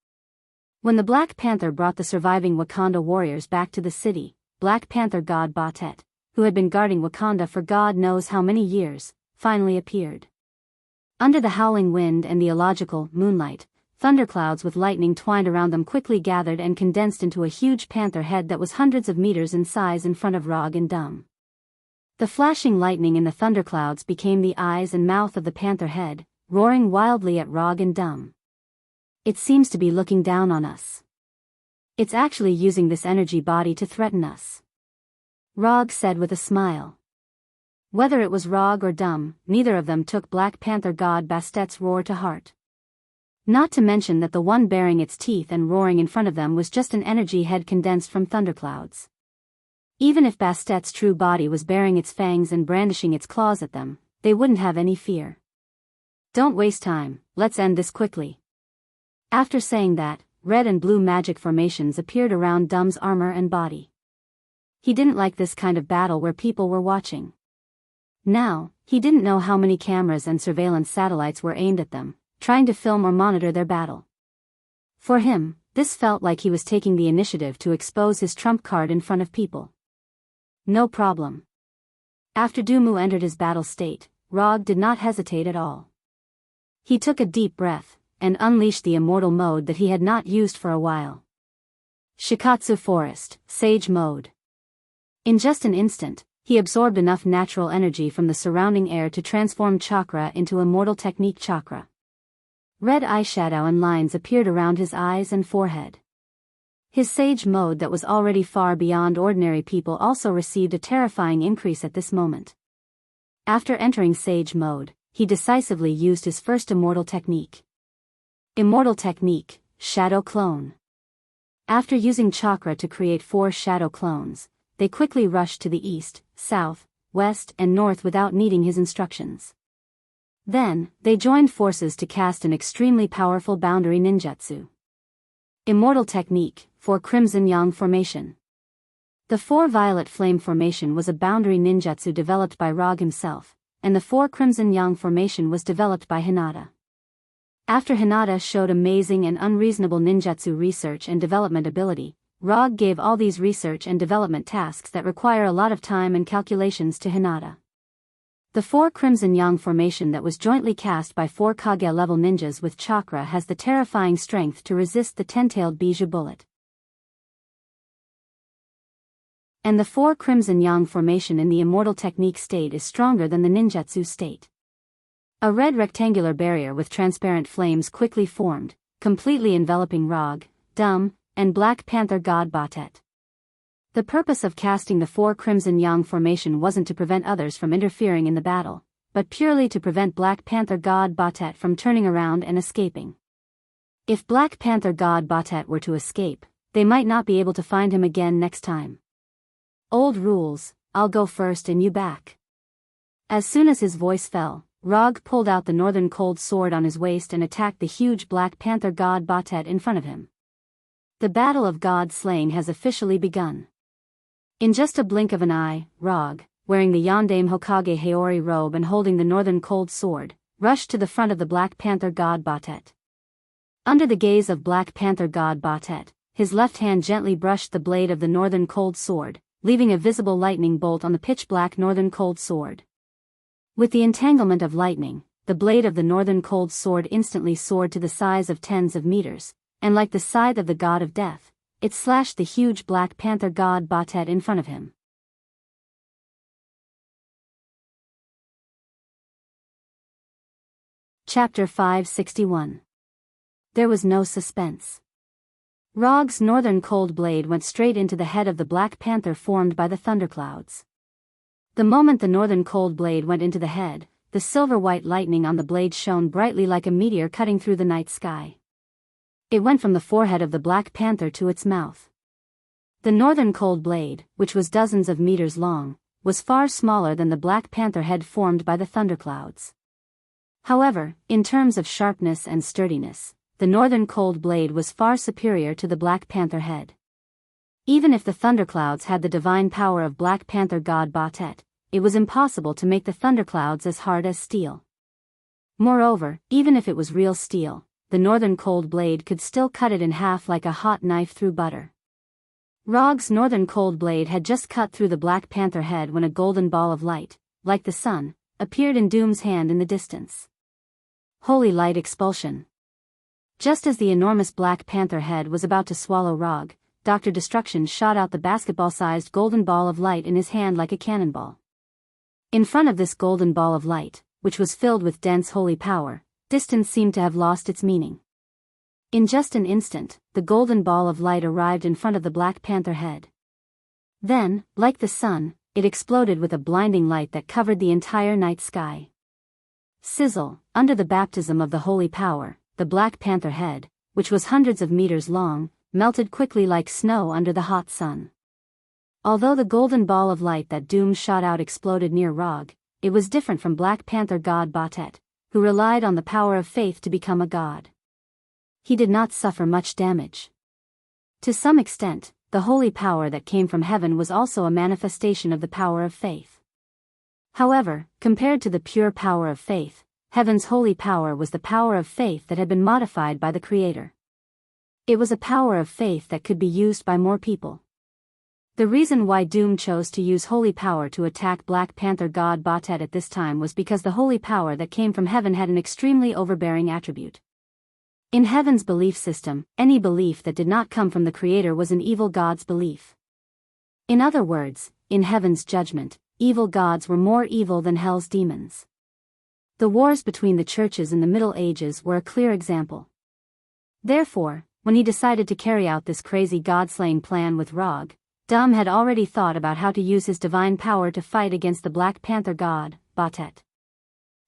When the Black Panther brought the surviving Wakanda warriors back to the city, Black Panther god Batet, who had been guarding Wakanda for God knows how many years, finally appeared. Under the howling wind and the illogical moonlight, thunderclouds with lightning twined around them quickly gathered and condensed into a huge panther head that was hundreds of meters in size in front of Rog and Doom. The flashing lightning in the thunderclouds became the eyes and mouth of the panther head, roaring wildly at Rog and Doom. It seems to be looking down on us. It's actually using this energy body to threaten us, Rog said with a smile. Whether it was Rog or Doom, neither of them took Black Panther god Bastet's roar to heart. Not to mention that the one baring its teeth and roaring in front of them was just an energy head condensed from thunderclouds. Even if Bastet's true body was baring its fangs and brandishing its claws at them, they wouldn't have any fear. Don't waste time, let's end this quickly. After saying that, red and blue magic formations appeared around Doom's armor and body. He didn't like this kind of battle where people were watching. Now, he didn't know how many cameras and surveillance satellites were aimed at them, trying to film or monitor their battle. For him, this felt like he was taking the initiative to expose his trump card in front of people. No problem. After Dumu entered his battle state, Rog did not hesitate at all. He took a deep breath, and unleashed the immortal mode that he had not used for a while. Shikatsu Forest, Sage Mode. In just an instant, he absorbed enough natural energy from the surrounding air to transform chakra into Immortal Technique chakra. Red eyeshadow and lines appeared around his eyes and forehead. His Sage Mode that was already far beyond ordinary people also received a terrifying increase at this moment. After entering Sage Mode, he decisively used his first Immortal Technique. Immortal Technique, Shadow Clone. After using chakra to create 4 shadow clones, they quickly rushed to the east, south, west and north without needing his instructions. Then, they joined forces to cast an extremely powerful boundary ninjutsu. Immortal Technique, 4 Crimson Yang Formation. The 4 Violet Flame Formation was a boundary ninjutsu developed by Rog himself, and the 4 Crimson Yang Formation was developed by Hinata. After Hinata showed amazing and unreasonable ninjutsu research and development ability, Rog gave all these research and development tasks that require a lot of time and calculations to Hinata. The 4 Crimson Yang Formation that was jointly cast by 4 Kage-level ninjas with chakra has the terrifying strength to resist the 10-tailed Bija bullet. And the 4 Crimson Yang Formation in the Immortal Technique state is stronger than the ninjutsu state. A red rectangular barrier with transparent flames quickly formed, completely enveloping Rog, Doom, and Black Panther god Batet. The purpose of casting the 4 Crimson Yang Formation wasn't to prevent others from interfering in the battle, but purely to prevent Black Panther god Batet from turning around and escaping. If Black Panther god Batet were to escape, they might not be able to find him again next time. Old rules, I'll go first and you back. As soon as his voice fell, Rog pulled out the northern cold sword on his waist and attacked the huge Black Panther god Batet in front of him. The battle of god slaying has officially begun. In just a blink of an eye, Rog, wearing the Yondaime Hokage Haori robe and holding the northern cold sword, rushed to the front of the Black Panther god Batet. Under the gaze of Black Panther god Batet, his left hand gently brushed the blade of the northern cold sword, leaving a visible lightning bolt on the pitch-black northern cold sword. With the entanglement of lightning, the blade of the northern cold sword instantly soared to the size of tens of meters, and like the scythe of the god of death, it slashed the huge Black Panther god Batet in front of him. Chapter 561. There was no suspense. Rog's northern cold blade went straight into the head of the Black Panther formed by the thunderclouds. The moment the northern cold blade went into the head, the silver-white lightning on the blade shone brightly like a meteor cutting through the night sky. It went from the forehead of the Black Panther to its mouth. The northern cold blade, which was dozens of meters long, was far smaller than the Black Panther head formed by the thunderclouds. However, in terms of sharpness and sturdiness, the northern cold blade was far superior to the Black Panther head. Even if the thunderclouds had the divine power of Black Panther god Batet, it was impossible to make the thunderclouds as hard as steel. Moreover, even if it was real steel, the northern cold blade could still cut it in half like a hot knife through butter. Rog's northern cold blade had just cut through the Black Panther head when a golden ball of light, like the sun, appeared in Doom's hand in the distance. Holy light expulsion. Just as the enormous Black Panther head was about to swallow Rog, Dr. Destruction shot out the basketball-sized golden ball of light in his hand like a cannonball. In front of this golden ball of light, which was filled with dense holy power, distance seemed to have lost its meaning. In just an instant, the golden ball of light arrived in front of the Black Panther head. Then, like the sun, it exploded with a blinding light that covered the entire night sky. Sizzle, under the baptism of the holy power, the Black Panther head, which was hundreds of meters long, melted quickly like snow under the hot sun. Although the golden ball of light that Doom shot out exploded near Rog, it was different from Black Panther god Batet, who relied on the power of faith to become a god. He did not suffer much damage. To some extent, the holy power that came from heaven was also a manifestation of the power of faith. However, compared to the pure power of faith, heaven's holy power was the power of faith that had been modified by the Creator. It was a power of faith that could be used by more people. The reason why Doom chose to use holy power to attack Black Panther god Batet at this time was because the holy power that came from heaven had an extremely overbearing attribute. In heaven's belief system, any belief that did not come from the Creator was an evil god's belief. In other words, in heaven's judgment, evil gods were more evil than hell's demons. The wars between the churches in the Middle Ages were a clear example. Therefore, when he decided to carry out this crazy god-slaying plan with Rog, Doom had already thought about how to use his divine power to fight against the Black Panther god, Batet.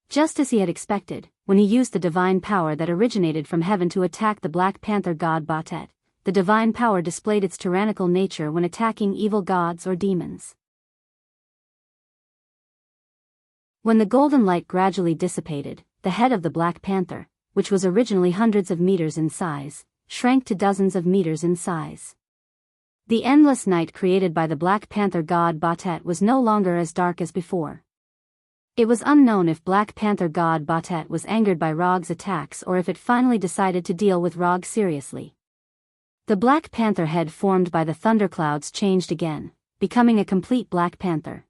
Just as he had expected, when he used the divine power that originated from heaven to attack the Black Panther god Batet, the divine power displayed its tyrannical nature when attacking evil gods or demons. When the golden light gradually dissipated, the head of the Black Panther, which was originally hundreds of meters in size, shrank to dozens of meters in size. The endless night created by the Black Panther god Batet was no longer as dark as before. It was unknown if Black Panther god Batet was angered by Rog's attacks or if it finally decided to deal with Rog seriously. The Black Panther head formed by the thunderclouds changed again, becoming a complete Black Panther.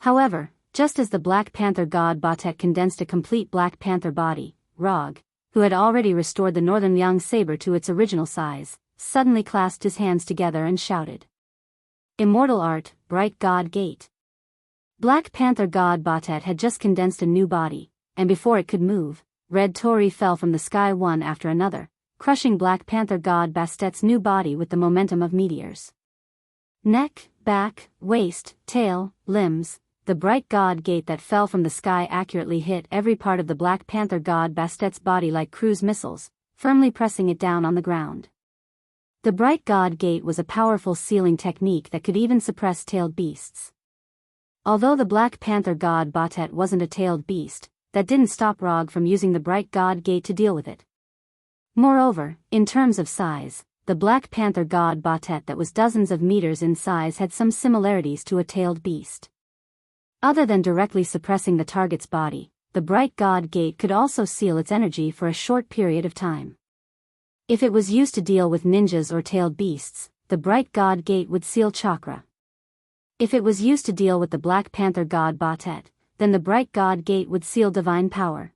However, just as the Black Panther god Batet condensed a complete Black Panther body, Rog, who had already restored the northern Yang saber to its original size, suddenly clasped his hands together and shouted. Immortal art, bright god gate. Black Panther god Batet had just condensed a new body, and before it could move, red torii fell from the sky one after another, crushing Black Panther god Bastet's new body with the momentum of meteors. Neck, back, waist, tail, limbs, the bright god gate that fell from the sky accurately hit every part of the Black Panther god Bastet's body like cruise missiles, firmly pressing it down on the ground. The bright god gate was a powerful sealing technique that could even suppress tailed beasts. Although the Black Panther god Batet wasn't a tailed beast, that didn't stop Rog from using the bright god gate to deal with it. Moreover, in terms of size, the Black Panther god Batet that was dozens of meters in size had some similarities to a tailed beast. Other than directly suppressing the target's body, the bright god gate could also seal its energy for a short period of time. If it was used to deal with ninjas or tailed beasts, the bright god gate would seal chakra. If it was used to deal with the Black Panther god Batet, then the bright god gate would seal divine power.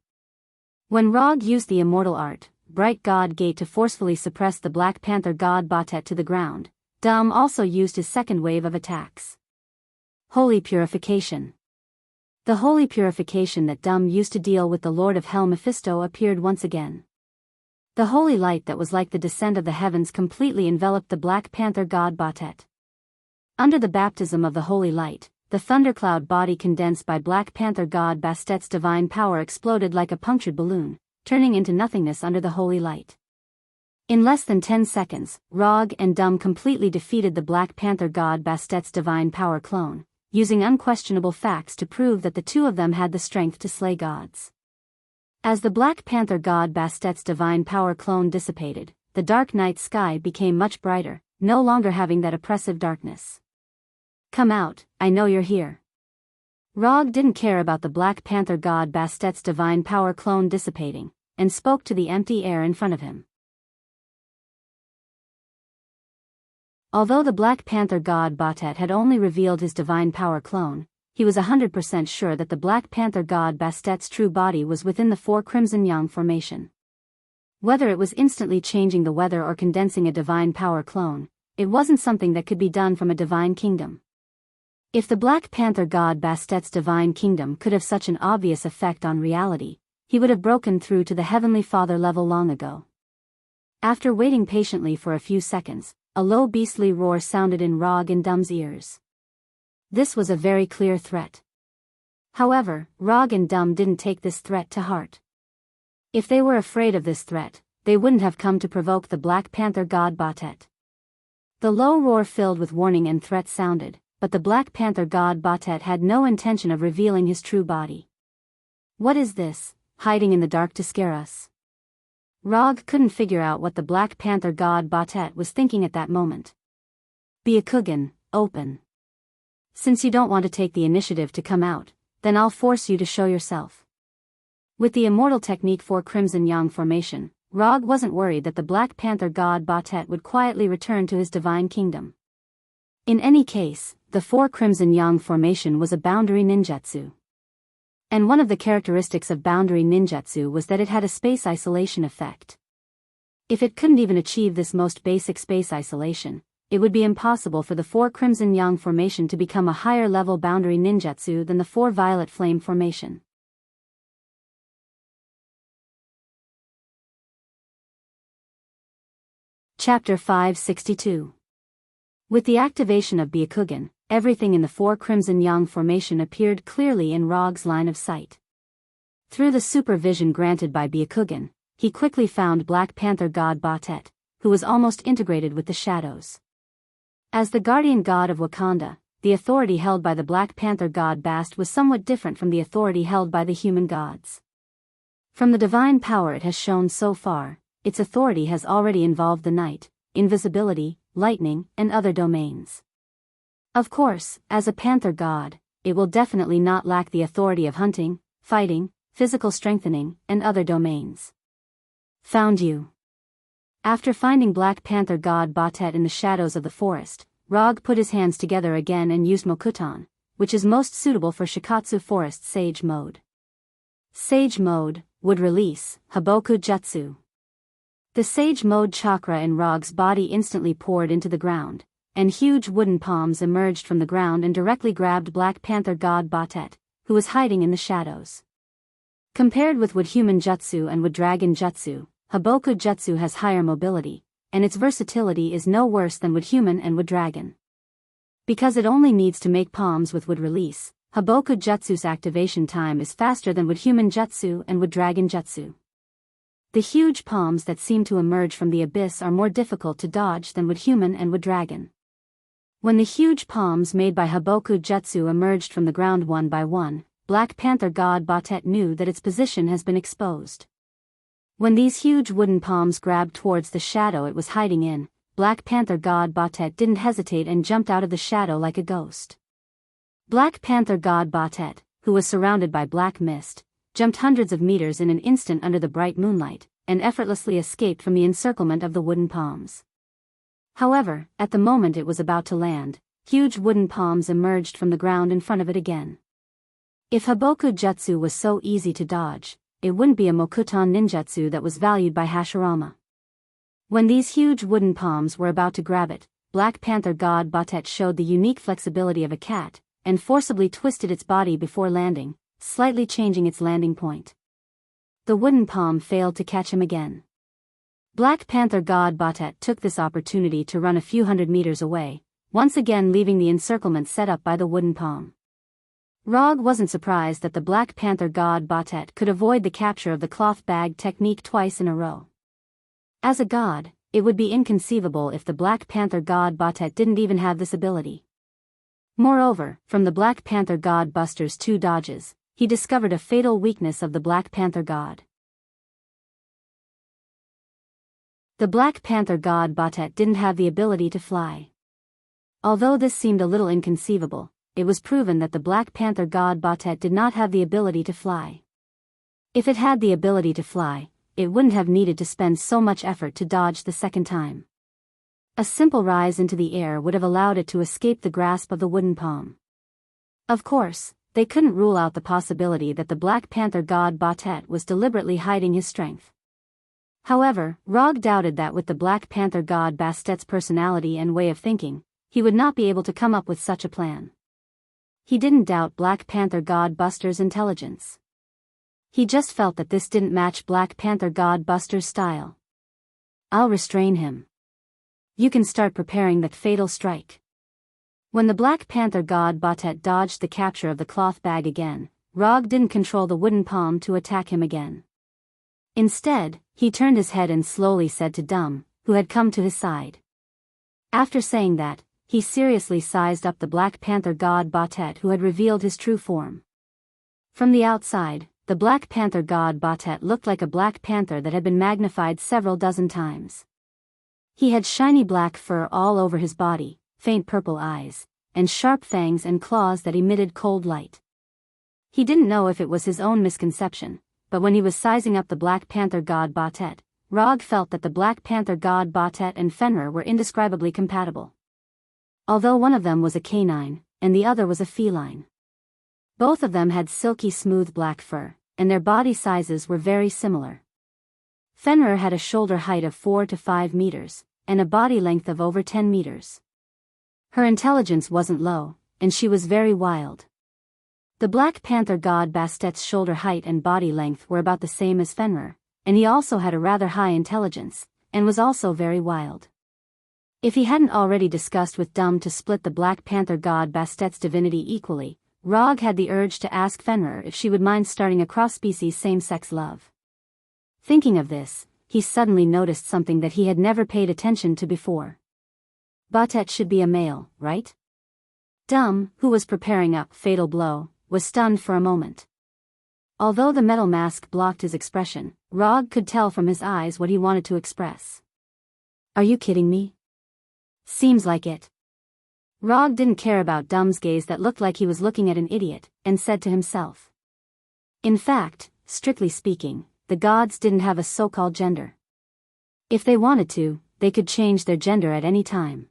When Rog used the immortal art, bright god gate, to forcefully suppress the Black Panther god Batet to the ground, Dum also used his second wave of attacks. Holy Purification. The holy purification that Dum used to deal with the Lord of Hell Mephisto appeared once again. The holy light that was like the descent of the heavens completely enveloped the Black Panther god Batet. Under the baptism of the holy light, the thundercloud body condensed by Black Panther god Bastet's divine power exploded like a punctured balloon, turning into nothingness under the holy light. In less than 10 seconds, Rog and Dum completely defeated the Black Panther god Bastet's divine power clone, using unquestionable facts to prove that the two of them had the strength to slay gods. As the Black Panther god Bastet's divine power clone dissipated, the dark night sky became much brighter, no longer having that oppressive darkness. Come out, I know you're here. Rog didn't care about the Black Panther god Bastet's divine power clone dissipating, and spoke to the empty air in front of him. Although the Black Panther god Batet had only revealed his divine power clone, he was 100% sure that the Black Panther god Bastet's true body was within the 4 Crimson Yang formation. Whether it was instantly changing the weather or condensing a divine power clone, it wasn't something that could be done from a divine kingdom. If the Black Panther god Bastet's divine kingdom could have such an obvious effect on reality, he would have broken through to the Heavenly Father level long ago. After waiting patiently for a few seconds, a low beastly roar sounded in Rog and Dum's ears. This was a very clear threat. However, Rog and Dum didn't take this threat to heart. If they were afraid of this threat, they wouldn't have come to provoke the Black Panther god Batet. The low roar filled with warning and threat sounded, but the Black Panther god Batet had no intention of revealing his true body. What is this, hiding in the dark to scare us? Rog couldn't figure out what the Black Panther god Batet was thinking at that moment. Byakugan, open. Since you don't want to take the initiative to come out, then I'll force you to show yourself. With the immortal technique 4 Crimson Yang formation, Rog wasn't worried that the Black Panther god Batet would quietly return to his divine kingdom. In any case, the 4 Crimson Yang formation was a boundary ninjutsu. And one of the characteristics of boundary ninjutsu was that it had a space isolation effect. If it couldn't even achieve this most basic space isolation, it would be impossible for the 4 Crimson Yang formation to become a higher level boundary ninjutsu than the 4 Violet Flame formation. Chapter 562. With the activation of Byakugan, everything in the 4 Crimson Yang formation appeared clearly in Rog's line of sight. Through the supervision granted by Byakugan, he quickly found Black Panther god Batet, who was almost integrated with the shadows. As the guardian god of Wakanda, the authority held by the Black Panther god Bast was somewhat different from the authority held by the human gods. From the divine power it has shown so far, its authority has already involved the night, invisibility, lightning, and other domains. Of course, as a panther god, it will definitely not lack the authority of hunting, fighting, physical strengthening, and other domains. Found you. After finding Black Panther god Batet in the shadows of the forest, Rog put his hands together again and used Mokuton, which is most suitable for Shikatsu Forest Sage Mode. Sage Mode would release Haboku Jutsu. The Sage Mode chakra in Rog's body instantly poured into the ground, and huge wooden palms emerged from the ground and directly grabbed Black Panther god Batet, who was hiding in the shadows. Compared with Wood Human Jutsu and Wood Dragon Jutsu, Haboku Jutsu has higher mobility, and its versatility is no worse than Wood Human and Wood Dragon. Because it only needs to make palms with Wood release, Haboku Jutsu's activation time is faster than Wood Human Jutsu and Wood Dragon Jutsu. The huge palms that seem to emerge from the abyss are more difficult to dodge than Wood Human and Wood Dragon. When the huge palms made by Haboku Jutsu emerged from the ground one by one, Black Panther god Batet knew that its position has been exposed. When these huge wooden palms grabbed towards the shadow it was hiding in, Black Panther god Batet didn't hesitate and jumped out of the shadow like a ghost. Black Panther god Batet, who was surrounded by black mist, jumped hundreds of meters in an instant under the bright moonlight, and effortlessly escaped from the encirclement of the wooden palms. However, at the moment it was about to land, huge wooden palms emerged from the ground in front of it again. If Haboku Jutsu was so easy to dodge, it wouldn't be a Mokuton ninjutsu that was valued by Hashirama. When these huge wooden palms were about to grab it, Black Panther god Batet showed the unique flexibility of a cat, and forcibly twisted its body before landing, slightly changing its landing point. The wooden palm failed to catch him again. Black Panther god Batet took this opportunity to run a few hundred meters away, once again leaving the encirclement set up by the wooden palm. Rog wasn't surprised that the Black Panther god Batet could avoid the capture of the cloth bag technique twice in a row. As a god, it would be inconceivable if the Black Panther god Batet didn't even have this ability. Moreover, from the Black Panther god Buster's 2 dodges, he discovered a fatal weakness of the Black Panther god. The Black Panther god Batet didn't have the ability to fly. Although this seemed a little inconceivable, it was proven that the Black Panther god Batet did not have the ability to fly. If it had the ability to fly, it wouldn't have needed to spend so much effort to dodge the second time. A simple rise into the air would have allowed it to escape the grasp of the wooden palm. Of course, they couldn't rule out the possibility that the Black Panther god Batet was deliberately hiding his strength. However, Rog doubted that with the Black Panther god Bastet's personality and way of thinking, he would not be able to come up with such a plan. He didn't doubt Black Panther god Buster's intelligence. He just felt that this didn't match Black Panther god Buster's style. "I'll restrain him. You can start preparing that fatal strike." When the Black Panther god Batet dodged the capture of the cloth bag again, Rog didn't control the wooden palm to attack him again. Instead, he turned his head and slowly said to Dum, who had come to his side. After saying that, he seriously sized up the Black Panther god Batet who had revealed his true form. From the outside, the Black Panther god Batet looked like a black panther that had been magnified several dozen times. He had shiny black fur all over his body, faint purple eyes, and sharp fangs and claws that emitted cold light. He didn't know if it was his own misconception, but when he was sizing up the Black Panther god Batet, Rog felt that the Black Panther god Batet and Fenrir were indescribably compatible. Although one of them was a canine, and the other was a feline. Both of them had silky smooth black fur, and their body sizes were very similar. Fenrir had a shoulder height of 4 to 5 meters, and a body length of over 10 meters. Her intelligence wasn't low, and she was very wild. The Black Panther god Bastet's shoulder height and body length were about the same as Fenrir, and he also had a rather high intelligence, and was also very wild. If he hadn't already discussed with Dum to split the Black Panther god Bastet's divinity equally, Rog had the urge to ask Fenrir if she would mind starting a cross-species same-sex love. Thinking of this, he suddenly noticed something that he had never paid attention to before. Batet should be a male, right? Dum, who was preparing a fatal blow, was stunned for a moment. Although the metal mask blocked his expression, Rog could tell from his eyes what he wanted to express. "Are you kidding me? Seems like it." Rog didn't care about Dum's gaze that looked like he was looking at an idiot, and said to himself. In fact, strictly speaking, the gods didn't have a so-called gender. If they wanted to, they could change their gender at any time.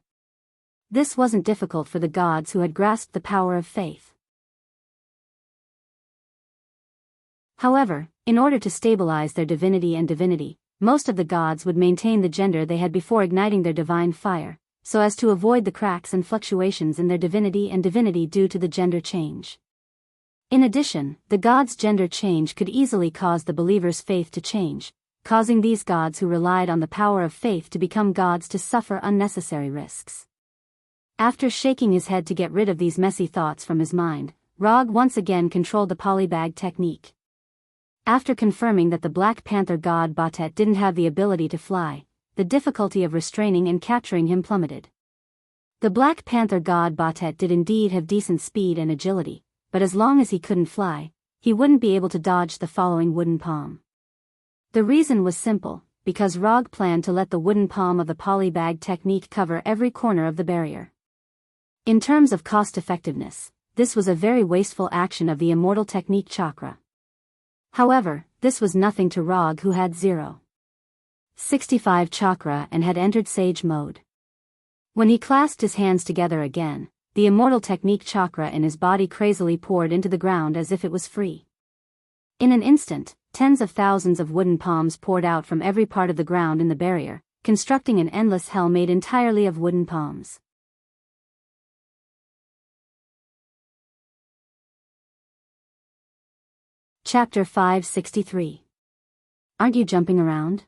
This wasn't difficult for the gods who had grasped the power of faith. However, in order to stabilize their divinity, most of the gods would maintain the gender they had before igniting their divine fire, so as to avoid the cracks and fluctuations in their divinity due to the gender change. In addition, the gods' gender change could easily cause the believer's faith to change, causing these gods who relied on the power of faith to become gods to suffer unnecessary risks. After shaking his head to get rid of these messy thoughts from his mind, Rog once again controlled the polybag technique. After confirming that the Black Panther god Batet didn't have the ability to fly, the difficulty of restraining and capturing him plummeted. The Black Panther god Batet did indeed have decent speed and agility, but as long as he couldn't fly, he wouldn't be able to dodge the following wooden palm. The reason was simple, because Rog planned to let the wooden palm of the polybag technique cover every corner of the barrier. In terms of cost-effectiveness, this was a very wasteful action of the immortal technique chakra. However, this was nothing to Rog, who had 0.65 chakra and had entered sage mode. When he clasped his hands together again, the immortal technique chakra in his body crazily poured into the ground as if it was free. In an instant, tens of thousands of wooden palms poured out from every part of the ground in the barrier, constructing an endless hell made entirely of wooden palms. Chapter 563. Aren't you jumping around?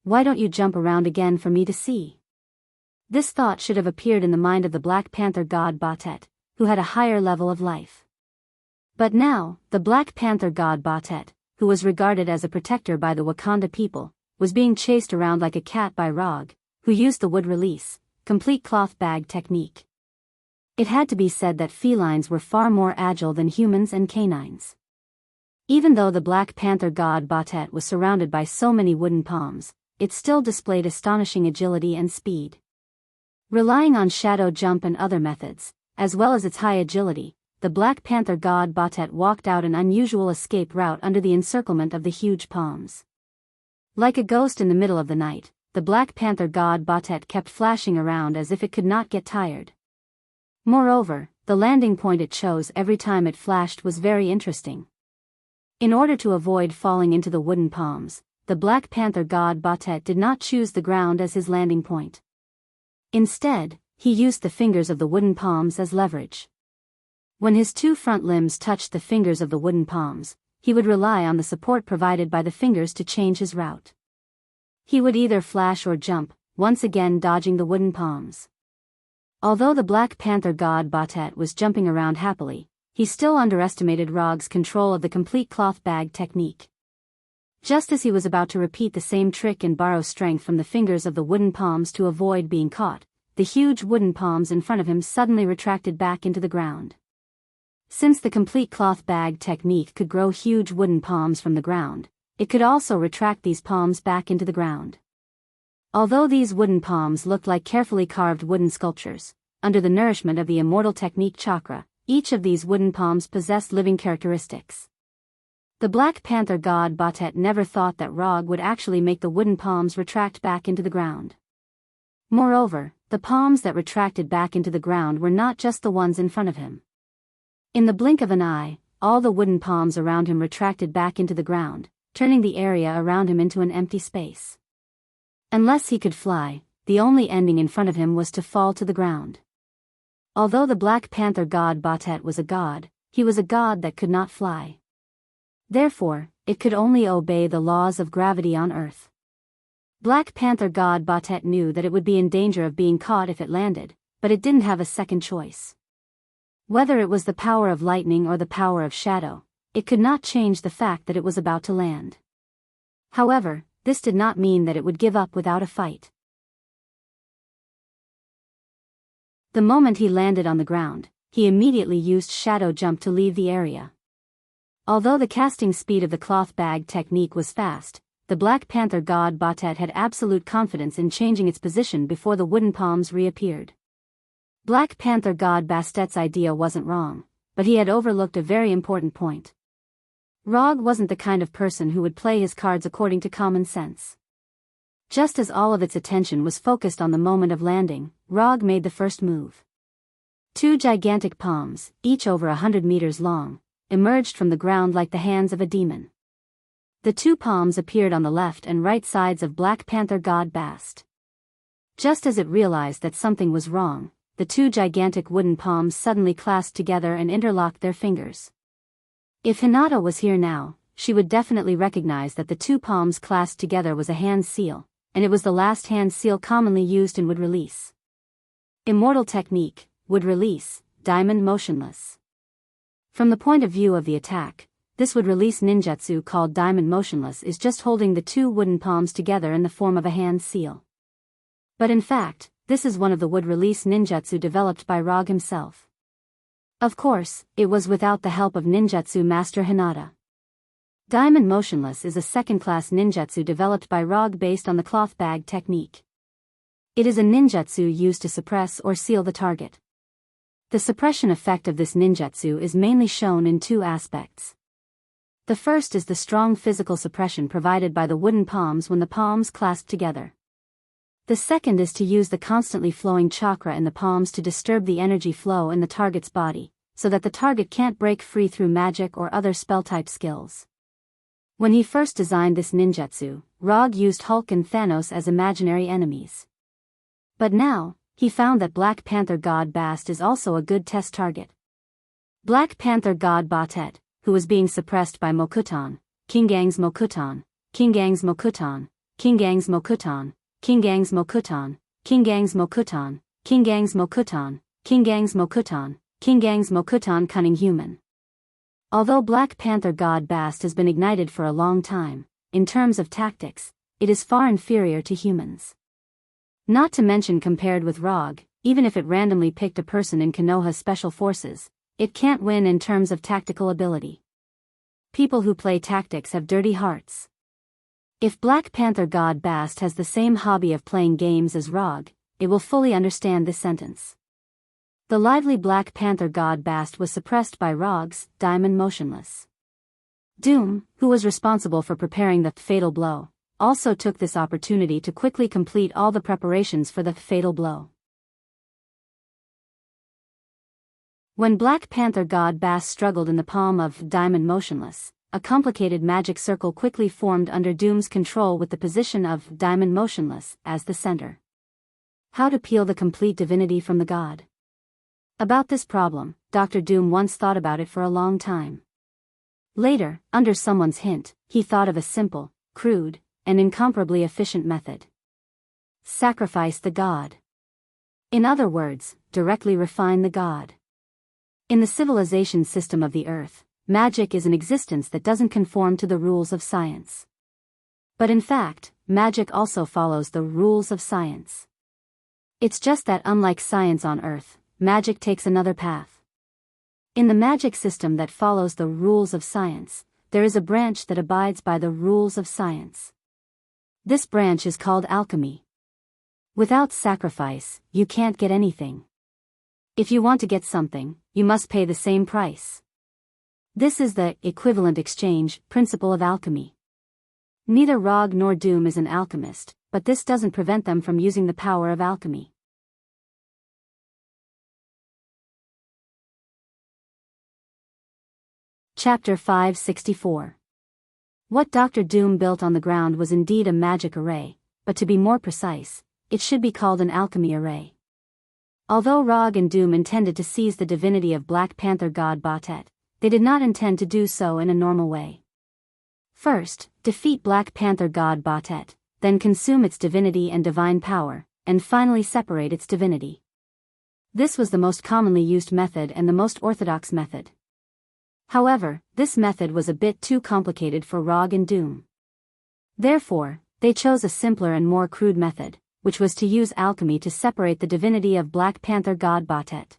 Why don't you jump around again for me to see? This thought should have appeared in the mind of the Black Panther god Batet, who had a higher level of life. But now, the Black Panther god Batet, who was regarded as a protector by the Wakanda people, was being chased around like a cat by Rog, who used the wood release, complete cloth bag technique. It had to be said that felines were far more agile than humans and canines. Even though the Black Panther god Batet was surrounded by so many wooden palms, it still displayed astonishing agility and speed. Relying on shadow jump and other methods, as well as its high agility, the Black Panther god Batet walked out an unusual escape route under the encirclement of the huge palms. Like a ghost in the middle of the night, the Black Panther god Batet kept flashing around as if it could not get tired. Moreover, the landing point it chose every time it flashed was very interesting. In order to avoid falling into the wooden palms, the Black Panther god Batet did not choose the ground as his landing point. Instead, he used the fingers of the wooden palms as leverage. When his two front limbs touched the fingers of the wooden palms, he would rely on the support provided by the fingers to change his route. He would either flash or jump, once again dodging the wooden palms. Although the Black Panther god Batet was jumping around happily, he still underestimated Rog's control of the complete cloth bag technique. Just as he was about to repeat the same trick and borrow strength from the fingers of the wooden palms to avoid being caught, the huge wooden palms in front of him suddenly retracted back into the ground. Since the complete cloth bag technique could grow huge wooden palms from the ground, it could also retract these palms back into the ground. Although these wooden palms looked like carefully carved wooden sculptures, under the nourishment of the immortal technique chakra, each of these wooden palms possessed living characteristics. The Black Panther god Batet never thought that Rog would actually make the wooden palms retract back into the ground. Moreover, the palms that retracted back into the ground were not just the ones in front of him. In the blink of an eye, all the wooden palms around him retracted back into the ground, turning the area around him into an empty space. Unless he could fly, the only ending in front of him was to fall to the ground. Although the Black Panther god Batet was a god, he was a god that could not fly. Therefore, it could only obey the laws of gravity on Earth. Black Panther god Batet knew that it would be in danger of being caught if it landed, but it didn't have a second choice. Whether it was the power of lightning or the power of shadow, it could not change the fact that it was about to land. However, this did not mean that it would give up without a fight. The moment he landed on the ground, he immediately used shadow jump to leave the area. Although the casting speed of the cloth bag technique was fast, the Black Panther god Batet had absolute confidence in changing its position before the wooden palms reappeared. Black Panther god Bastet's idea wasn't wrong, but he had overlooked a very important point. Rog wasn't the kind of person who would play his cards according to common sense. Just as all of its attention was focused on the moment of landing, Rog made the first move. Two gigantic palms, each over 100 meters long, emerged from the ground like the hands of a demon. The two palms appeared on the left and right sides of Black Panther god Bast. Just as it realized that something was wrong, the two gigantic wooden palms suddenly clasped together and interlocked their fingers. If Hinata was here now, she would definitely recognize that the two palms clasped together was a hand seal, and it was the last hand seal commonly used in wood release. Immortal technique, wood release, diamond motionless. From the point of view of the attack, this would release ninjutsu called diamond motionless is just holding the two wooden palms together in the form of a hand seal. But in fact, this is one of the would-release ninjutsu developed by Rog himself. Of course, it was without the help of ninjutsu master Hinata. Diamond Motionless is a second-class ninjutsu developed by Rog based on the cloth bag technique. It is a ninjutsu used to suppress or seal the target. The suppression effect of this ninjutsu is mainly shown in two aspects. The first is the strong physical suppression provided by the wooden palms when the palms clasp together. The second is to use the constantly flowing chakra in the palms to disturb the energy flow in the target's body, so that the target can't break free through magic or other spell-type skills. When he first designed this ninjutsu, Rog used Hulk and Thanos as imaginary enemies. But now, he found that Black Panther God Bast is also a good test target. Black Panther God Batet, who was being suppressed by Mokutan, Kingang's Mokutan, Kingang's Mokutan, Kingang's Mokutan, Kingang's Mokutan, Kingang's Mokutan, Kingang's Mokutan, Kingang's Mokutan, Kingang's Mokutan cunning human. Although Black Panther God Bast has been ignited for a long time, in terms of tactics, it is far inferior to humans. Not to mention compared with Rog, even if it randomly picked a person in Konoha's special forces, it can't win in terms of tactical ability. People who play tactics have dirty hearts. If Black Panther God Bast has the same hobby of playing games as Rog, it will fully understand this sentence. The lively Black Panther God Bast was suppressed by Rog's Diamond Motionless. Doom, who was responsible for preparing the fatal blow, also took this opportunity to quickly complete all the preparations for the fatal blow. When Black Panther God Bast struggled in the palm of Diamond Motionless, a complicated magic circle quickly formed under Doom's control with the position of Diamond Motionless as the center. How to peel the complete divinity from the god? About this problem, Dr. Doom once thought about it for a long time. Later, under someone's hint, he thought of a simple, crude, and incomparably efficient method. Sacrifice the god. In other words, directly refine the god. In the civilization system of the earth, magic is an existence that doesn't conform to the rules of science. But in fact, magic also follows the rules of science. It's just that unlike science on earth, magic takes another path. In the magic system that follows the rules of science, there is a branch that abides by the rules of science. This branch is called alchemy. Without sacrifice, you can't get anything. If you want to get something, you must pay the same price. This is the equivalent exchange principle of alchemy. Neither Rog nor Doom is an alchemist, but this doesn't prevent them from using the power of alchemy. Chapter 564. What Dr. Doom built on the ground was indeed a magic array, but to be more precise, it should be called an alchemy array. Although Rog and Doom intended to seize the divinity of Black Panther God Batet, they did not intend to do so in a normal way. First, defeat Black Panther God Batet, then consume its divinity and divine power, and finally separate its divinity. This was the most commonly used method and the most orthodox method. However, this method was a bit too complicated for Rog and Doom. Therefore, they chose a simpler and more crude method, which was to use alchemy to separate the divinity of Black Panther God Batet.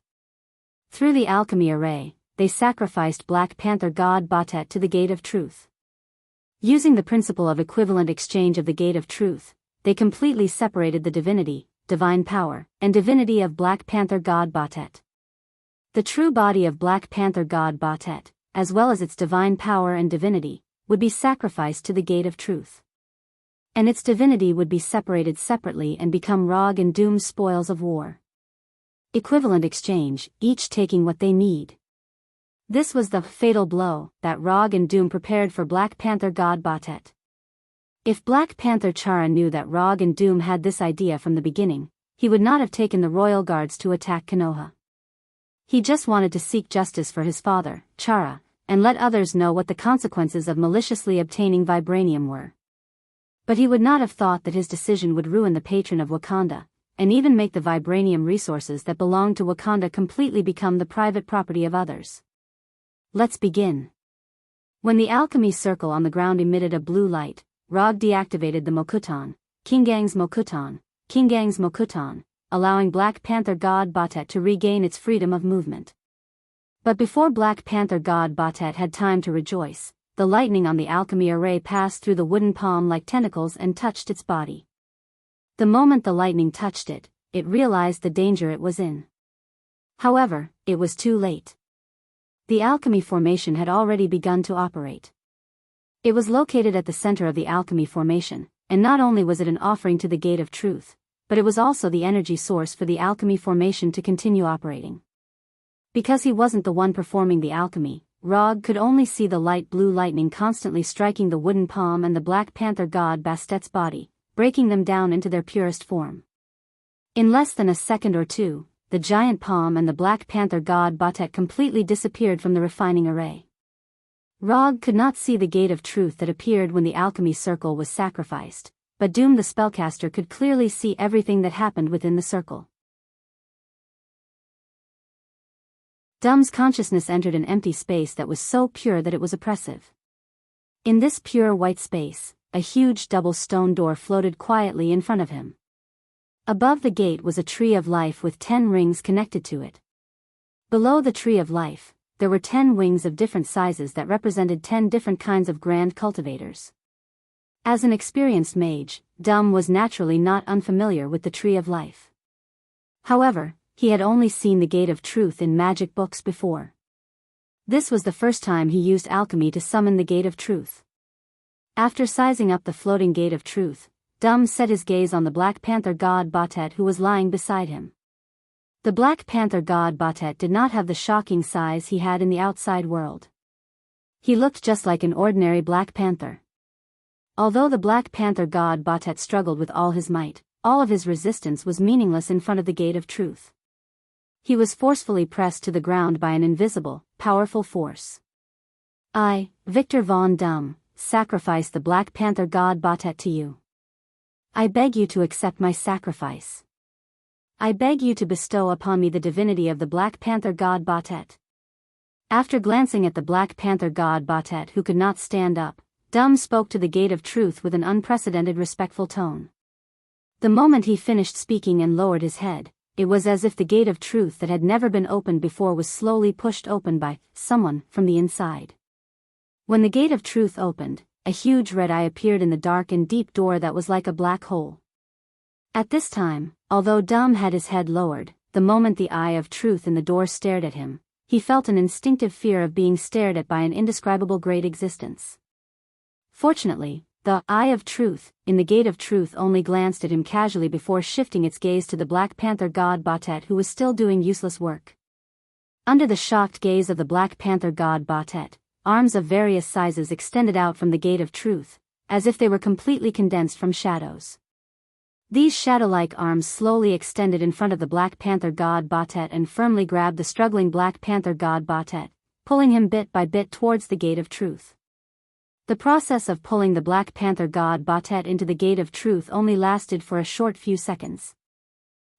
Through the alchemy array, they sacrificed Black Panther God Batet to the Gate of Truth. Using the principle of equivalent exchange of the Gate of Truth, they completely separated the divinity, divine power, and divinity of Black Panther God Batet. The true body of Black Panther God Batet, as well as its divine power and divinity, would be sacrificed to the Gate of Truth. And its divinity would be separated separately and become Rog and Doom's spoils of war. Equivalent exchange, each taking what they need. This was the fatal blow that Rog and Doom prepared for Black Panther God Batet. If Black Panther Chara knew that Rog and Doom had this idea from the beginning, he would not have taken the royal guards to attack Konoha. He just wanted to seek justice for his father, Chara, and let others know what the consequences of maliciously obtaining vibranium were. But he would not have thought that his decision would ruin the patron of Wakanda, and even make the vibranium resources that belonged to Wakanda completely become the private property of others. Let's begin. When the alchemy circle on the ground emitted a blue light, Rog deactivated the Mokutan, Kingang's Mokutan, Kingang's Mokutan, allowing Black Panther God Batet to regain its freedom of movement. But before Black Panther God Batet had time to rejoice, the lightning on the alchemy array passed through the wooden palm like tentacles and touched its body. The moment the lightning touched it, it realized the danger it was in. However, it was too late. The alchemy formation had already begun to operate. It was located at the center of the alchemy formation, and not only was it an offering to the Gate of Truth, but it was also the energy source for the alchemy formation to continue operating. Because he wasn't the one performing the alchemy, Rog could only see the light blue lightning constantly striking the wooden palm and the Black Panther God Bastet's body, breaking them down into their purest form. In less than a second or two, the giant palm and the Black Panther God Batet completely disappeared from the refining array. Rog could not see the Gate of Truth that appeared when the alchemy circle was sacrificed, but Doom the spellcaster could clearly see everything that happened within the circle. Doom's consciousness entered an empty space that was so pure that it was oppressive. In this pure white space, a huge double stone door floated quietly in front of him. Above the gate was a tree of life with 10 rings connected to it. Below the tree of life, there were 10 wings of different sizes that represented 10 different kinds of grand cultivators. As an experienced mage, Doom was naturally not unfamiliar with the tree of life. However, he had only seen the Gate of Truth in magic books before. This was the first time he used alchemy to summon the Gate of Truth. After sizing up the floating Gate of Truth, Doom set his gaze on the Black Panther God Batet who was lying beside him. The Black Panther God Batet did not have the shocking size he had in the outside world. He looked just like an ordinary Black Panther. Although the Black Panther God Batet struggled with all his might, all of his resistance was meaningless in front of the Gate of Truth. He was forcefully pressed to the ground by an invisible, powerful force. I, Victor von Doom, sacrifice the Black Panther God Batet to you. I beg you to accept my sacrifice. I beg you to bestow upon me the divinity of the Black Panther God Batet. After glancing at the Black Panther God Batet who could not stand up, Doom spoke to the Gate of Truth with an unprecedented respectful tone. The moment he finished speaking and lowered his head, it was as if the Gate of Truth that had never been opened before was slowly pushed open by someone from the inside. When the Gate of Truth opened, a huge red eye appeared in the dark and deep door that was like a black hole. At this time, although Doom had his head lowered, the moment the Eye of Truth in the door stared at him, he felt an instinctive fear of being stared at by an indescribable great existence. Fortunately, the Eye of Truth in the Gate of Truth only glanced at him casually before shifting its gaze to the Black Panther God Batet who was still doing useless work. Under the shocked gaze of the Black Panther God Batet, arms of various sizes extended out from the Gate of Truth, as if they were completely condensed from shadows. These shadow-like arms slowly extended in front of the Black Panther God Batet and firmly grabbed the struggling Black Panther God Batet, pulling him bit by bit towards the Gate of Truth. The process of pulling the Black Panther God Batet into the Gate of Truth only lasted for a short few seconds.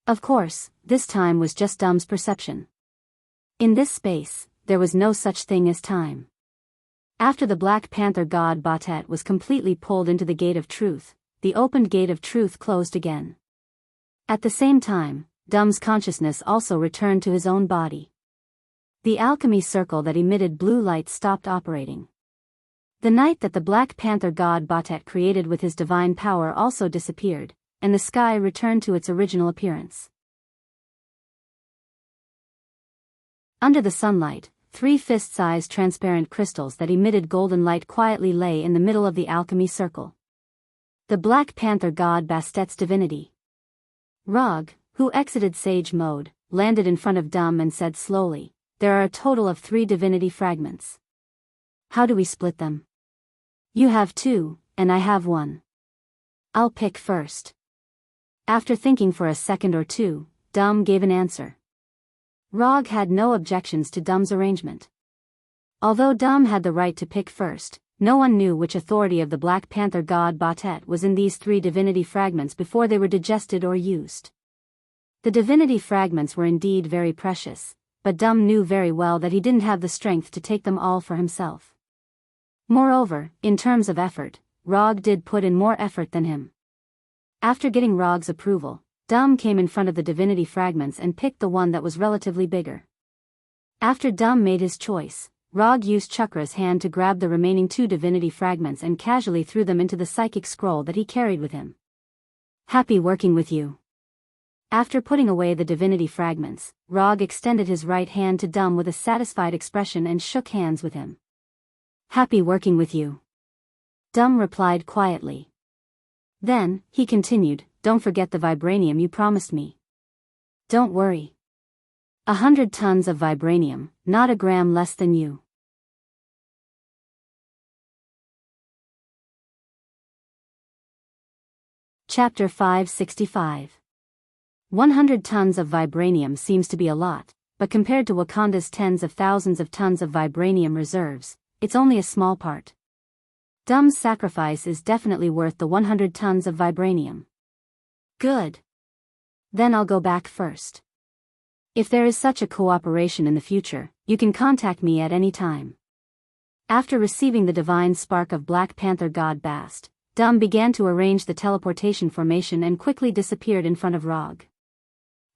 Of course, this time was just Doom's perception. In this space, there was no such thing as time. After the Black Panther God Batet was completely pulled into the Gate of Truth, the opened Gate of Truth closed again. At the same time, Doom's consciousness also returned to his own body. The alchemy circle that emitted blue light stopped operating. The night that the Black Panther God Batet created with his divine power also disappeared, and the sky returned to its original appearance. Under the sunlight, 3 fist-sized transparent crystals that emitted golden light quietly lay in the middle of the alchemy circle. The Black Panther God Bastet's divinity. Rog, who exited sage mode, landed in front of Doom and said slowly, "There are a total of 3 divinity fragments. How do we split them? You have 2, and I have 1. I'll pick first." After thinking for a second or two, Doom gave an answer. Rog had no objections to Doom's arrangement. Although Doom had the right to pick first, no one knew which authority of the Black Panther God Batet was in these 3 divinity fragments before they were digested or used. The divinity fragments were indeed very precious, but Doom knew very well that he didn't have the strength to take them all for himself. Moreover, in terms of effort, Rog did put in more effort than him. After getting Rog's approval, Dum came in front of the divinity fragments and picked the one that was relatively bigger. After Dum made his choice, Rog used Chakra's hand to grab the remaining 2 divinity fragments and casually threw them into the psychic scroll that he carried with him. Happy working with you. After putting away the divinity fragments, Rog extended his right hand to Dum with a satisfied expression and shook hands with him. Happy working with you. Dum replied quietly. Then, he continued, don't forget the vibranium you promised me. Don't worry. 100 tons of vibranium, not a gram less than you. Chapter 565. 100 tons of vibranium seems to be a lot, but compared to Wakanda's tens of thousands of tons of vibranium reserves, it's only a small part. Dum's sacrifice is definitely worth the 100 tons of vibranium. Good. Then I'll go back first. If there is such a cooperation in the future, you can contact me at any time. After receiving the divine spark of Black Panther God Bast, Dum began to arrange the teleportation formation and quickly disappeared in front of Rog.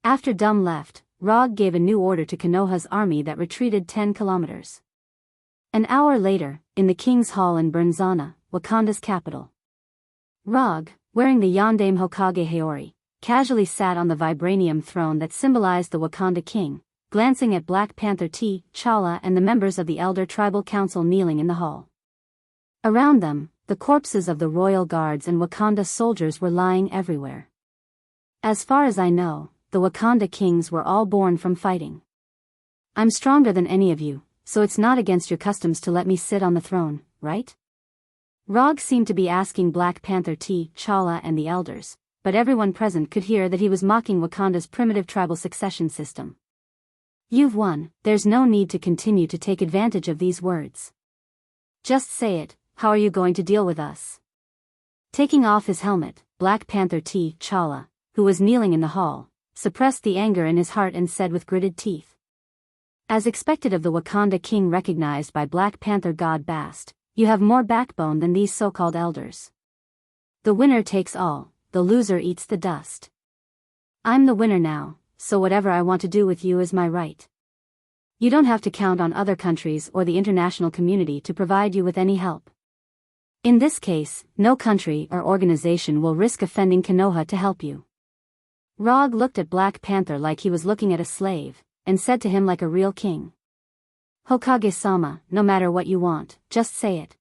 After Dum left, Rog gave a new order to Konoha's army that retreated 10 kilometers. An hour later, in the King's Hall in Bernzana, Wakanda's capital. Rog, wearing the Yondaime Hokage Haori, casually sat on the vibranium throne that symbolized the Wakanda king, glancing at Black Panther T'Challa and the members of the Elder Tribal Council kneeling in the hall. Around them, the corpses of the royal guards and Wakanda soldiers were lying everywhere. As far as I know, the Wakanda kings were all born from fighting. I'm stronger than any of you, so it's not against your customs to let me sit on the throne, right? Rog seemed to be asking Black Panther T'Challa and the elders, but everyone present could hear that he was mocking Wakanda's primitive tribal succession system. You've won, there's no need to continue to take advantage of these words. Just say it, how are you going to deal with us? Taking off his helmet, Black Panther T'Challa, who was kneeling in the hall, suppressed the anger in his heart and said with gritted teeth. As expected of the Wakanda king recognized by Black Panther God Bast, you have more backbone than these so-called elders. The winner takes all, the loser eats the dust. I'm the winner now, so whatever I want to do with you is my right. You don't have to count on other countries or the international community to provide you with any help. In this case, no country or organization will risk offending Konoha to help you. Rog looked at Black Panther like he was looking at a slave, and said to him like a real king. Hokage-sama, no matter what you want, just say it.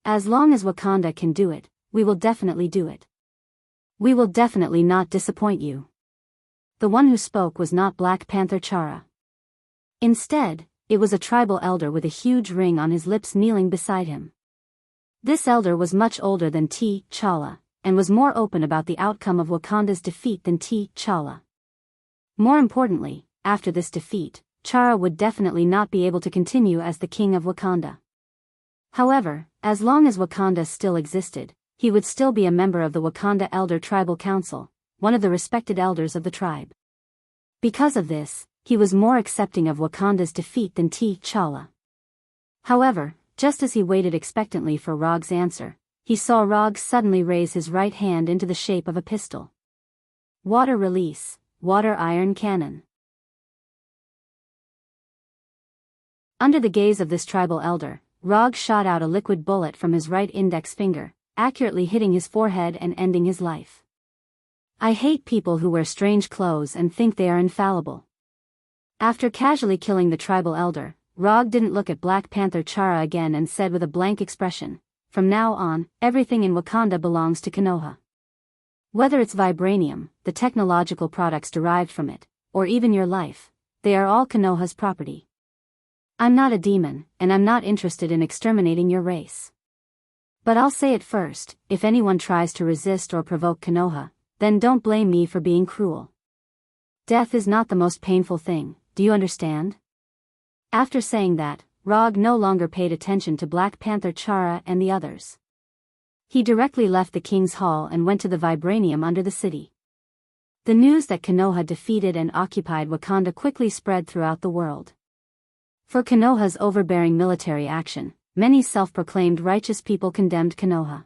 As long as Wakanda can do it, we will definitely do it. We will definitely not disappoint you. The one who spoke was not Black Panther Chara. Instead, it was a tribal elder with a huge ring on his lips kneeling beside him. This elder was much older than T'Challa, and was more open about the outcome of Wakanda's defeat than T'Challa. More importantly, after this defeat, Chara would definitely not be able to continue as the king of Wakanda. However, as long as Wakanda still existed, he would still be a member of the Wakanda Elder Tribal Council, one of the respected elders of the tribe. Because of this, he was more accepting of Wakanda's defeat than T'Challa. However, just as he waited expectantly for Rog's answer, he saw Rog suddenly raise his right hand into the shape of a pistol. Water release, water iron cannon. Under the gaze of this tribal elder, Rog shot out a liquid bullet from his right index finger, accurately hitting his forehead and ending his life. I hate people who wear strange clothes and think they are infallible. After casually killing the tribal elder, Rog didn't look at Black Panther Chara again and said with a blank expression, from now on, everything in Wakanda belongs to Konoha. Whether it's vibranium, the technological products derived from it, or even your life, they are all Konoha's property. I'm not a demon, and I'm not interested in exterminating your race. But I'll say it first, if anyone tries to resist or provoke Konoha, then don't blame me for being cruel. Death is not the most painful thing, do you understand? After saying that, Rog no longer paid attention to Black Panther Chara and the others. He directly left the King's Hall and went to the vibranium under the city. The news that Konoha defeated and occupied Wakanda quickly spread throughout the world. For Konoha's overbearing military action, many self-proclaimed righteous people condemned Konoha.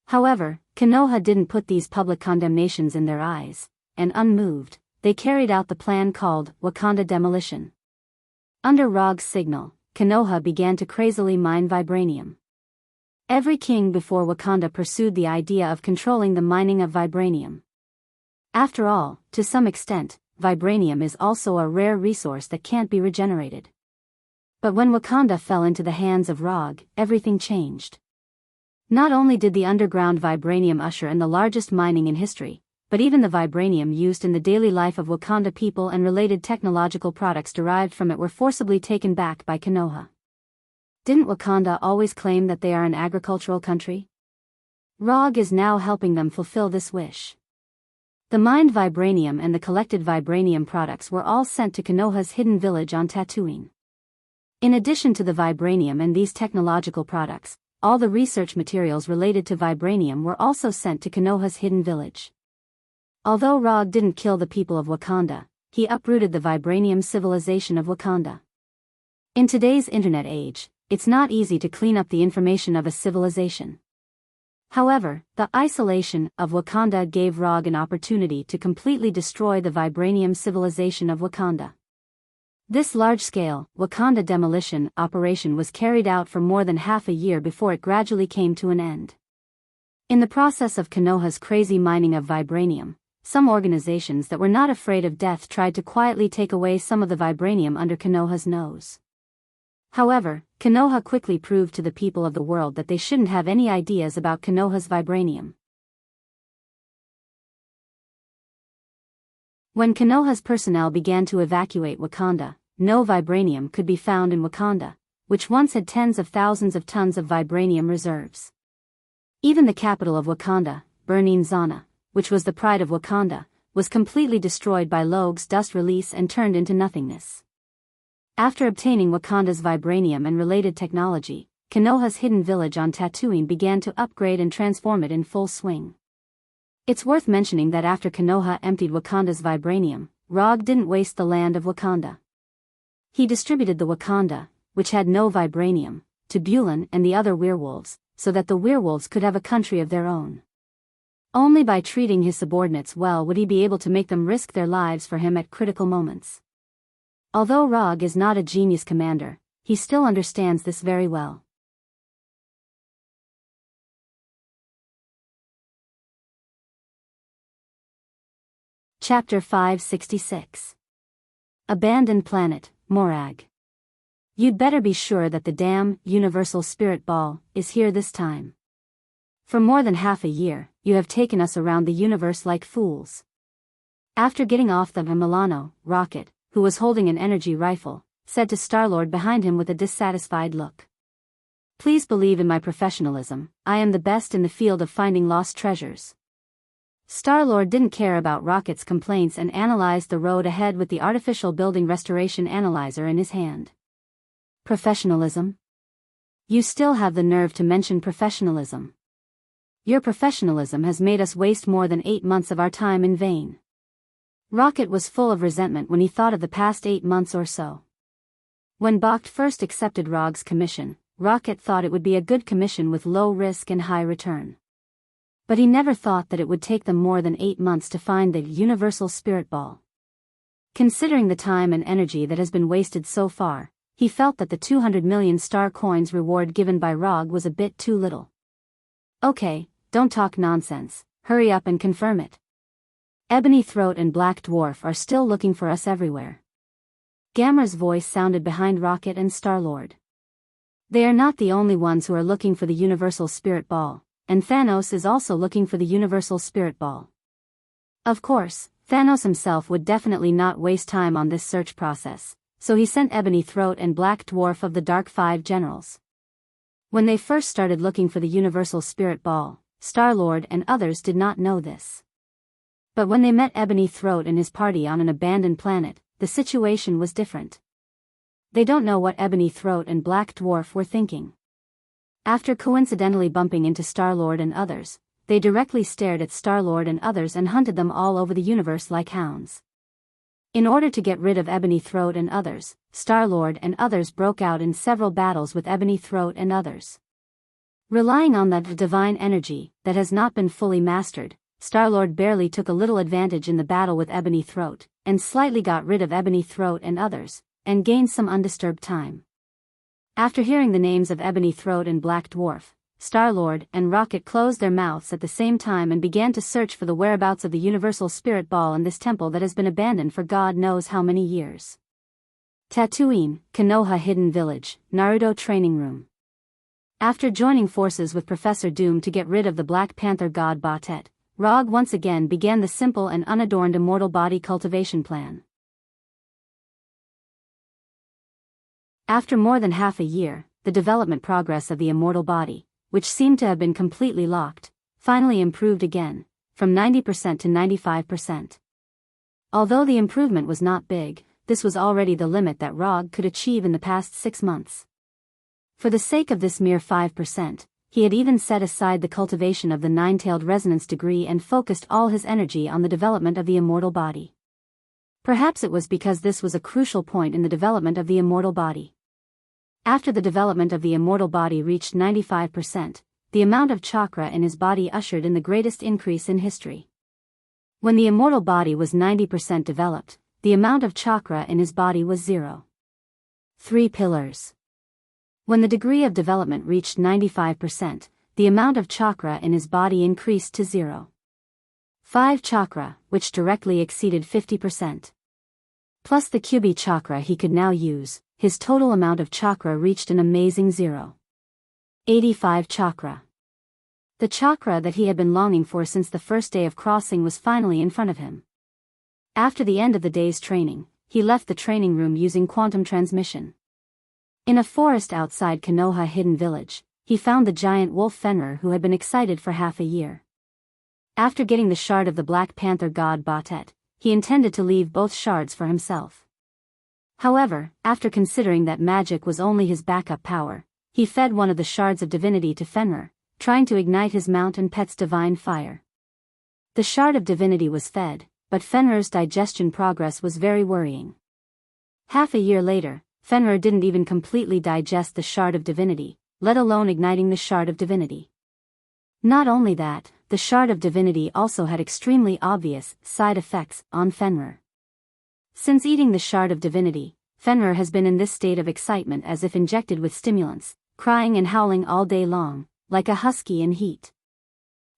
However, Konoha didn't put these public condemnations in their eyes, and unmoved, they carried out the plan called Wakanda Demolition. Under Rog's signal, Konoha began to crazily mine vibranium. Every king before Wakanda pursued the idea of controlling the mining of vibranium. After all, to some extent, vibranium is also a rare resource that can't be regenerated. But when Wakanda fell into the hands of Rog, everything changed. Not only did the underground vibranium usher in the largest mining in history, but even the vibranium used in the daily life of Wakanda people and related technological products derived from it were forcibly taken back by Konoha. Didn't Wakanda always claim that they are an agricultural country? Rog is now helping them fulfill this wish. The mined vibranium and the collected vibranium products were all sent to Konoha's hidden village on Tatooine. In addition to the vibranium and these technological products, all the research materials related to vibranium were also sent to Konoha's hidden village. Although Rog didn't kill the people of Wakanda, he uprooted the vibranium civilization of Wakanda. In today's internet age, it's not easy to clean up the information of a civilization. However, the isolation of Wakanda gave Rog an opportunity to completely destroy the vibranium civilization of Wakanda. This large-scale, Wakanda demolition operation was carried out for more than half a year before it gradually came to an end. In the process of Konoha's crazy mining of vibranium, some organizations that were not afraid of death tried to quietly take away some of the vibranium under Konoha's nose. However, Konoha quickly proved to the people of the world that they shouldn't have any ideas about Konoha's vibranium. When Konoha's personnel began to evacuate Wakanda, no vibranium could be found in Wakanda, which once had tens of thousands of tons of vibranium reserves. Even the capital of Wakanda, Burning Zana, which was the pride of Wakanda, was completely destroyed by Logue's dust release and turned into nothingness. After obtaining Wakanda's vibranium and related technology, Konoha's hidden village on Tatooine began to upgrade and transform it in full swing. It's worth mentioning that after Konoha emptied Wakanda's vibranium, Rog didn't waste the land of Wakanda. He distributed the Wakanda, which had no vibranium, to Bulan and the other werewolves, so that the werewolves could have a country of their own. Only by treating his subordinates well would he be able to make them risk their lives for him at critical moments. Although Rog is not a genius commander, he still understands this very well. Chapter 566. Abandoned Planet, Morag. You'd better be sure that the damn Universal Spirit Ball is here this time. For more than half a year, you have taken us around the universe like fools. After getting off the Milano rocket, who was holding an energy rifle, said to Star-Lord behind him with a dissatisfied look. Please believe in my professionalism, I am the best in the field of finding lost treasures. Star-Lord didn't care about Rocket's complaints and analyzed the road ahead with the artificial building restoration analyzer in his hand. Professionalism? You still have the nerve to mention professionalism. Your professionalism has made us waste more than 8 months of our time in vain. Rocket was full of resentment when he thought of the past 8 months or so. When Bakht first accepted Rog's commission, Rocket thought it would be a good commission with low risk and high return. But he never thought that it would take them more than 8 months to find the Universal Spirit Ball. Considering the time and energy that has been wasted so far, he felt that the 200 million star coins reward given by Rog was a bit too little. Okay, don't talk nonsense, hurry up and confirm it. Ebony Throat and Black Dwarf are still looking for us everywhere. Gamera's voice sounded behind Rocket and Star-Lord. They are not the only ones who are looking for the Universal Spirit Ball, and Thanos is also looking for the Universal Spirit Ball. Of course, Thanos himself would definitely not waste time on this search process, so he sent Ebony Throat and Black Dwarf of the Dark Five generals. When they first started looking for the Universal Spirit Ball, Star-Lord and others did not know this. But when they met Ebony Throat and his party on an abandoned planet, the situation was different. They don't know what Ebony Throat and Black Dwarf were thinking. After coincidentally bumping into Star-Lord and others, they directly stared at Star-Lord and others and hunted them all over the universe like hounds. In order to get rid of Ebony Throat and others, Star-Lord and others broke out in several battles with Ebony Throat and others. Relying on that divine energy that has not been fully mastered, Star-Lord barely took a little advantage in the battle with Ebony Throat, and slightly got rid of Ebony Throat and others, and gained some undisturbed time. After hearing the names of Ebony Throat and Black Dwarf, Star-Lord and Rocket closed their mouths at the same time and began to search for the whereabouts of the Universal Spirit Ball in this temple that has been abandoned for God knows how many years. Tatooine, Konoha Hidden Village, Naruto Training Room. After joining forces with Professor Doom to get rid of the Black Panther god Batet, Rog once again began the simple and unadorned immortal body cultivation plan. After more than half a year, the development progress of the immortal body, which seemed to have been completely locked, finally improved again, from 90% to 95%. Although the improvement was not big, this was already the limit that Rog could achieve in the past 6 months. For the sake of this mere 5%, he had even set aside the cultivation of the nine-tailed resonance degree and focused all his energy on the development of the immortal body. Perhaps it was because this was a crucial point in the development of the immortal body. After the development of the immortal body reached 95%, the amount of chakra in his body ushered in the greatest increase in history. When the immortal body was 90% developed, the amount of chakra in his body was 0. 3 pillars. When the degree of development reached 95%, the amount of chakra in his body increased to 0. 5 chakra, which directly exceeded 50%. Plus the Kyubi chakra he could now use, his total amount of chakra reached an amazing 0. 85 chakra. The chakra that he had been longing for since the first day of crossing was finally in front of him. After the end of the day's training, he left the training room using quantum transmission. In a forest outside Konoha Hidden Village, he found the giant wolf Fenrir who had been excited for half a year. After getting the shard of the Black Panther god Batet, he intended to leave both shards for himself. However, after considering that magic was only his backup power, he fed one of the shards of divinity to Fenrir, trying to ignite his mount and pet's divine fire. The shard of divinity was fed, but Fenrir's digestion progress was very worrying. Half a year later, Fenrir didn't even completely digest the shard of divinity, let alone igniting the shard of divinity. Not only that, the shard of divinity also had extremely obvious side effects on Fenrir. Since eating the shard of divinity, Fenrir has been in this state of excitement as if injected with stimulants, crying and howling all day long, like a husky in heat.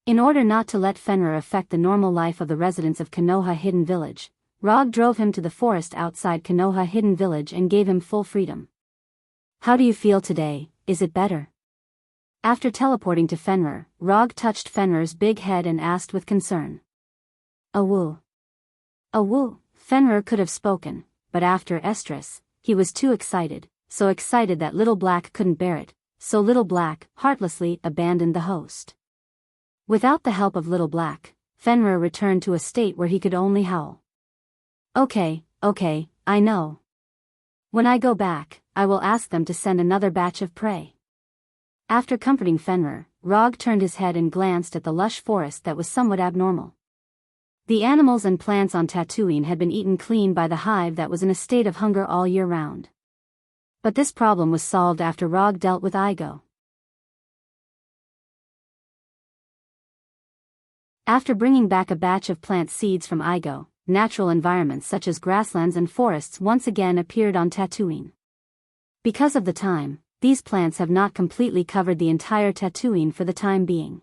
In order not to let Fenrir affect the normal life of the residents of Konoha Hidden Village, Rog drove him to the forest outside Konoha Hidden Village and gave him full freedom. "How do you feel today, is it better?" After teleporting to Fenrir, Rog touched Fenrir's big head and asked with concern. "Awoo. Awoo." Fenrir could have spoken, but after Estrus, he was too excited, so excited that Little Black couldn't bear it, so Little Black heartlessly abandoned the host. Without the help of Little Black, Fenrir returned to a state where he could only howl. Okay, I know. When I go back, I will ask them to send another batch of prey." After comforting Fenrir, Rog turned his head and glanced at the lush forest that was somewhat abnormal. The animals and plants on Tatooine had been eaten clean by the hive that was in a state of hunger all year round. But this problem was solved after Rog dealt with Igo. After bringing back a batch of plant seeds from Igo, natural environments such as grasslands and forests once again appeared on Tatooine. Because of the time, these plants have not completely covered the entire Tatooine for the time being.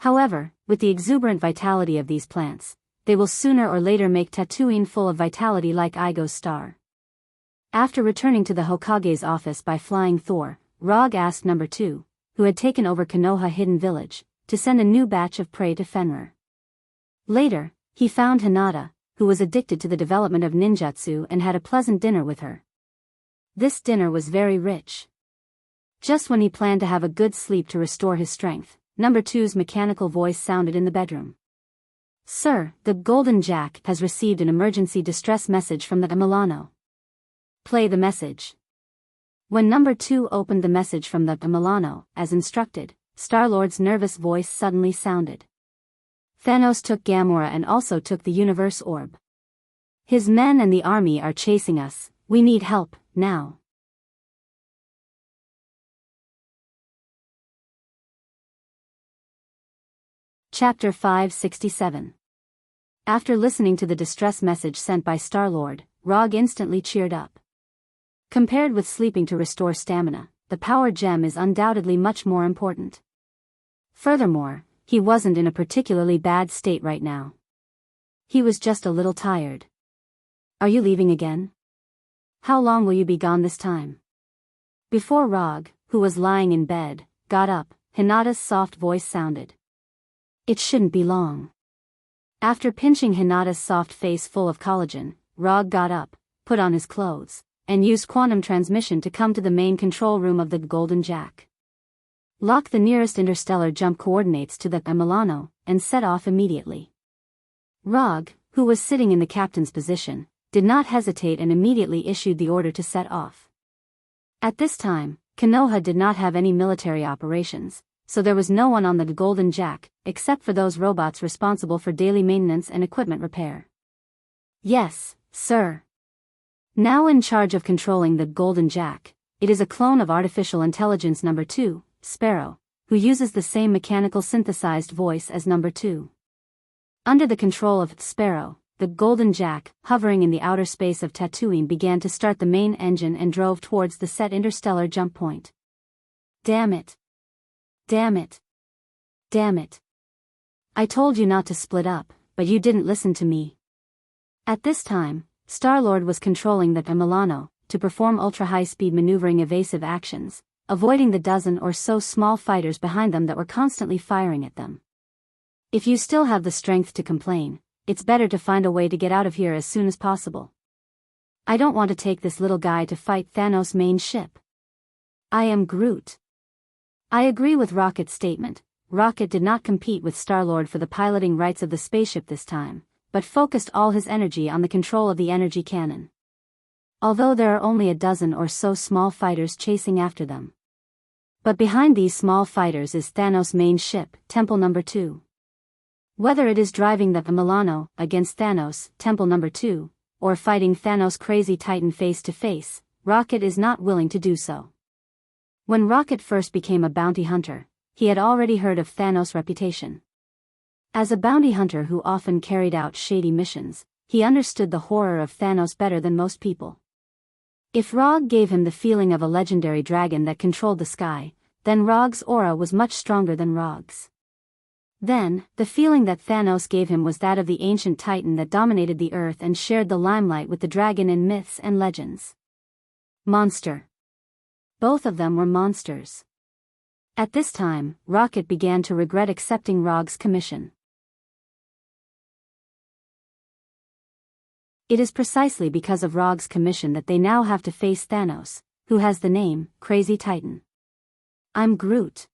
However, with the exuberant vitality of these plants, they will sooner or later make Tatooine full of vitality like Igo's star. After returning to the Hokage's office by flying Thor, Rog asked Number 2, who had taken over Konoha Hidden Village, to send a new batch of prey to Fenrir. Later, he found Hinata, who was addicted to the development of ninjutsu and had a pleasant dinner with her. This dinner was very rich. Just when he planned to have a good sleep to restore his strength, Number 2's mechanical voice sounded in the bedroom. "Sir, the Golden Jack has received an emergency distress message from the Milano." "Play the message." When Number 2 opened the message from the Milano, as instructed, Star-Lord's nervous voice suddenly sounded. "Thanos took Gamora and also took the Universe Orb. His men and the army are chasing us, we need help, now." Chapter 567. After listening to the distress message sent by Star-Lord, Rog instantly cheered up. Compared with sleeping to restore stamina, the power gem is undoubtedly much more important. Furthermore, he wasn't in a particularly bad state right now. He was just a little tired. Are you leaving again? How long will you be gone this time? Before Rog, who was lying in bed, got up, Hinata's soft voice sounded. It shouldn't be long. After pinching Hinata's soft face full of collagen, Rog got up, put on his clothes, and used quantum transmission to come to the main control room of the Golden Jack. Lock the nearest interstellar jump coordinates to the Milano, and set off immediately. Rog, who was sitting in the captain's position, did not hesitate and immediately issued the order to set off. At this time, Konoha did not have any military operations, so there was no one on the Golden Jack, except for those robots responsible for daily maintenance and equipment repair. Yes, sir. Now in charge of controlling the Golden Jack, it is a clone of Artificial Intelligence Number 2, Sparrow, who uses the same mechanical synthesized voice as Number 2. Under the control of Sparrow, the Golden Jack, hovering in the outer space of Tatooine, began to start the main engine and drove towards the set interstellar jump point. Damn it. Damn it. Damn it. I told you not to split up, but you didn't listen to me. At this time, Star-Lord was controlling the Milano to perform ultra-high-speed maneuvering evasive actions, avoiding the dozen or so small fighters behind them that were constantly firing at them. If you still have the strength to complain, it's better to find a way to get out of here as soon as possible. I don't want to take this little guy to fight Thanos' main ship. I am Groot. I agree with Rocket's statement. Rocket did not compete with Star-Lord for the piloting rights of the spaceship this time, but focused all his energy on the control of the energy cannon. Although there are only a dozen or so small fighters chasing after them. But behind these small fighters is Thanos' main ship, Temple Number 2. Whether it is driving the Milano against Thanos, Temple Number 2, or fighting Thanos' crazy Titan face to face, Rocket is not willing to do so. When Rocket first became a bounty hunter, he had already heard of Thanos' reputation. As a bounty hunter who often carried out shady missions, he understood the horror of Thanos better than most people. If Rog gave him the feeling of a legendary dragon that controlled the sky, then Rog's aura was much stronger than Rog's. Then, the feeling that Thanos gave him was that of the ancient Titan that dominated the earth and shared the limelight with the dragon in myths and legends. Monster. Both of them were monsters. At this time, Rocket began to regret accepting Rog's commission. It is precisely because of Rog's commission that they now have to face Thanos, who has the name, Crazy Titan. I'm Groot.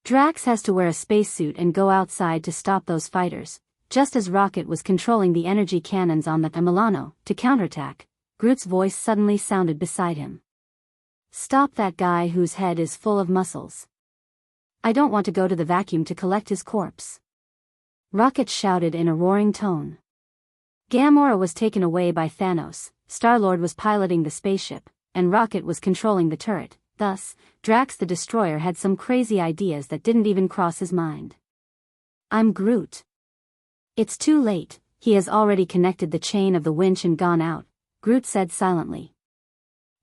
Drax has to wear a spacesuit and go outside to stop those fighters, just as Rocket was controlling the energy cannons on the Milano to counterattack. Groot's voice suddenly sounded beside him. Stop that guy whose head is full of muscles. I don't want to go to the vacuum to collect his corpse. Rocket shouted in a roaring tone. Gamora was taken away by Thanos, Star-Lord was piloting the spaceship, and Rocket was controlling the turret. Thus, Drax the Destroyer had some crazy ideas that didn't even cross his mind. I'm Groot. It's too late, he has already connected the chain of the winch and gone out, Groot said silently.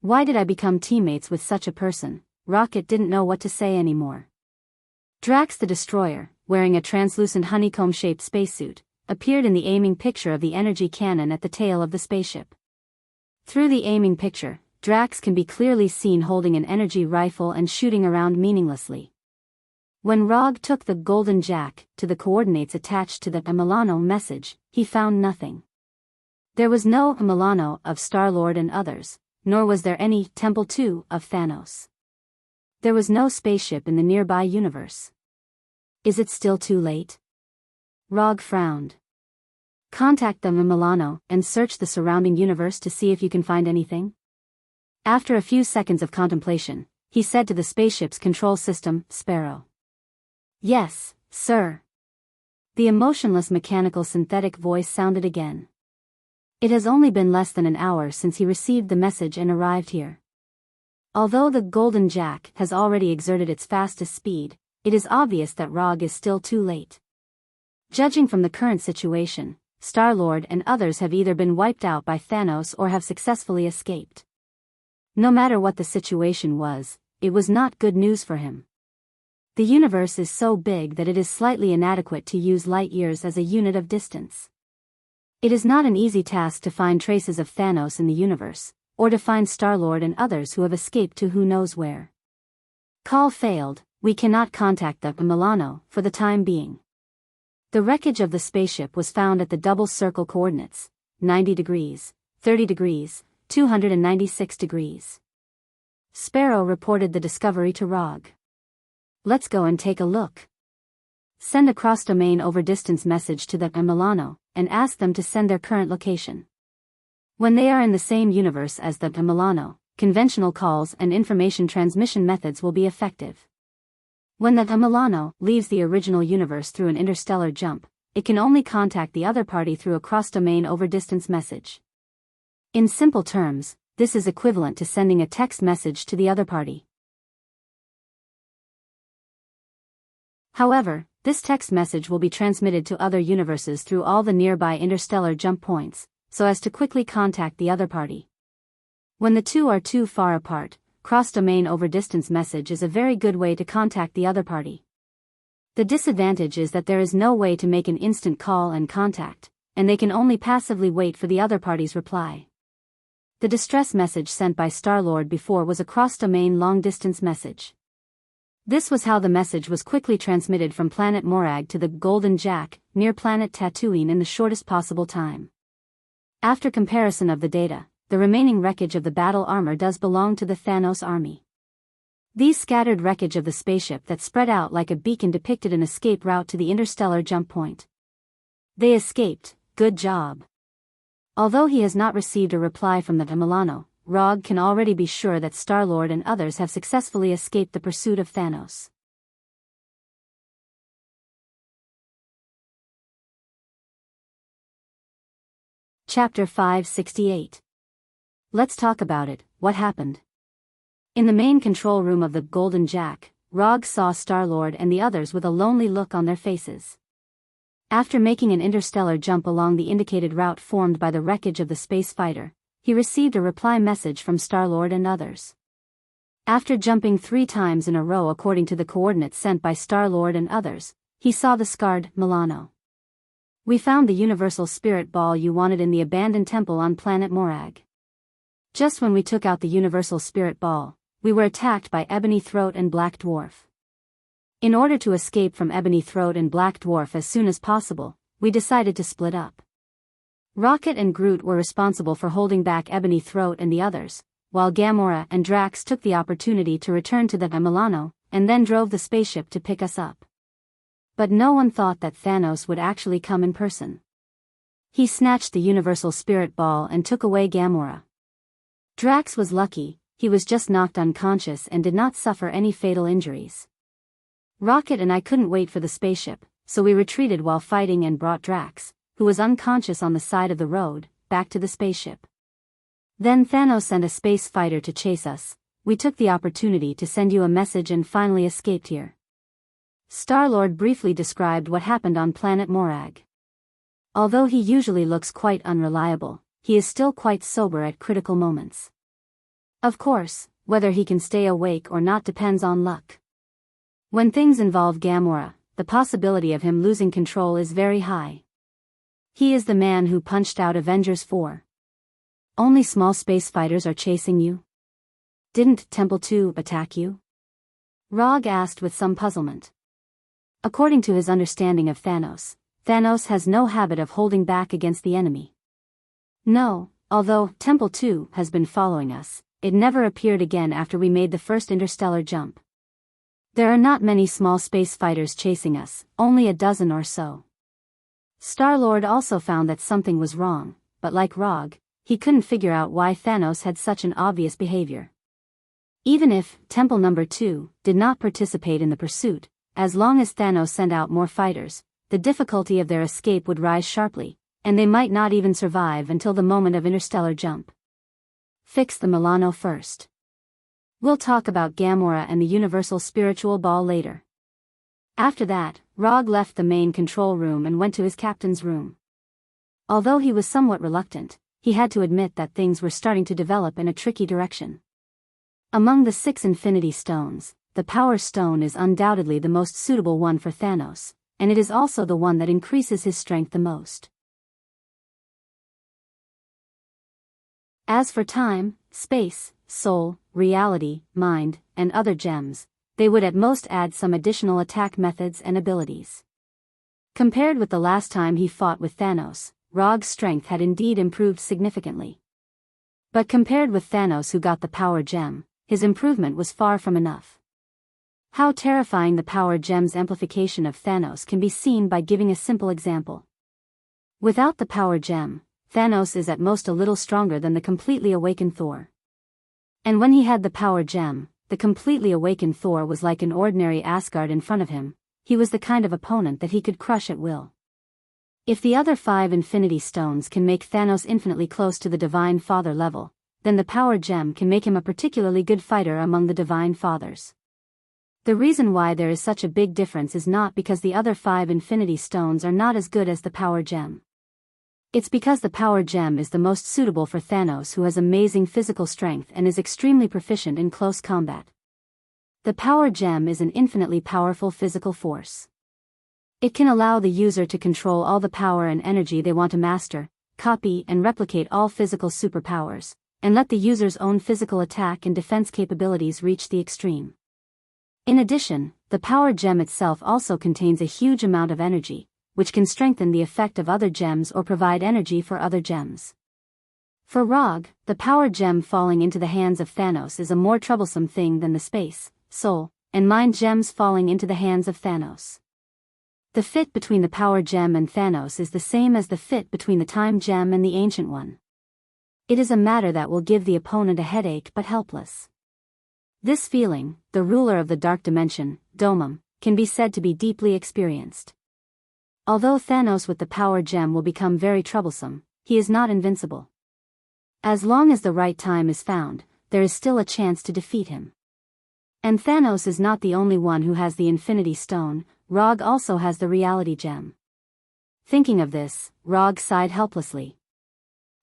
Why did I become teammates with such a person? Rocket didn't know what to say anymore. Drax the Destroyer, wearing a translucent honeycomb-shaped spacesuit, appeared in the aiming picture of the energy cannon at the tail of the spaceship. Through the aiming picture, Drax can be clearly seen holding an energy rifle and shooting around meaninglessly. When Rog took the Golden Jack to the coordinates attached to the Milano message, he found nothing. There was no Milano of Star-Lord and others, nor was there any Temple 2 of Thanos. There was no spaceship in the nearby universe. Is it still too late? Rog frowned. Contact the Milano and search the surrounding universe to see if you can find anything. After a few seconds of contemplation, he said to the spaceship's control system, Sparrow. Yes, sir. The emotionless mechanical synthetic voice sounded again. It has only been less than an hour since he received the message and arrived here. Although the Golden Jack has already exerted its fastest speed, it is obvious that Rog is still too late. Judging from the current situation, Star-Lord and others have either been wiped out by Thanos or have successfully escaped. No matter what the situation was, it was not good news for him. The universe is so big that it is slightly inadequate to use light years as a unit of distance. It is not an easy task to find traces of Thanos in the universe, or to find Star-Lord and others who have escaped to who knows where. Call failed, we cannot contact the Milano for the time being. The wreckage of the spaceship was found at the double circle coordinates, 90 degrees, 30 degrees, 296 degrees. Sparrow reported the discovery to Rog. Let's go and take a look. Send a cross-domain over-distance message to the Milano, and ask them to send their current location. When they are in the same universe as the Milano, conventional calls and information transmission methods will be effective. When the Milano leaves the original universe through an interstellar jump, it can only contact the other party through a cross-domain over-distance message. In simple terms, this is equivalent to sending a text message to the other party. However, this text message will be transmitted to other universes through all the nearby interstellar jump points, so as to quickly contact the other party. When the two are too far apart, cross-domain over-distance message is a very good way to contact the other party. The disadvantage is that there is no way to make an instant call and contact, and they can only passively wait for the other party's reply. The distress message sent by Star-Lord before was a cross-domain long-distance message. This was how the message was quickly transmitted from planet Morag to the Golden Jack, near planet Tatooine in the shortest possible time. After comparison of the data, the remaining wreckage of the battle armor does belong to the Thanos army. These scattered wreckage of the spaceship that spread out like a beacon depicted an escape route to the interstellar jump point. They escaped, good job. Although he has not received a reply from the Milano, Rog can already be sure that Star-Lord and others have successfully escaped the pursuit of Thanos. Chapter 568. Let's talk about it, what happened? In the main control room of the Golden Jack, Rog saw Star-Lord and the others with a lonely look on their faces. After making an interstellar jump along the indicated route formed by the wreckage of the space fighter, he received a reply message from Star-Lord and others. After jumping 3 times in a row according to the coordinates sent by Star-Lord and others, he saw the scarred Milano. We found the universal spirit ball you wanted in the abandoned temple on planet Morag. Just when we took out the universal spirit ball, we were attacked by Ebony Throat and Black Dwarf. In order to escape from Ebony Throat and Black Dwarf as soon as possible, we decided to split up. Rocket and Groot were responsible for holding back Ebony Throat and the others, while Gamora and Drax took the opportunity to return to the Milano, and then drove the spaceship to pick us up. But no one thought that Thanos would actually come in person. He snatched the universal spirit ball and took away Gamora. Drax was lucky, he was just knocked unconscious and did not suffer any fatal injuries. Rocket and I couldn't wait for the spaceship, so we retreated while fighting and brought Drax, who was unconscious on the side of the road, back to the spaceship. Then Thanos sent a space fighter to chase us. We took the opportunity to send you a message and finally escaped here. Star-Lord briefly described what happened on planet Morag. Although he usually looks quite unreliable, he is still quite sober at critical moments. Of course, whether he can stay awake or not depends on luck. When things involve Gamora, the possibility of him losing control is very high. He is the man who punched out Avengers 4. Only small space fighters are chasing you? Didn't Temple 2 attack you? Rog asked with some puzzlement. According to his understanding of Thanos, Thanos has no habit of holding back against the enemy. No, although Temple 2 has been following us, it never appeared again after we made the first interstellar jump. There are not many small space fighters chasing us, only a dozen or so. Star-Lord also found that something was wrong, but like Rog, he couldn't figure out why Thanos had such an obvious behavior. Even if Temple Number 2 did not participate in the pursuit, as long as Thanos sent out more fighters, the difficulty of their escape would rise sharply, and they might not even survive until the moment of interstellar jump. Fix the Milano first. We'll talk about Gamora and the Universal Spiritual Ball later. After that, Rog left the main control room and went to his captain's room. Although he was somewhat reluctant, he had to admit that things were starting to develop in a tricky direction. Among the 6 Infinity Stones, the Power Stone is undoubtedly the most suitable one for Thanos, and it is also the one that increases his strength the most. As for time, space, soul, reality, mind, and other gems, they would at most add some additional attack methods and abilities. Compared with the last time he fought with Thanos, Rog's strength had indeed improved significantly. But compared with Thanos who got the Power Gem, his improvement was far from enough. How terrifying the Power Gem's amplification of Thanos can be seen by giving a simple example. Without the Power Gem, Thanos is at most a little stronger than the completely awakened Thor. And when he had the Power Gem, the completely awakened Thor was like an ordinary Asgard in front of him. He was the kind of opponent that he could crush at will. If the other 5 Infinity Stones can make Thanos infinitely close to the Divine Father level, then the Power Gem can make him a particularly good fighter among the Divine Fathers. The reason why there is such a big difference is not because the other 5 Infinity Stones are not as good as the Power Gem. It's because the Power Gem is the most suitable for Thanos, who has amazing physical strength and is extremely proficient in close combat. The Power Gem is an infinitely powerful physical force. It can allow the user to control all the power and energy they want to master, copy and replicate all physical superpowers, and let the user's own physical attack and defense capabilities reach the extreme. In addition, the Power Gem itself also contains a huge amount of energy, which can strengthen the effect of other gems or provide energy for other gems. For Rog, the Power Gem falling into the hands of Thanos is a more troublesome thing than the space, soul, and mind gems falling into the hands of Thanos. The fit between the Power Gem and Thanos is the same as the fit between the Time Gem and the Ancient One. It is a matter that will give the opponent a headache but helpless. This feeling, the ruler of the dark dimension, Domum, can be said to be deeply experienced. Although Thanos with the Power Gem will become very troublesome, he is not invincible. As long as the right time is found, there is still a chance to defeat him. And Thanos is not the only one who has the Infinity Stone. Rog also has the Reality Gem. Thinking of this, Rog sighed helplessly.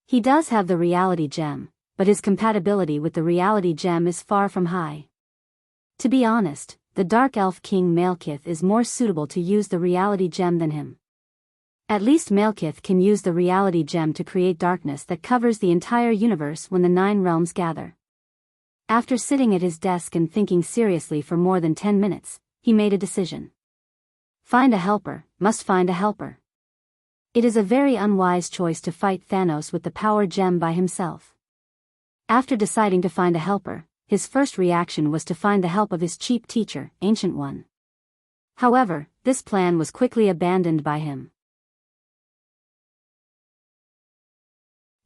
He does have the Reality Gem, but his compatibility with the Reality Gem is far from high. To be honest, the Dark Elf King Malekith is more suitable to use the Reality Gem than him. At least Malekith can use the Reality Gem to create darkness that covers the entire universe when the 9 realms gather. After sitting at his desk and thinking seriously for more than 10 minutes, he made a decision. Find a helper, must find a helper. It is a very unwise choice to fight Thanos with the Power Gem by himself. After deciding to find a helper, his first reaction was to find the help of his cheap teacher, Ancient One. However, this plan was quickly abandoned by him.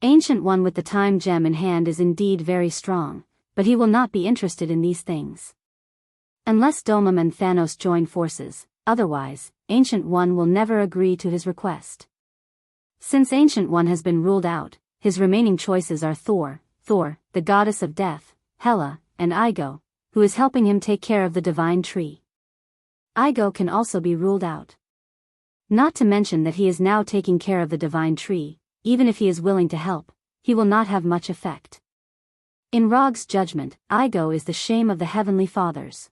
Ancient One with the Time Gem in hand is indeed very strong, but he will not be interested in these things. Unless Domum and Thanos join forces, otherwise, Ancient One will never agree to his request. Since Ancient One has been ruled out, his remaining choices are Thor, the goddess of death, Hela, and Igo, who is helping him take care of the divine tree. Igo can also be ruled out. Not to mention that he is now taking care of the divine tree. Even if he is willing to help, he will not have much effect. In Rog's judgment, Igo is the shame of the Heavenly Fathers.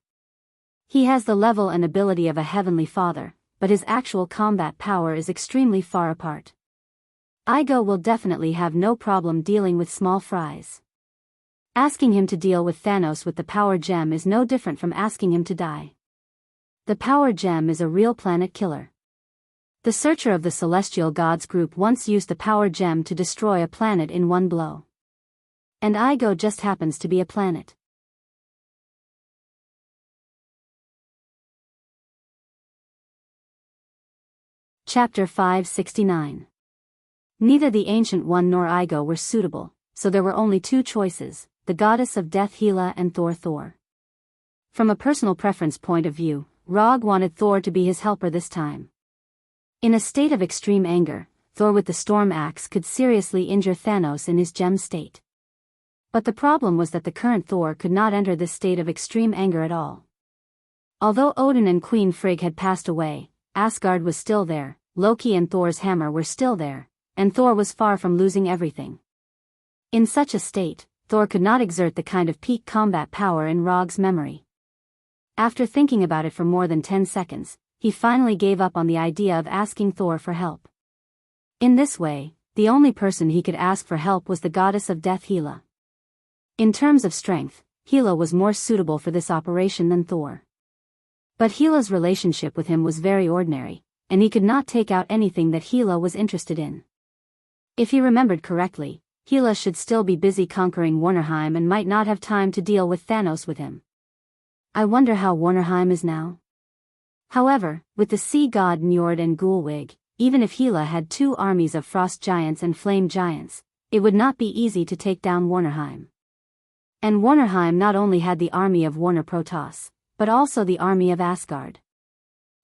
He has the level and ability of a Heavenly Father, but his actual combat power is extremely far apart. Igo will definitely have no problem dealing with small fries. Asking him to deal with Thanos with the Power Gem is no different from asking him to die. The Power Gem is a real planet killer. The Searcher of the Celestial Gods group once used the Power Gem to destroy a planet in one blow. And Igo just happens to be a planet. Chapter 569. Neither the Ancient One nor Igo were suitable, so there were only 2 choices, the Goddess of Death Hela and Thor. From a personal preference point of view, Rog wanted Thor to be his helper this time. In a state of extreme anger, Thor with the Storm Axe could seriously injure Thanos in his gem state. But the problem was that the current Thor could not enter this state of extreme anger at all. Although Odin and Queen Frigg had passed away, Asgard was still there, Loki and Thor's hammer were still there, and Thor was far from losing everything. In such a state, Thor could not exert the kind of peak combat power in Rog's memory. After thinking about it for more than 10 seconds, he finally gave up on the idea of asking Thor for help. In this way, the only person he could ask for help was the goddess of death Hela. In terms of strength, Hela was more suitable for this operation than Thor. But Hela's relationship with him was very ordinary, and he could not take out anything that Hela was interested in. If he remembered correctly, Hela should still be busy conquering Warnerheim and might not have time to deal with Thanos with him. I wonder how Warnerheim is now. However, with the sea god Njord and Gulwig, even if Hela had 2 armies of frost giants and flame giants, it would not be easy to take down Warnerheim. And Warnerheim not only had the army of Warner Protoss, but also the army of Asgard.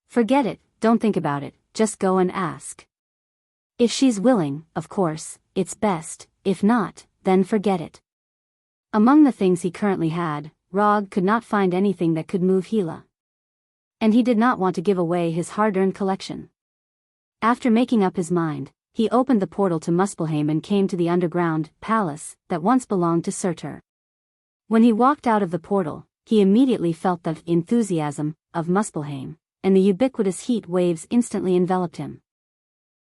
Forget it, don't think about it, just go and ask. If she's willing, of course, it's best, if not, then forget it. Among the things he currently had, Rog could not find anything that could move Hela. And he did not want to give away his hard-earned collection. After making up his mind, he opened the portal to Muspelheim and came to the underground palace that once belonged to Surtur. When he walked out of the portal, he immediately felt the enthusiasm of Muspelheim, and the ubiquitous heat waves instantly enveloped him.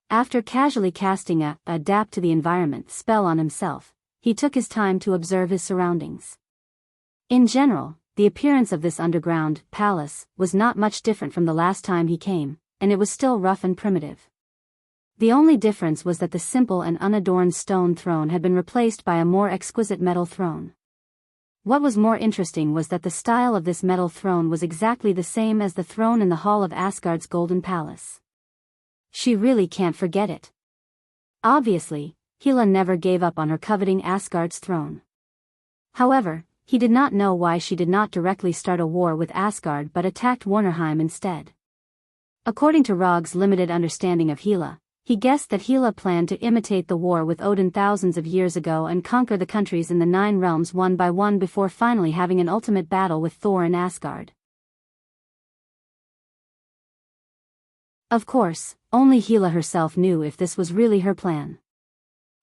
After casually casting a adapt to the environment spell on himself, he took his time to observe his surroundings. In general, the appearance of this underground palace was not much different from the last time he came, and it was still rough and primitive. The only difference was that the simple and unadorned stone throne had been replaced by a more exquisite metal throne. What was more interesting was that the style of this metal throne was exactly the same as the throne in the hall of Asgard's Golden Palace. She really can't forget it. Obviously, Hela never gave up on her coveting Asgard's throne. However, he did not know why she did not directly start a war with Asgard but attacked Warnerheim instead. According to Rog's limited understanding of Hela, he guessed that Hela planned to imitate the war with Odin thousands of years ago and conquer the countries in the 9 realms one by one before finally having an ultimate battle with Thor in Asgard. Of course, only Hela herself knew if this was really her plan.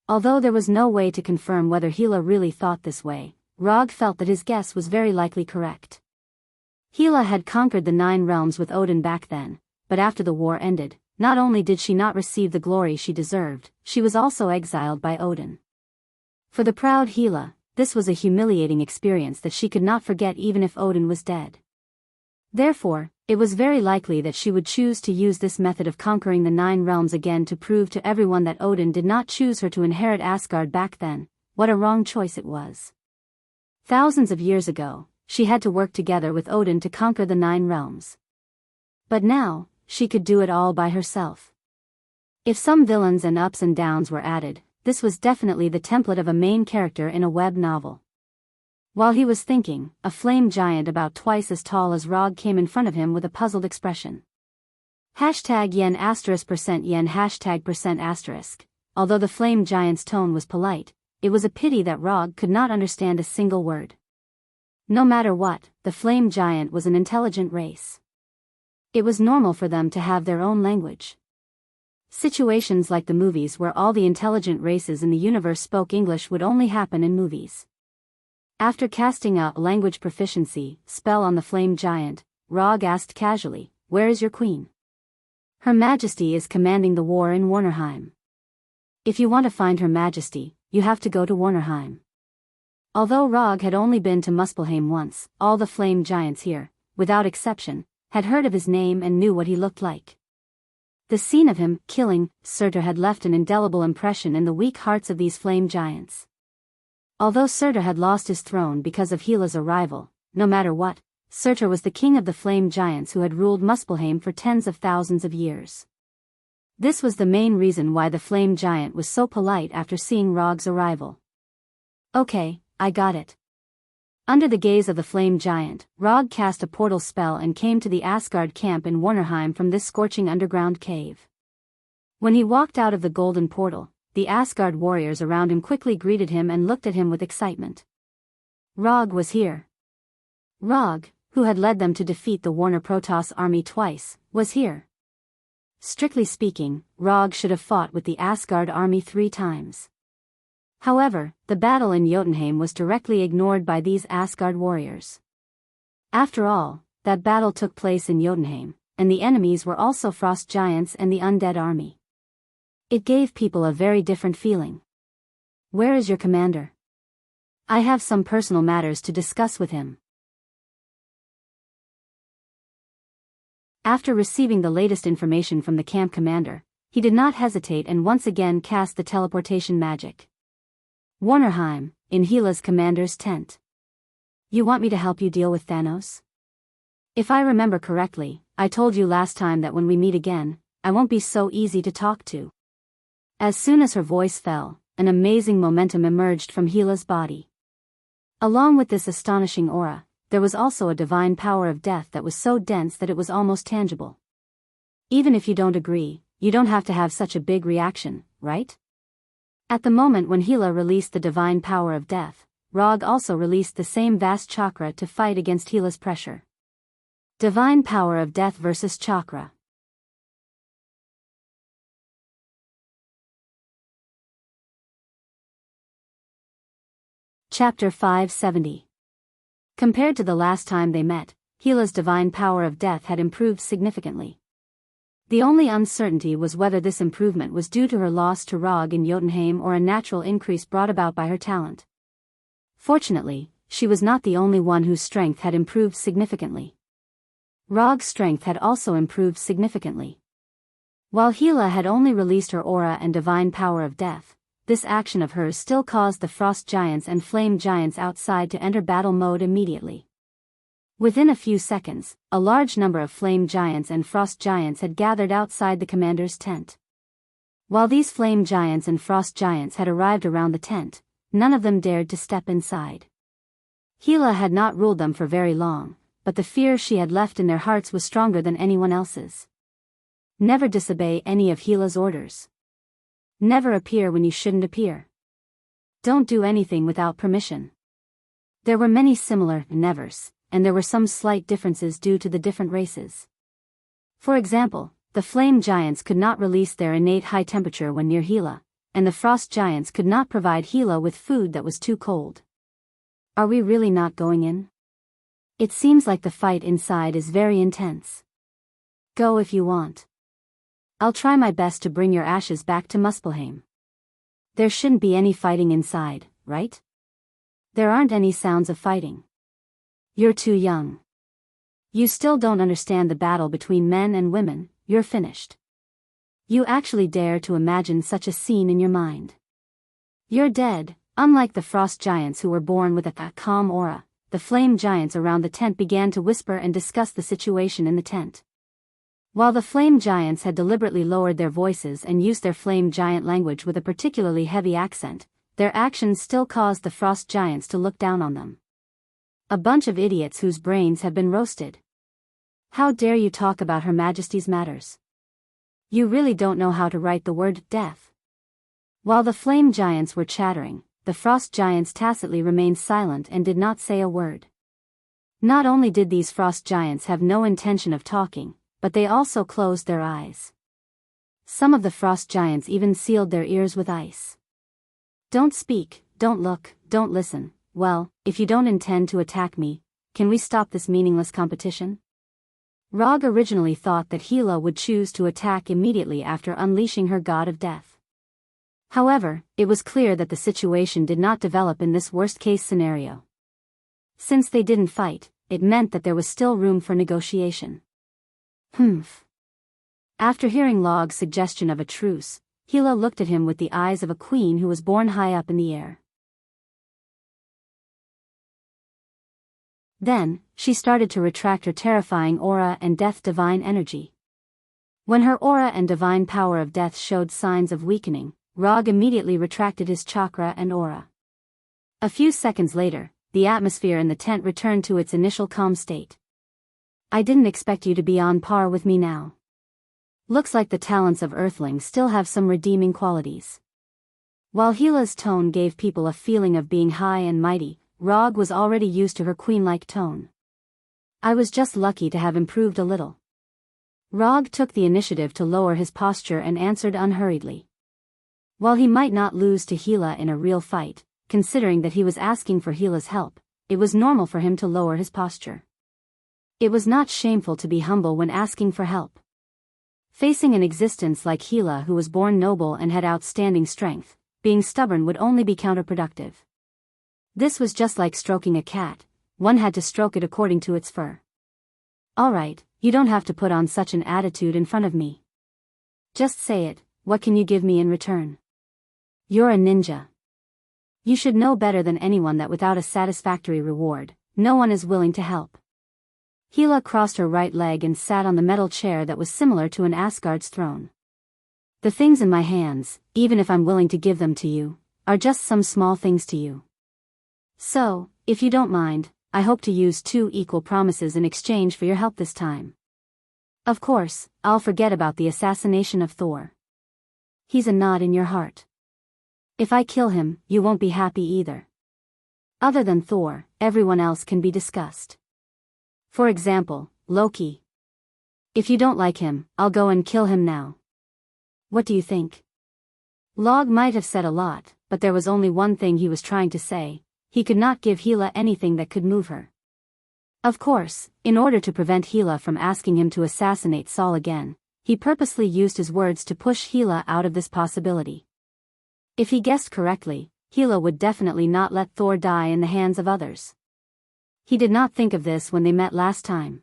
Although there was no way to confirm whether Hela really thought this way, Rog felt that his guess was very likely correct. Hela had conquered the 9 realms with Odin back then, but after the war ended, not only did she not receive the glory she deserved, she was also exiled by Odin. For the proud Hela, this was a humiliating experience that she could not forget even if Odin was dead. Therefore, it was very likely that she would choose to use this method of conquering the 9 realms again to prove to everyone that Odin did not choose her to inherit Asgard back then. What a wrong choice it was. Thousands of years ago, she had to work together with Odin to conquer the 9 realms. But now, she could do it all by herself. If some villains and ups and downs were added, this was definitely the template of a main character in a web novel. While he was thinking, a flame giant about twice as tall as Rog came in front of him with a puzzled expression. #yen %% yen %*. Although the flame giant's tone was polite, it was a pity that Rog could not understand a single word. No matter what, the flame giant was an intelligent race. It was normal for them to have their own language. Situations like the movies where all the intelligent races in the universe spoke English would only happen in movies. After casting a language proficiency spell on the flame giant, Rog asked casually, "Where is your queen?" "Her Majesty is commanding the war in Warnerheim." "If you want to find Her Majesty, you have to go to Warnerheim." Although Rog had only been to Muspelheim once, all the flame giants here, without exception, had heard of his name and knew what he looked like. The scene of him killing Surtur had left an indelible impression in the weak hearts of these flame giants. Although Surtur had lost his throne because of Hela's arrival, no matter what, Surtur was the king of the flame giants who had ruled Muspelheim for tens of thousands of years. This was the main reason why the flame giant was so polite after seeing Rog's arrival. "Okay, I got it." Under the gaze of the flame giant, Rog cast a portal spell and came to the Asgard camp in Warnerheim from this scorching underground cave. When he walked out of the golden portal, the Asgard warriors around him quickly greeted him and looked at him with excitement. Rog was here. Rog, who had led them to defeat the Warner Protoss army twice, was here. Strictly speaking, Rog should have fought with the Asgard army 3 times. However, the battle in Jotunheim was directly ignored by these Asgard warriors. After all, that battle took place in Jotunheim, and the enemies were also frost giants and the undead army. It gave people a very different feeling. Where is your commander? I have some personal matters to discuss with him. After receiving the latest information from the camp commander, he did not hesitate and once again cast the teleportation magic. Warnerheim, in Hela's commander's tent. You want me to help you deal with Thanos? If I remember correctly, I told you last time that when we meet again, I won't be so easy to talk to. As soon as her voice fell, an amazing momentum emerged from Hela's body. Along with this astonishing aura, there was also a divine power of death that was so dense that it was almost tangible. Even if you don't agree, you don't have to have such a big reaction, right? At the moment when Hela released the divine power of death, Rog also released the same vast chakra to fight against Hela's pressure. Divine power of death versus chakra. Chapter 570. Compared to the last time they met, Hela's divine power of death had improved significantly. The only uncertainty was whether this improvement was due to her loss to Rog in Jotunheim or a natural increase brought about by her talent. Fortunately, she was not the only one whose strength had improved significantly. Rog's strength had also improved significantly. While Hela had only released her aura and divine power of death, this action of hers still caused the frost giants and flame giants outside to enter battle mode immediately. Within a few seconds, a large number of flame giants and frost giants had gathered outside the commander's tent. While these flame giants and frost giants had arrived around the tent, none of them dared to step inside. Hela had not ruled them for very long, but the fear she had left in their hearts was stronger than anyone else's. Never disobey any of Hela's orders. Never appear when you shouldn't appear. Don't do anything without permission. There were many similar nevers, and there were some slight differences due to the different races. For example, the flame giants could not release their innate high temperature when near Hela, and the frost giants could not provide Hela with food that was too cold. Are we really not going in? It seems like the fight inside is very intense. Go if you want. I'll try my best to bring your ashes back to Muspelheim. There shouldn't be any fighting inside, right? There aren't any sounds of fighting. You're too young. You still don't understand the battle between men and women. You're finished. You actually dare to imagine such a scene in your mind. You're dead. Unlike the frost giants who were born with a calm aura, the flame giants around the tent began to whisper and discuss the situation in the tent. While the flame giants had deliberately lowered their voices and used their flame giant language with a particularly heavy accent, their actions still caused the frost giants to look down on them. A bunch of idiots whose brains have been roasted. How dare you talk about Her Majesty's matters? You really don't know how to write the word death. While the flame giants were chattering, the frost giants tacitly remained silent and did not say a word. Not only did these frost giants have no intention of talking, but they also closed their eyes. Some of the frost giants even sealed their ears with ice. Don't speak, don't look, don't listen. Well, if you don't intend to attack me, can we stop this meaningless competition? Rog originally thought that Hela would choose to attack immediately after unleashing her god of death. However, it was clear that the situation did not develop in this worst-case scenario. Since they didn't fight, it meant that there was still room for negotiation. After hearing Log's suggestion of a truce, Hela looked at him with the eyes of a queen who was born high up in the air. Then, she started to retract her terrifying aura and death divine energy. When her aura and divine power of death showed signs of weakening, Rog immediately retracted his chakra and aura. A few seconds later, the atmosphere in the tent returned to its initial calm state. I didn't expect you to be on par with me now. Looks like the talents of Earthlings still have some redeeming qualities. While Hela's tone gave people a feeling of being high and mighty, Rog was already used to her queen-like tone. I was just lucky to have improved a little. Rog took the initiative to lower his posture and answered unhurriedly. While he might not lose to Hila in a real fight, considering that he was asking for Hila's help, it was normal for him to lower his posture. It was not shameful to be humble when asking for help. Facing an existence like Hila, who was born noble and had outstanding strength, being stubborn would only be counterproductive. This was just like stroking a cat, one had to stroke it according to its fur. Alright, you don't have to put on such an attitude in front of me. Just say it, what can you give me in return? You're a ninja. You should know better than anyone that without a satisfactory reward, no one is willing to help. Hila crossed her right leg and sat on the metal chair that was similar to an Asgard's throne. The things in my hands, even if I'm willing to give them to you, are just some small things to you. So, if you don't mind, I hope to use 2 equal promises in exchange for your help this time. Of course, I'll forget about the assassination of Thor. He's a nod in your heart. If I kill him, you won't be happy either. Other than Thor, everyone else can be discussed. For example, Loki. If you don't like him, I'll go and kill him now. What do you think? Log might have said a lot, but there was only one thing he was trying to say. He could not give Hila anything that could move her. Of course, in order to prevent Hila from asking him to assassinate Saul again, he purposely used his words to push Hila out of this possibility. If he guessed correctly, Hila would definitely not let Thor die in the hands of others. He did not think of this when they met last time.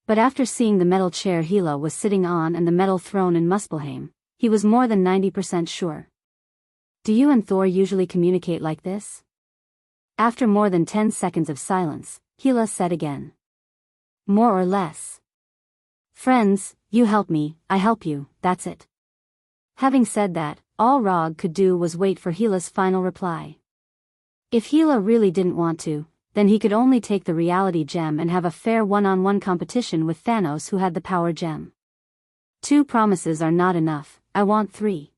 But after seeing the metal chair Hila was sitting on and the metal throne in Muspelheim, he was more than 90% sure. Do you and Thor usually communicate like this? After more than 10 seconds of silence, Hila said again. More or less. Friends, you help me, I help you, that's it. Having said that, all Rog could do was wait for Hila's final reply. If Hila really didn't want to, then he could only take the reality gem and have a fair one-on-one competition with Thanos, who had the power gem. 2 promises are not enough, I want 3.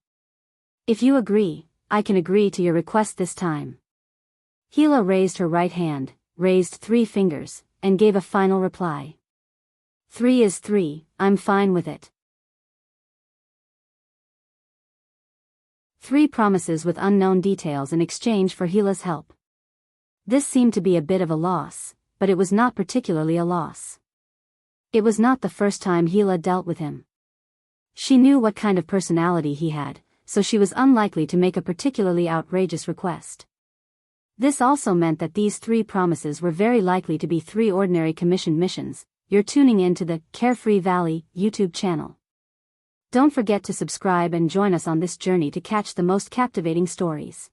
If you agree, I can agree to your request this time. Hila raised her right hand, raised 3 fingers, and gave a final reply. 3 is 3, I'm fine with it. 3 promises with unknown details in exchange for Hila's help. This seemed to be a bit of a loss, but it was not particularly a loss. It was not the first time Hila dealt with him. She knew what kind of personality he had, so she was unlikely to make a particularly outrageous request. This also meant that these 3 promises were very likely to be 3 ordinary commissioned missions. You're tuning in to the Carefree Valley YouTube channel. Don't forget to subscribe and join us on this journey to catch the most captivating stories.